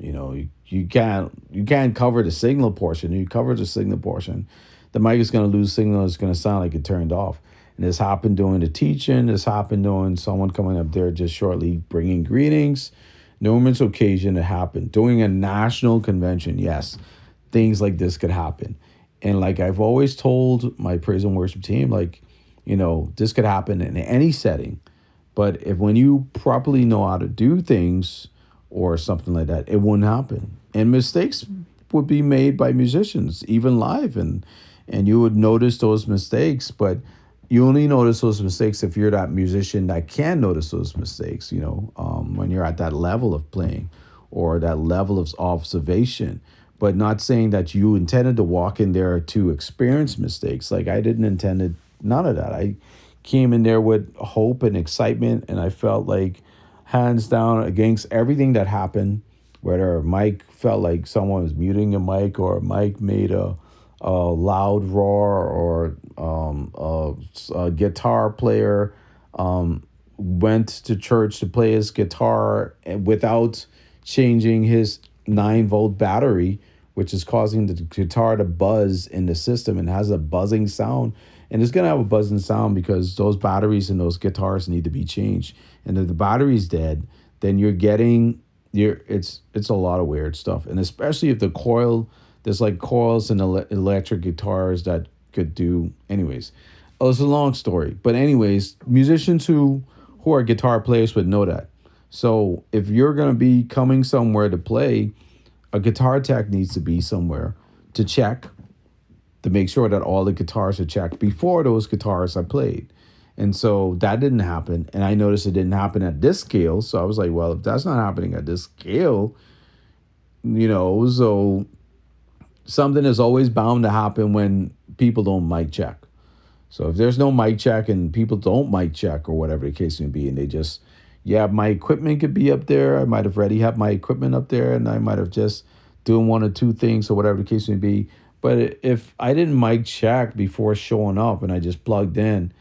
you can't cover the signal portion. You cover the signal portion, the mic is going to lose signal. It's going to sound like it turned off. And this happened during the teaching. This happened during someone coming up there just shortly bringing greetings. Numerous occasion it happened during a national convention. Yes, things like this could happen. And like I've always told my praise and worship team, like, this could happen in any setting. But when you properly know how to do things or something like that, it wouldn't happen. And mistakes would be made by musicians, even live. And you would notice those mistakes, but you only notice those mistakes if you're that musician that can notice those mistakes, when you're at that level of playing or that level of observation, but not saying that you intended to walk in there to experience mistakes. Like I didn't intend it, none of that. I came in there with hope and excitement, and I felt like hands down against everything that happened, whether Mike felt like someone was muting a mic or Mike made a loud roar or a guitar player went to church to play his guitar without changing his 9-volt battery, which is causing the guitar to buzz in the system and has a buzzing sound. And it's going to have a buzzing sound because those batteries in those guitars need to be changed. And if the battery's dead, then it's a lot of weird stuff. And especially if there's like coils in electric guitars that could do. Anyways, it's a long story. But anyways, musicians who are guitar players would know that. So if you're going to be coming somewhere to play, a guitar tech needs to be somewhere to check, to make sure that all the guitars are checked before those guitars are played. And so that didn't happen. And I noticed it didn't happen at this scale. So I was like, well, if that's not happening at this scale, so something is always bound to happen when people don't mic check. So if there's no mic check and people don't mic check or whatever the case may be, and they just, my equipment could be up there. I might have already had my equipment up there, and I might have just doing one or two things or whatever the case may be. But if I didn't mic check before showing up and I just plugged in,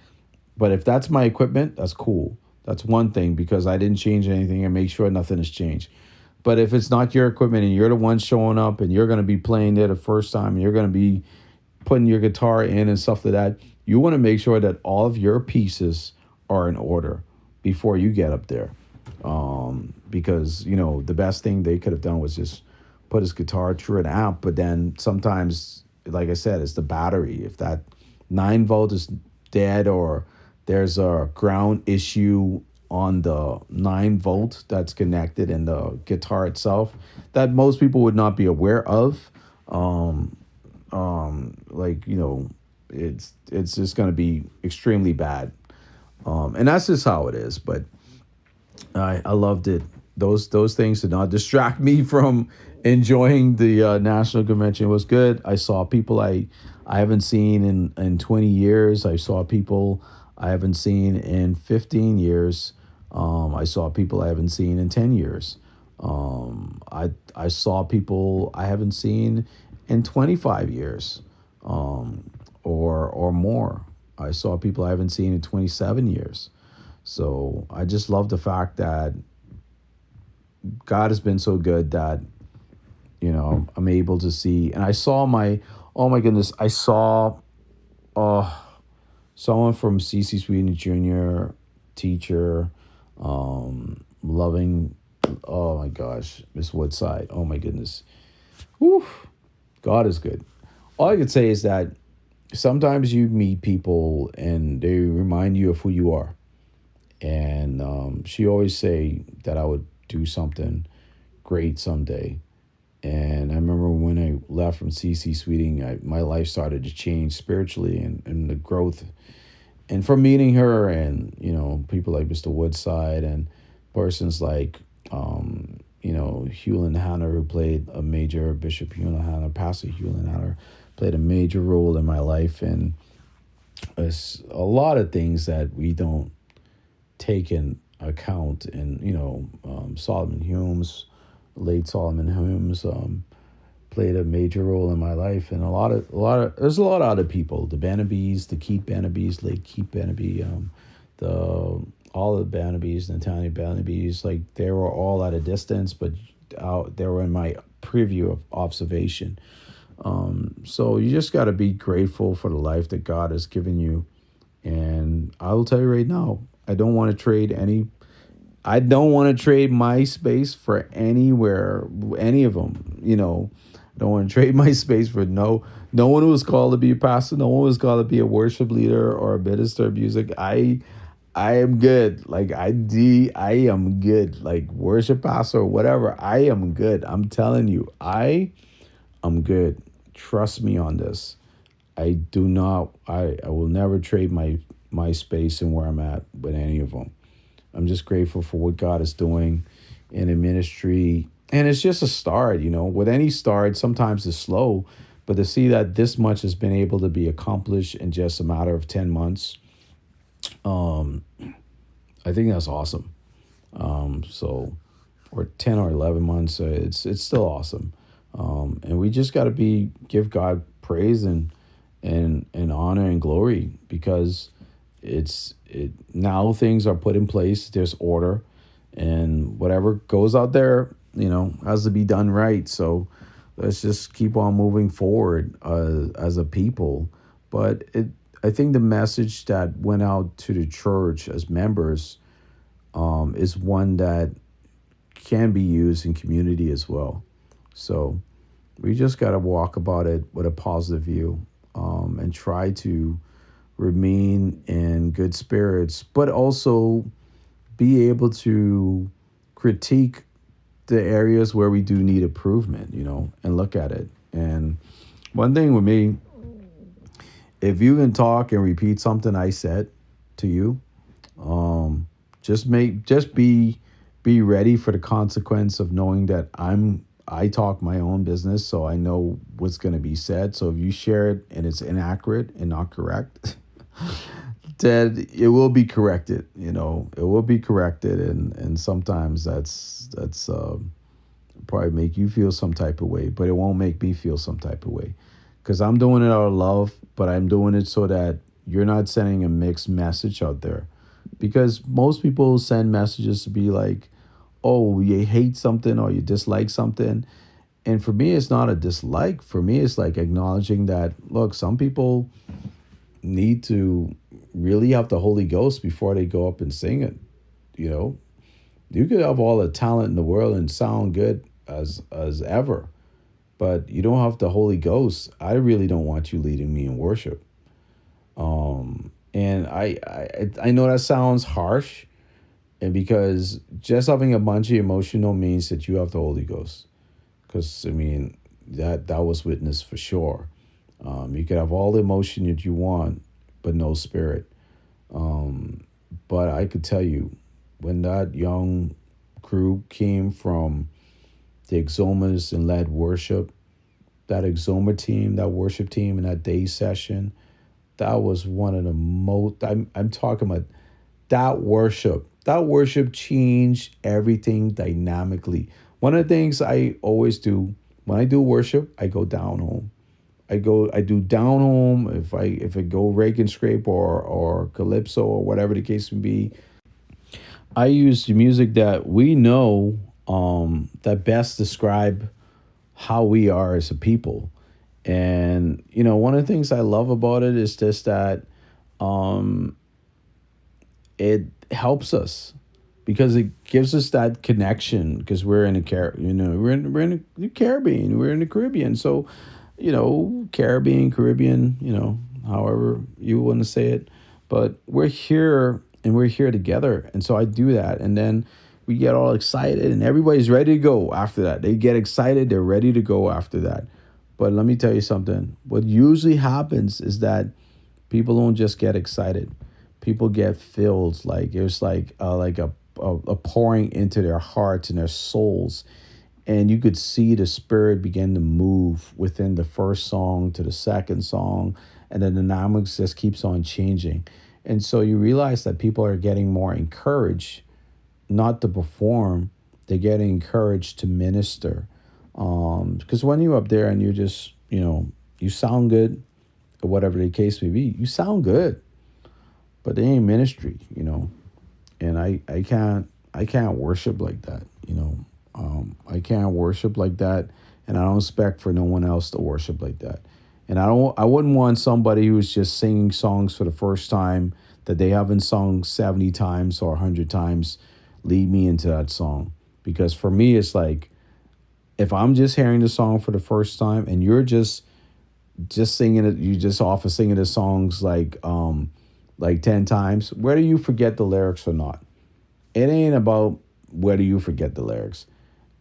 but if that's my equipment, that's cool. That's one thing, because I didn't change anything and make sure nothing has changed. But if it's not your equipment and you're the one showing up and you're going to be playing there the first time and you're going to be putting your guitar in and stuff like that, you want to make sure that all of your pieces are in order before you get up there. Because, the best thing they could have done was just put his guitar through an amp. But then sometimes, like I said, it's the battery. If that 9 volt is dead, or there's a ground issue on the 9 volt that's connected in the guitar itself that most people would not be aware of, like, it's just going to be extremely bad. And that's just how it is. But I loved it. Those things did not distract me from enjoying the national convention. It was good. I saw people I haven't seen in 20 years. I saw people I haven't seen in 15 years. I saw people I haven't seen in 10 years. I saw people I haven't seen in 25 years, or more. I saw people I haven't seen in 27 years. So I just love the fact that God has been so good that, I'm able to see. And I saw oh my goodness, I saw someone from CC Sweden Jr., teacher, loving, oh my gosh, Miss Woodside. Oh my goodness. Whew. God is good. All I could say is that sometimes you meet people and they remind you of who you are. And she always say that I would do something great someday. And I remember when I left from CC Sweeting, my life started to change spiritually, and the growth. And from meeting her and, people like Mr. Woodside and persons like, Hewlin Hanner, who played a major, Bishop Hewlin Hanner, Pastor Hewlin Hanner, played a major role in my life. And it's a lot of things that we don't take in account. And, Solomon Humes, late Solomon Humes, played a major role in my life. And there's a lot of other people, the Bannabys, the Keith Bannabys, late Keith Bannaby, all the Bannabys, Nathaniel Bannabys, like they were all at a distance, but they were in my preview of observation. So you just got to be grateful for the life that God has given you. And I will tell you right now, I don't want to trade my space for anywhere, any of them. I don't want to trade my space for no one who was called to be a pastor. No one was called to be a worship leader or a minister of music. I am good. Like I am good. Like worship pastor or whatever. I am good. I'm telling you, I am good. Trust me on this. I will never trade my space and where I'm at with any of them. I'm just grateful for what God is doing in a ministry. And it's just a start, with any start, sometimes it's slow, but to see that this much has been able to be accomplished in just a matter of 10 months, I think that's awesome. Or 10 or 11 months, it's still awesome. And we just got to give God praise and honor and glory, because now things are put in place. There's order, and whatever goes out there, has to be done right. So let's just keep on moving forward as a people. But I think the message that went out to the church as members is one that can be used in community as well. So we just got to walk about it with a positive view, and try to remain in good spirits, but also be able to critique the areas where we do need improvement, and look at it. And one thing with me, if you can talk and repeat something I said to you, just be ready for the consequence of knowing that I talk my own business, so I know what's going to be said. So if you share it and it's inaccurate and not correct, then it will be corrected. It will be corrected, and sometimes that's probably make you feel some type of way, but it won't make me feel some type of way, because I'm doing it out of love, but I'm doing it so that you're not sending a mixed message out there. because most people send messages to be like, oh, you hate something or you dislike something. And for me, it's not a dislike. For me, it's like acknowledging that, look, some people need to really have the Holy Ghost before they go up and sing it. You know, you could have all the talent in the world and sound good as ever, but you don't have the Holy Ghost. I really don't want you leading me in worship. And I know that sounds harsh, and because just having a bunch of emotion don't means that you have the Holy Ghost. Because I mean that was witness for sure. You could have all the emotion that you want, but no spirit. But I could tell you, when that young group came from the Exomas and led worship, that Exoma team, that worship team, and that day session, that was one of the most. I'm talking about that worship. That worship changed everything dynamically. One of the things I always do when I do worship, I go down home. I do down home. If I go rake and scrape or calypso or whatever the case may be, I use the music that we know that best describe how we are as a people. And one of the things I love about it is just that um, it helps us because it gives us that connection because we're in the we're in the Caribbean, we're in the Caribbean. So, Caribbean, however you want to say it, but we're here and we're here together. And so I do that, and then we get all excited, and everybody's ready to go after that. They get excited, they're ready to go after that. But let me tell you something. What usually happens is that people don't just get excited. People get filled. Like it's like a pouring into their hearts and their souls. And you could see the spirit begin to move within the first song to the second song. And the dynamics just keeps on changing. And so you realize that people are getting more encouraged not to perform. They're getting encouraged to minister. Because when you're up there and you just, you sound good, or whatever the case may be, you sound good, but they ain't ministry. And I can't worship like that. I can't worship like that, and I don't expect for no one else to worship like that. And I wouldn't want somebody who's just singing songs for the first time that they haven't sung 70 times or 100 times lead me into that song. Because for me, it's like, if I'm just hearing the song for the first time and you're just singing it, you just off of singing the songs like 10 times, whether you forget the lyrics or not. It ain't about whether you forget the lyrics.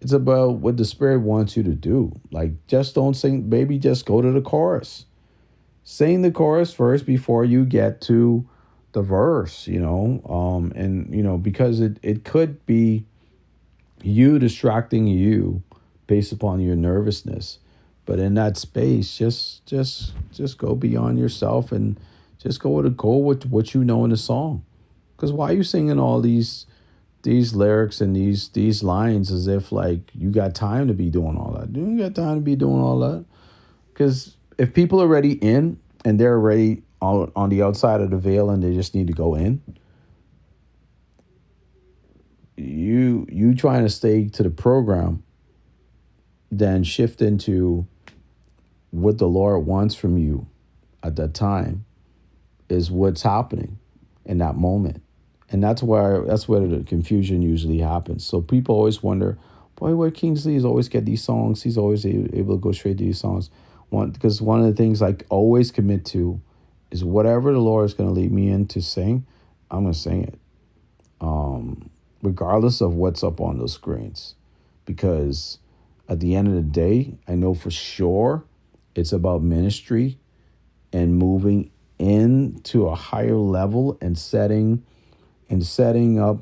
It's about what the Spirit wants you to do. Like, just don't sing, maybe just go to the chorus. Sing the chorus first before you get to the verse, because it could be you distracting you based upon your nervousness. But in that space, just go beyond yourself and just go with what you know in the song. Because why are you singing all these lyrics and these lines as if like you got time to be doing all that? You don't got time to be doing all that. Because if people are already in and they're already on the outside of the veil and they just need to go in, you trying to stay to the program, then shift into what the Lord wants from you at that time is what's happening in that moment. And that's where the confusion usually happens. So people always wonder, boy, why Kingsley is always get these songs. He's always able to go straight to these songs. Because one of the things I always commit to is whatever the Lord is going to lead me in to sing, I'm going to sing it. Regardless of what's up on those screens. Because at the end of the day, I know for sure it's about ministry and moving into a higher level and setting up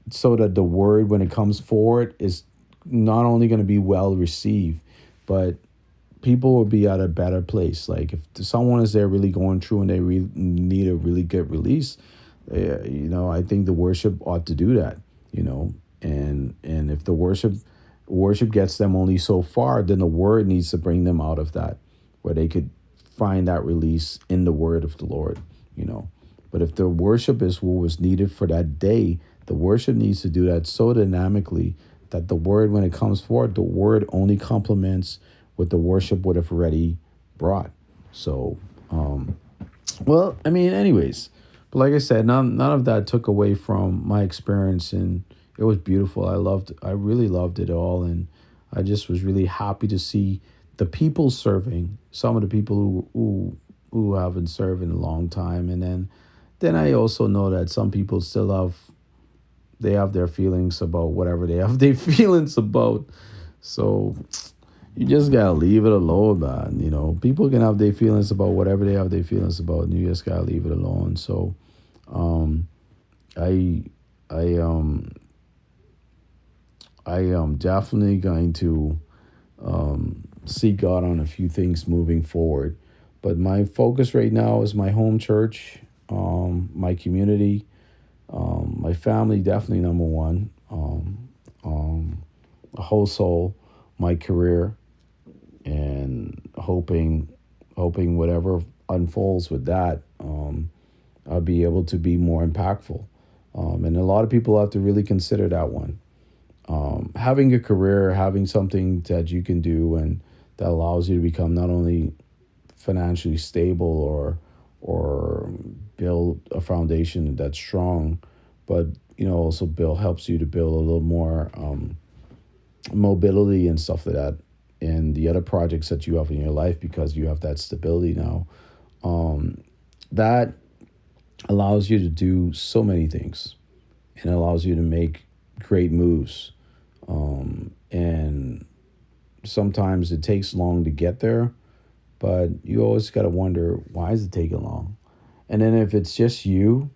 so that the word, when it comes forward, is not only going to be well received, but people will be at a better place. Like if someone is there really going through and they need a really good release, I think the worship ought to do that. And if the worship gets them only so far, then the word needs to bring them out of that, where they could find that release in the word of the Lord. But if the worship is what was needed for that day, the worship needs to do that so dynamically that the word, when it comes forward, the word only complements what the worship would have already brought. So, well, I mean, anyways, but like I said, none of that took away from my experience, and it was beautiful. I really loved it all, and I just was really happy to see the people serving, some of the people who haven't served in a long time, and then I also know that some people still have their feelings about whatever they have their feelings about. So you just gotta leave it alone, man. You know, people can have their feelings about whatever they have their feelings about, and you just gotta leave it alone. So, um, I, I, I am definitely going to seek God on a few things moving forward. But my focus right now is my home church, my community, my family, definitely number one, a whole soul, my career, and hoping whatever unfolds with that, I'll be able to be more impactful. And a lot of people have to really consider that one. Having a career, having something that you can do and that allows you to become not only financially stable or build a foundation that's strong, but also build helps you to build a little more mobility and stuff like that in the other projects that you have in your life because you have that stability now. That allows you to do so many things and allows you to make great moves. And sometimes it takes long to get there, but you always got to wonder, why is it taking long? And then if it's just you,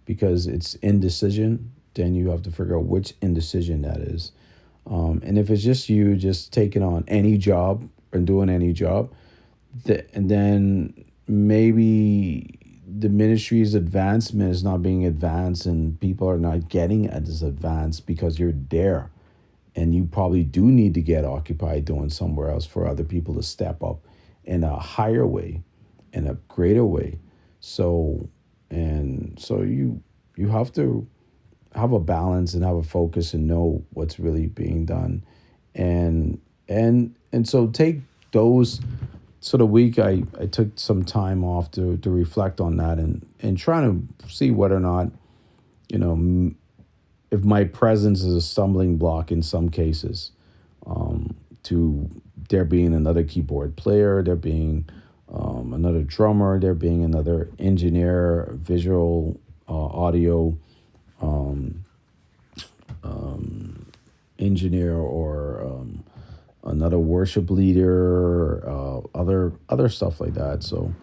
because it's indecision, then you have to figure out which indecision that is. And if it's just you just taking on any job and doing any job, and then maybe the ministry's advancement is not being advanced and people are not getting at this advance because you're there. And you probably do need to get occupied doing somewhere else for other people to step up in a higher way, in a greater way. So, and so you have to have a balance and have a focus and know what's really being done. And so take those sort of week, I took some time off to reflect on that and trying to see whether or not, if my presence is a stumbling block in some cases, to there being another keyboard player, there being another drummer, there being another engineer, visual, audio engineer, or another worship leader, other stuff like that. So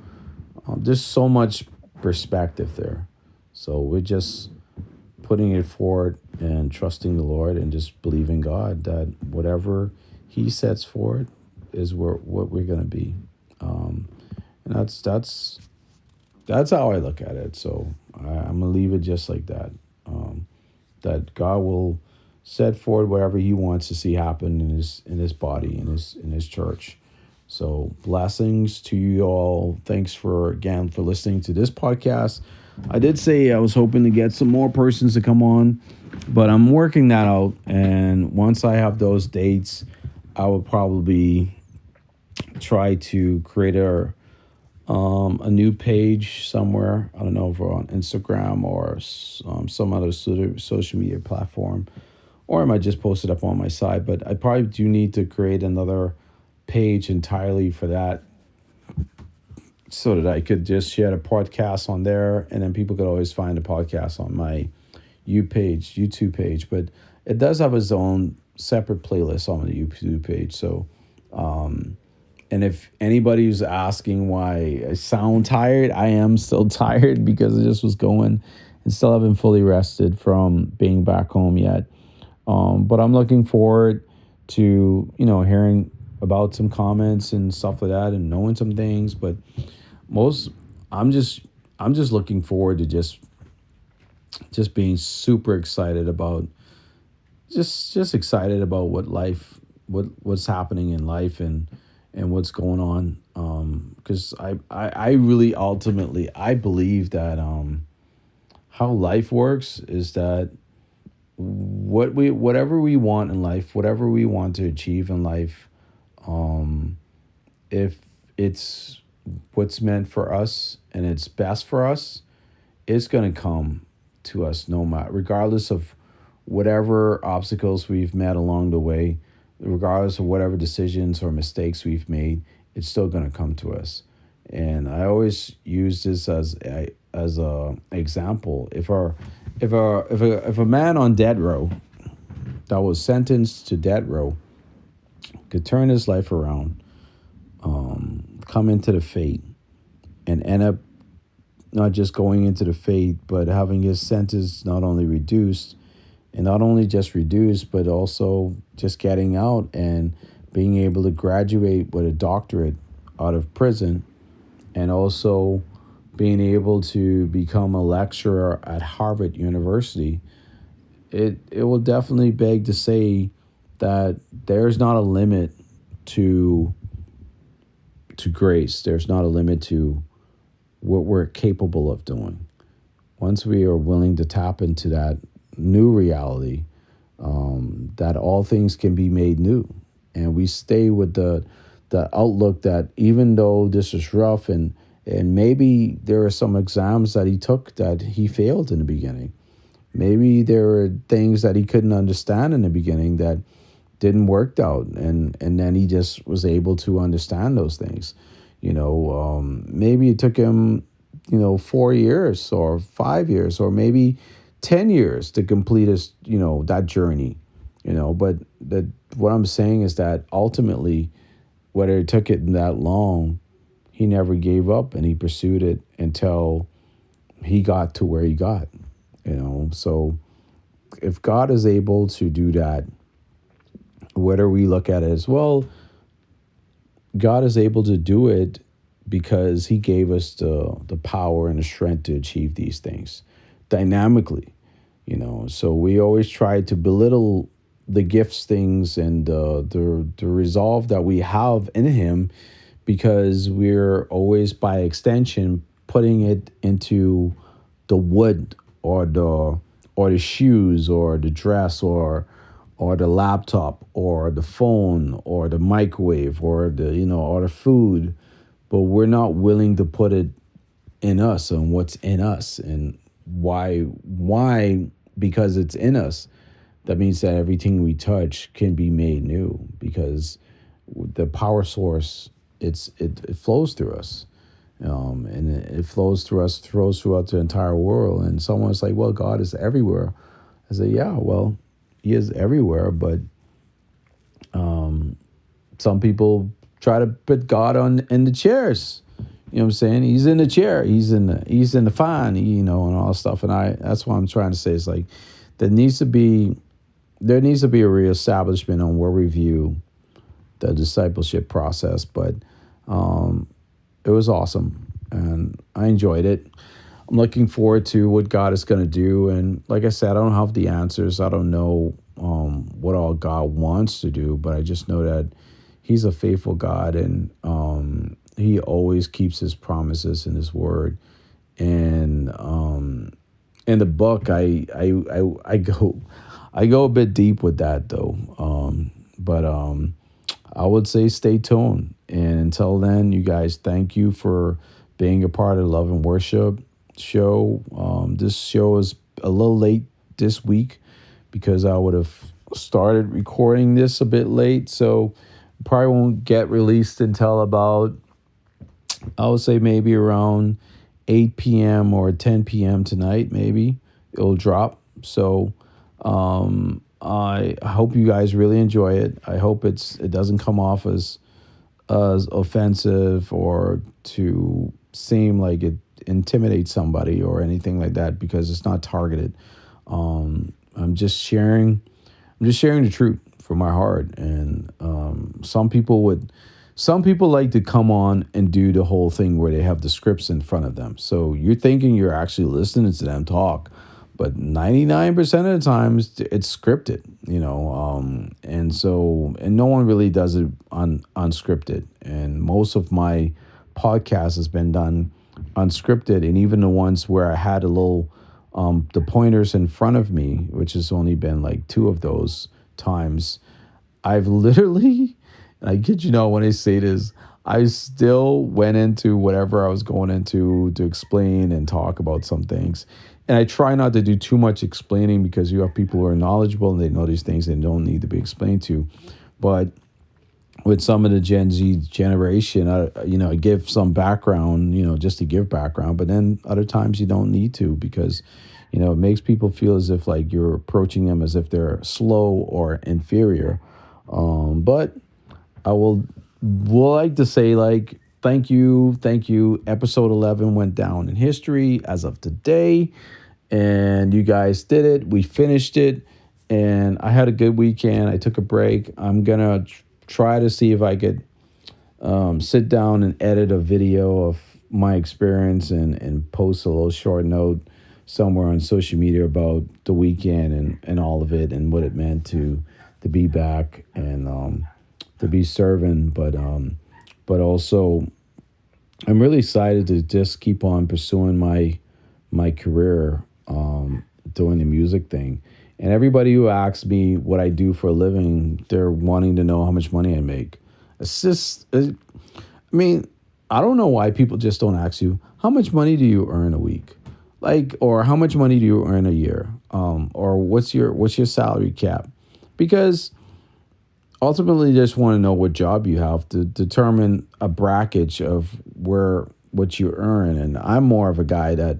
there's so much perspective there. So we're just putting it forward and trusting the Lord and just believing God that whatever He sets forward is what we're going to be. And that's how I look at it. So I'm gonna leave it just like that. That God will set forward whatever He wants to see happen in His body, in His church. So blessings to you all. Thanks for listening to this podcast. I did say I was hoping to get some more persons to come on, but I'm working that out. And once I have those dates, I will probably try to create a new page somewhere. I don't know if we're on Instagram or some other social media platform, or I might just post it up on my side. But I probably do need to create another page entirely for that, so that I could just share the podcast on there, and then people could always find the podcast on my YouTube page. But it does have its own separate playlist on the YouTube page. So, and if anybody's asking why I sound tired, I am still tired because I just was going and still haven't fully rested from being back home yet. But I'm looking forward to, hearing about some comments and stuff like that and knowing some things. But I'm just looking forward to just being super excited about just excited about what's happening in life and what's going on. Because I really ultimately I believe that how life works is that whatever we want in life, whatever we want to achieve in life, um, if it's what's meant for us and it's best for us, it's gonna come to us no matter, regardless of whatever obstacles we've met along the way, regardless of whatever decisions or mistakes we've made, it's still gonna come to us. And I always use this as a example. If a man on death row that was sentenced to death row could turn his life around, come into the faith, and end up not just going into the faith, but having his sentence not only reduced, and not only just reduced, but also just getting out and being able to graduate with a doctorate out of prison, and also being able to become a lecturer at Harvard University, it will definitely beg to say that there's not a limit to grace. There's not a limit to what we're capable of doing. Once we are willing to tap into that new reality, that all things can be made new, and we stay with the outlook that even though this is rough, and maybe there are some exams that he took that he failed in the beginning. Maybe there were things that he couldn't understand in the beginning that didn't work out, and then he just was able to understand those things. Maybe it took him 4 years or 5 years or maybe 10 years to complete his that journey. But what I'm saying is that ultimately, whether it took it that long, he never gave up and he pursued it until he got to where he got. So if God is able to do that, whether we look at it as, well, God is able to do it because he gave us the power and the strength to achieve these things dynamically. So we always try to belittle the gifts, things, and the resolve that we have in him, because we're always, by extension, putting it into the wood or the shoes or the dress or the laptop or the phone or the microwave or the food, but we're not willing to put it in us and what's in us. And why? Because it's in us. That means that everything we touch can be made new, because the power source, it flows through us, and it flows through us, throws throughout the entire world. And someone's like, well, God is everywhere. I say, yeah, well, he is everywhere, but some people try to put God in the chairs. You know what I'm saying? He's in the chair. He's in the fan. And all that stuff. And that's what I'm trying to say. Is like there needs to be a reestablishment on where we view the discipleship process. But it was awesome, and I enjoyed it. I'm looking forward to what God is going to do. And like I said, I don't have the answers. I don't know what all God wants to do, but I just know that he's a faithful God, and he always keeps his promises in his word. And in the book, I go a bit deep with that though. But I would say stay tuned. And until then, you guys, thank you for being a part of the Love and Worship show. This show is a little late this week because I would have started recording this a bit late. So probably won't get released until about, I would say maybe around 8 p.m. or 10 p.m. tonight, maybe it'll drop. So I hope you guys really enjoy it. I hope it doesn't come off as offensive or to seem like it intimidates somebody or anything like that, because it's not targeted. I'm just sharing the truth from my heart. And some people like to come on and do the whole thing where they have the scripts in front of them. So you're thinking you're actually listening to them talk, but 99% of the times it's scripted, and no one really does it unscripted. And most of my podcasts has been done unscripted, and even the ones where I had a little The pointers in front of me, which has only been like two of those times, I've literally, and I kid you not when I say this, I still went into whatever I was going into to explain and talk about some things. And I try not to do too much explaining because you have people who are knowledgeable and they know these things and don't need to be explained to. But with some of the Gen Z generation, I give some background, just to give background. But then other times you don't need to because, it makes people feel as if like you're approaching them as if they're slow or inferior. But I will like to say like thank you, thank you. Episode 11 went down in history as of today, and you guys did it. We finished it, and I had a good weekend. I took a break. I'm gonna try to see if I could sit down and edit a video of my experience and post a little short note somewhere on social media about the weekend and all of it and what it meant to be back and to be serving, but also I'm really excited to just keep on pursuing my career doing the music thing. And everybody who asks me what I do for a living, they're wanting to know how much money I make. I mean, I don't know why people just don't ask you, how much money do you earn a week? Like, or how much money do you earn a year? Or what's your salary cap? Because ultimately, they just want to know what job you have to determine a bracket of what you earn. And I'm more of a guy that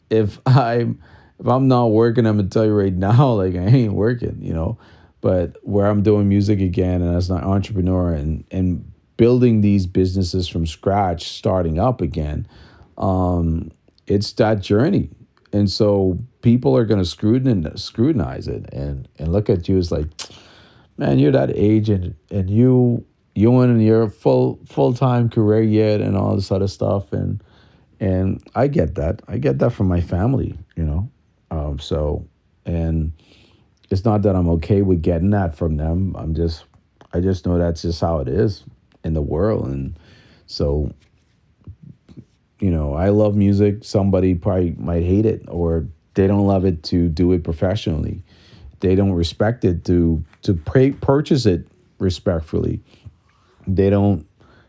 if I'm not working, I'm gonna tell you right now, like I ain't working. But where I'm doing music again and as an entrepreneur and building these businesses from scratch, starting up again, it's that journey. And so people are going to scrutinize it and look at you as like, man, you're that age and you in your full-time career yet and all this other stuff. And I get that. I get that from my family. So, and it's not that I'm okay with getting that from them. I just know that's just how it is in the world. And so, I love music. Somebody probably might hate it or they don't love it to do it professionally. They don't respect it to purchase it respectfully. They don't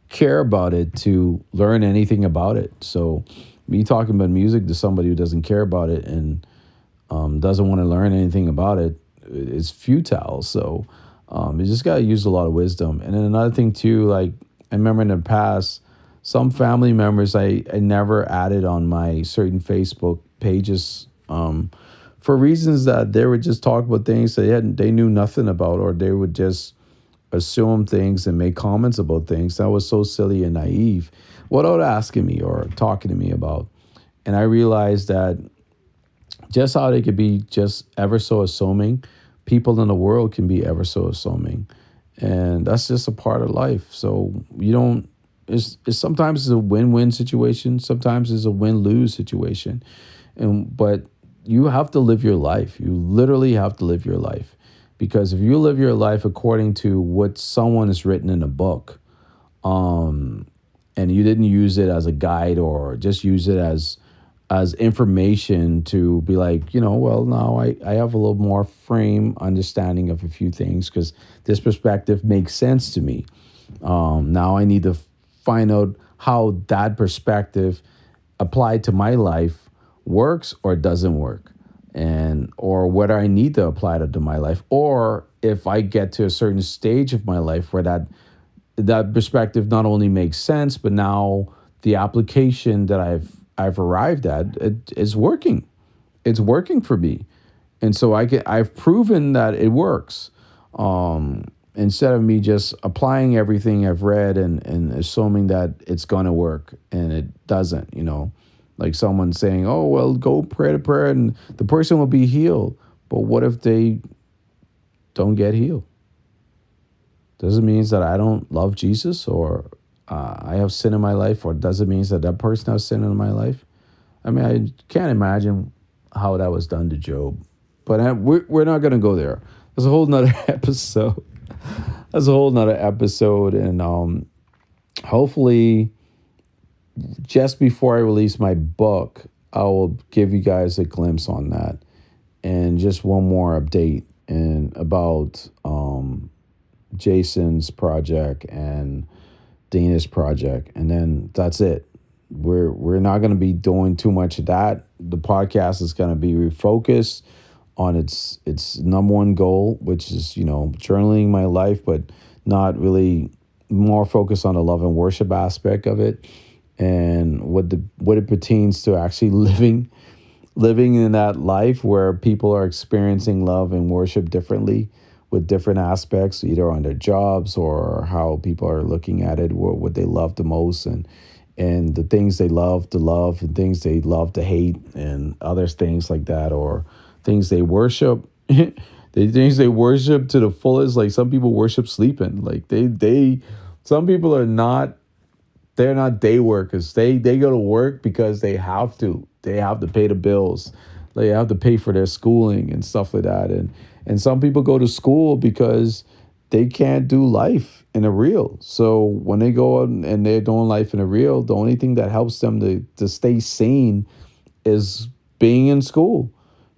care about it to learn anything about it. So me talking about music to somebody who doesn't care about it and doesn't want to learn anything about it is futile. So you just got to use a lot of wisdom. And then another thing too, like I remember in the past, some family members I never added on my certain Facebook pages for reasons that they would just talk about things they knew nothing about, or they would just assume things and make comments about things that was so silly and naive without asking me or talking to me about. And I realized that just how they could be just ever so assuming, people in the world can be ever so assuming. And that's just a part of life. So it's sometimes it's a win-win situation. Sometimes it's a win-lose situation. But you have to live your life. You literally have to live your life. Because if you live your life according to what someone has written in a book, and you didn't use it as a guide or just use it as information to be like, well, now I have a little more frame understanding of a few things because this perspective makes sense to me. Now I need to find out how that perspective applied to my life works or doesn't work, or whether I need to apply it to my life, or if I get to a certain stage of my life where that perspective not only makes sense, but now the application that I've arrived at it is working. It's working for me, and so I've proven that it works. Instead of me just applying everything I've read and assuming that it's going to work and it doesn't, like someone saying, oh, well, go pray to prayer and the person will be healed. But what if they don't get healed? Does it mean that I don't love Jesus or I have sin in my life, or does it mean that person has sin in my life? I mean, I can't imagine how that was done to Job. But we're not going to go there. There's a whole nother episode. And hopefully just before I release my book, I will give you guys a glimpse on that. And just one more update and about Jason's project and Dana's project, and then that's it. We're not going to be doing too much of that. The podcast is going to be refocused on its number one goal, which is journaling my life, but not really more focused on the love and worship aspect of it, and what it pertains to actually living in that life where people are experiencing love and worship differently with different aspects, either on their jobs or how people are looking at it, what they love the most, and the things they love to love and things they love to hate and other things like that, or things they worship. The things they worship to the fullest. Like some people worship sleeping. Like some people are not, they're not day workers. They go to work because they have to. They have to pay the bills. They have to pay for their schooling and stuff like that. And some people go to school because they can't do life in a real. So when they go out and they're doing life in a real, the only thing that helps them to stay sane is being in school,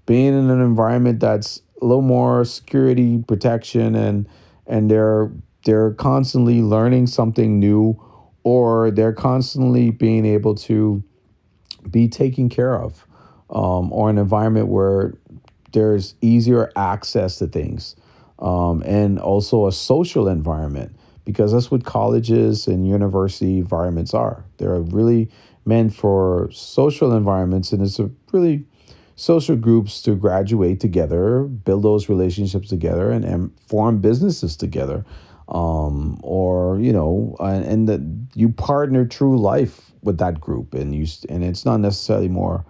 being in an environment that's a little more security, protection, and they're constantly learning something new, or they're constantly being able to be taken care of, or an environment where there's easier access to things, and also a social environment, because that's what colleges and university environments are. They're really meant for social environments, and it's a really social groups to graduate together, build those relationships together, and form businesses together, or and that you partner through life with that group, and it's not necessarily more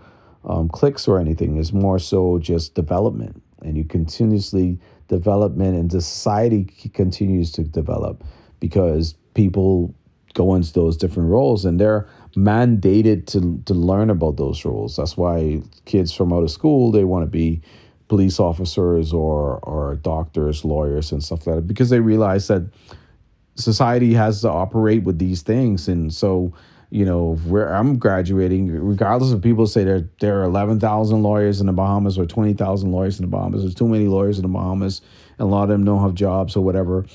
clicks or anything. It's more so just development, and you continuously development, and the society continues to develop because people go into those different roles, and they're mandated to learn about those roles. That's why kids from out of school, they want to be police officers or doctors, lawyers, and stuff like that, because they realize that society has to operate with these things. And so, where I'm graduating, regardless of people say there are 11,000 lawyers in the Bahamas or 20,000 lawyers in the Bahamas, there's too many lawyers in the Bahamas, and a lot of them don't have jobs or whatever.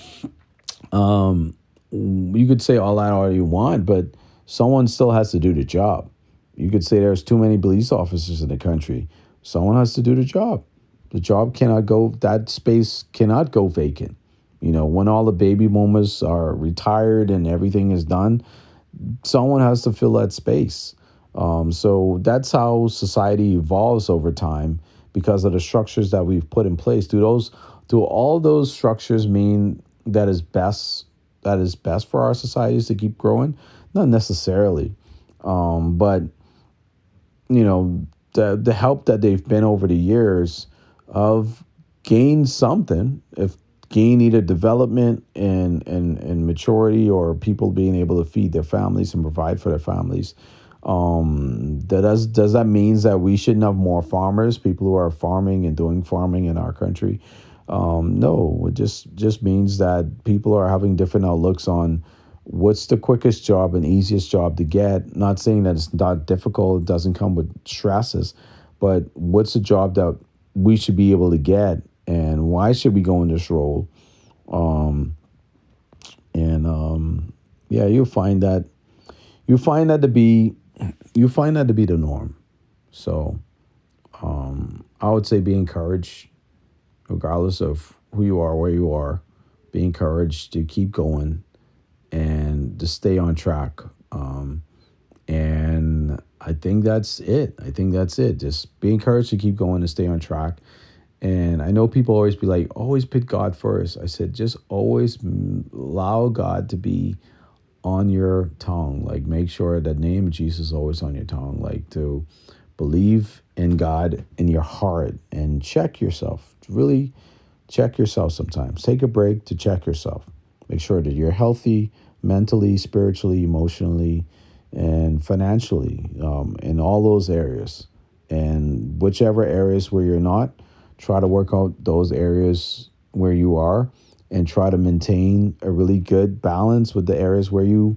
You could say all that all you want, but someone still has to do the job. You could say there's too many police officers in the country. Someone has to do the job. The job cannot go, that space cannot go vacant. When all the baby boomers are retired and everything is done, someone has to fill that space. So that's how society evolves over time because of the structures that we've put in place. Do all those structures mean that is best for our societies to keep growing? Not necessarily. But the help that they've been over the years of gained something, if gain either development and maturity, or people being able to feed their families and provide for their families. Does that mean that we shouldn't have more farmers, people who are farming and doing farming in our country? No, it just means that people are having different outlooks on what's the quickest job and easiest job to get. Not saying that it's not difficult, it doesn't come with stresses, but what's the job that we should be able to get, and why should we go in this role? Yeah, you find that to be the norm. So I would say be encouraged, regardless of who you are, where you are. Be encouraged to keep going and to stay on track. And I think that's it. Just be encouraged to keep going and stay on track. And I know people always be like, always put God first. I said, just always allow God to be on your tongue. Like, make sure that name of Jesus is always on your tongue. Like, to believe in God in your heart, and check yourself. Really check yourself sometimes. Take a break to check yourself. Make sure that you're healthy mentally, spiritually, emotionally, and financially, in all those areas. And whichever areas where you're not, try to work out those areas where you are, and try to maintain a really good balance with the areas where you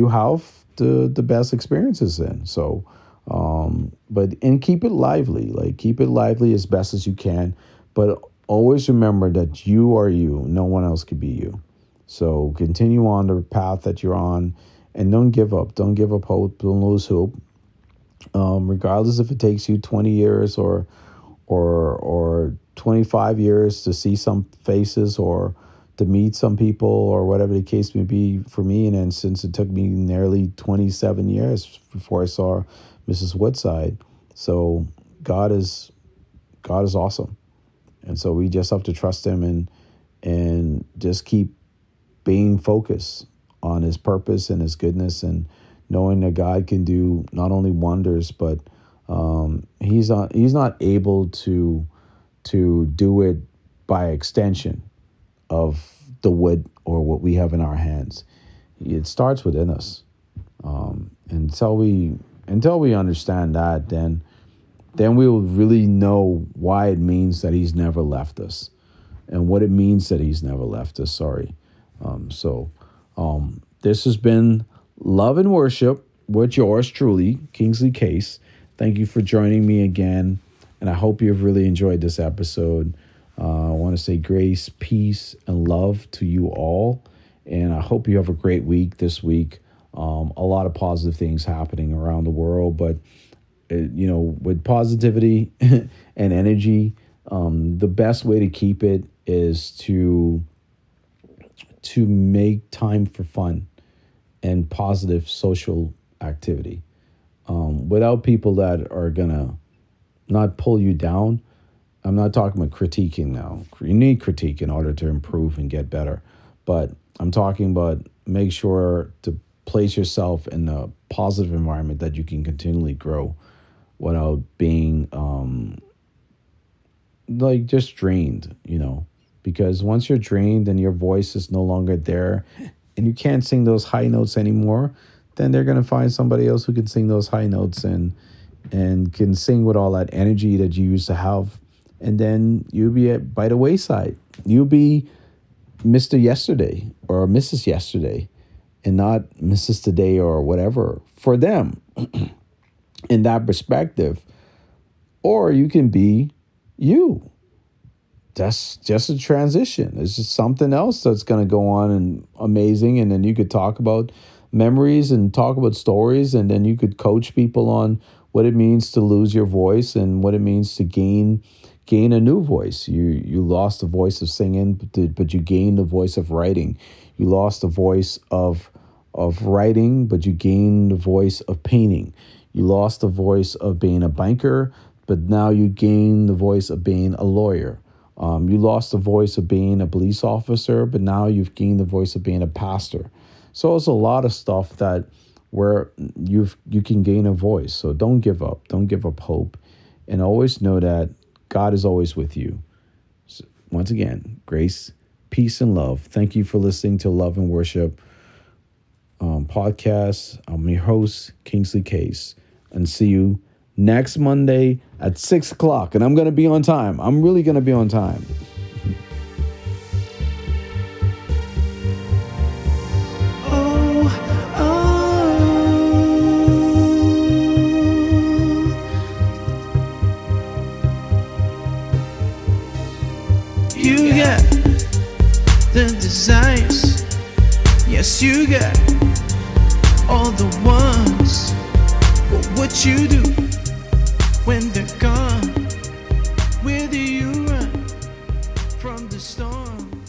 have the best experiences in. So But and keep it lively, like keep it lively as best as you can. But always remember that you are you. No one else could be you. So continue on the path that you're on, and don't give up. Don't give up hope. Don't lose hope. Regardless if it takes you 20 years or 25 years to see some faces or to meet some people or whatever the case may be for me. And then since it took me nearly 27 years before I saw Mrs. Woodside. So God is awesome. And so we just have to trust him and just keep being focused on his purpose and his goodness, and knowing that God can do not only wonders, but he's not able to do it by extension of the wood or what we have in our hands. It starts within us. Until we understand that, then we will really know why it means that he's never left us, and what it means that he's never left us. This has been Love and Worship with yours truly, Kingsley Kase. Thank you for joining me again, and I hope you've really enjoyed this episode. I want to say grace, peace, and love to you all, and I hope you have a great week this week. A lot of positive things happening around the world, but with positivity and energy, the best way to keep it is to make time for fun and positive social activity, without people that are gonna not pull you down. I'm not talking about critiquing now. You need critique in order to improve and get better, but I'm talking about make sure to place yourself in a positive environment that you can continually grow without being just drained, because once you're drained and your voice is no longer there and you can't sing those high notes anymore, then they're going to find somebody else who can sing those high notes and can sing with all that energy that you used to have. And then you'll be by the wayside. You'll be Mr. Yesterday or Mrs. Yesterday and not Mrs. Today or whatever for them in that perspective. Or you can be you. That's just a transition. It's just something else that's going to go on and amazing. And then you could talk about memories and talk about stories. And then you could coach people on what it means to lose your voice and what it means to gain a new voice. You lost the voice of singing, but you gained the voice of writing. You lost the voice of writing, but you gained the voice of painting. You lost the voice of being a banker, but now you gain the voice of being a lawyer. You lost the voice of being a police officer, but now you've gained the voice of being a pastor. So it's a lot of stuff that where you can gain a voice. So don't give up. Don't give up hope. And always know that God is always with you. So once again, grace, peace, and love. Thank you for listening to Love and Worship podcast. I'm your host, Kingsley Kase. And see you next Monday at 6 o'clock. And I'm going to be on time. I'm really going to be on time. You got the desires. Yes, you got all the ones. But what you do when they're gone? Where do you run from the storm?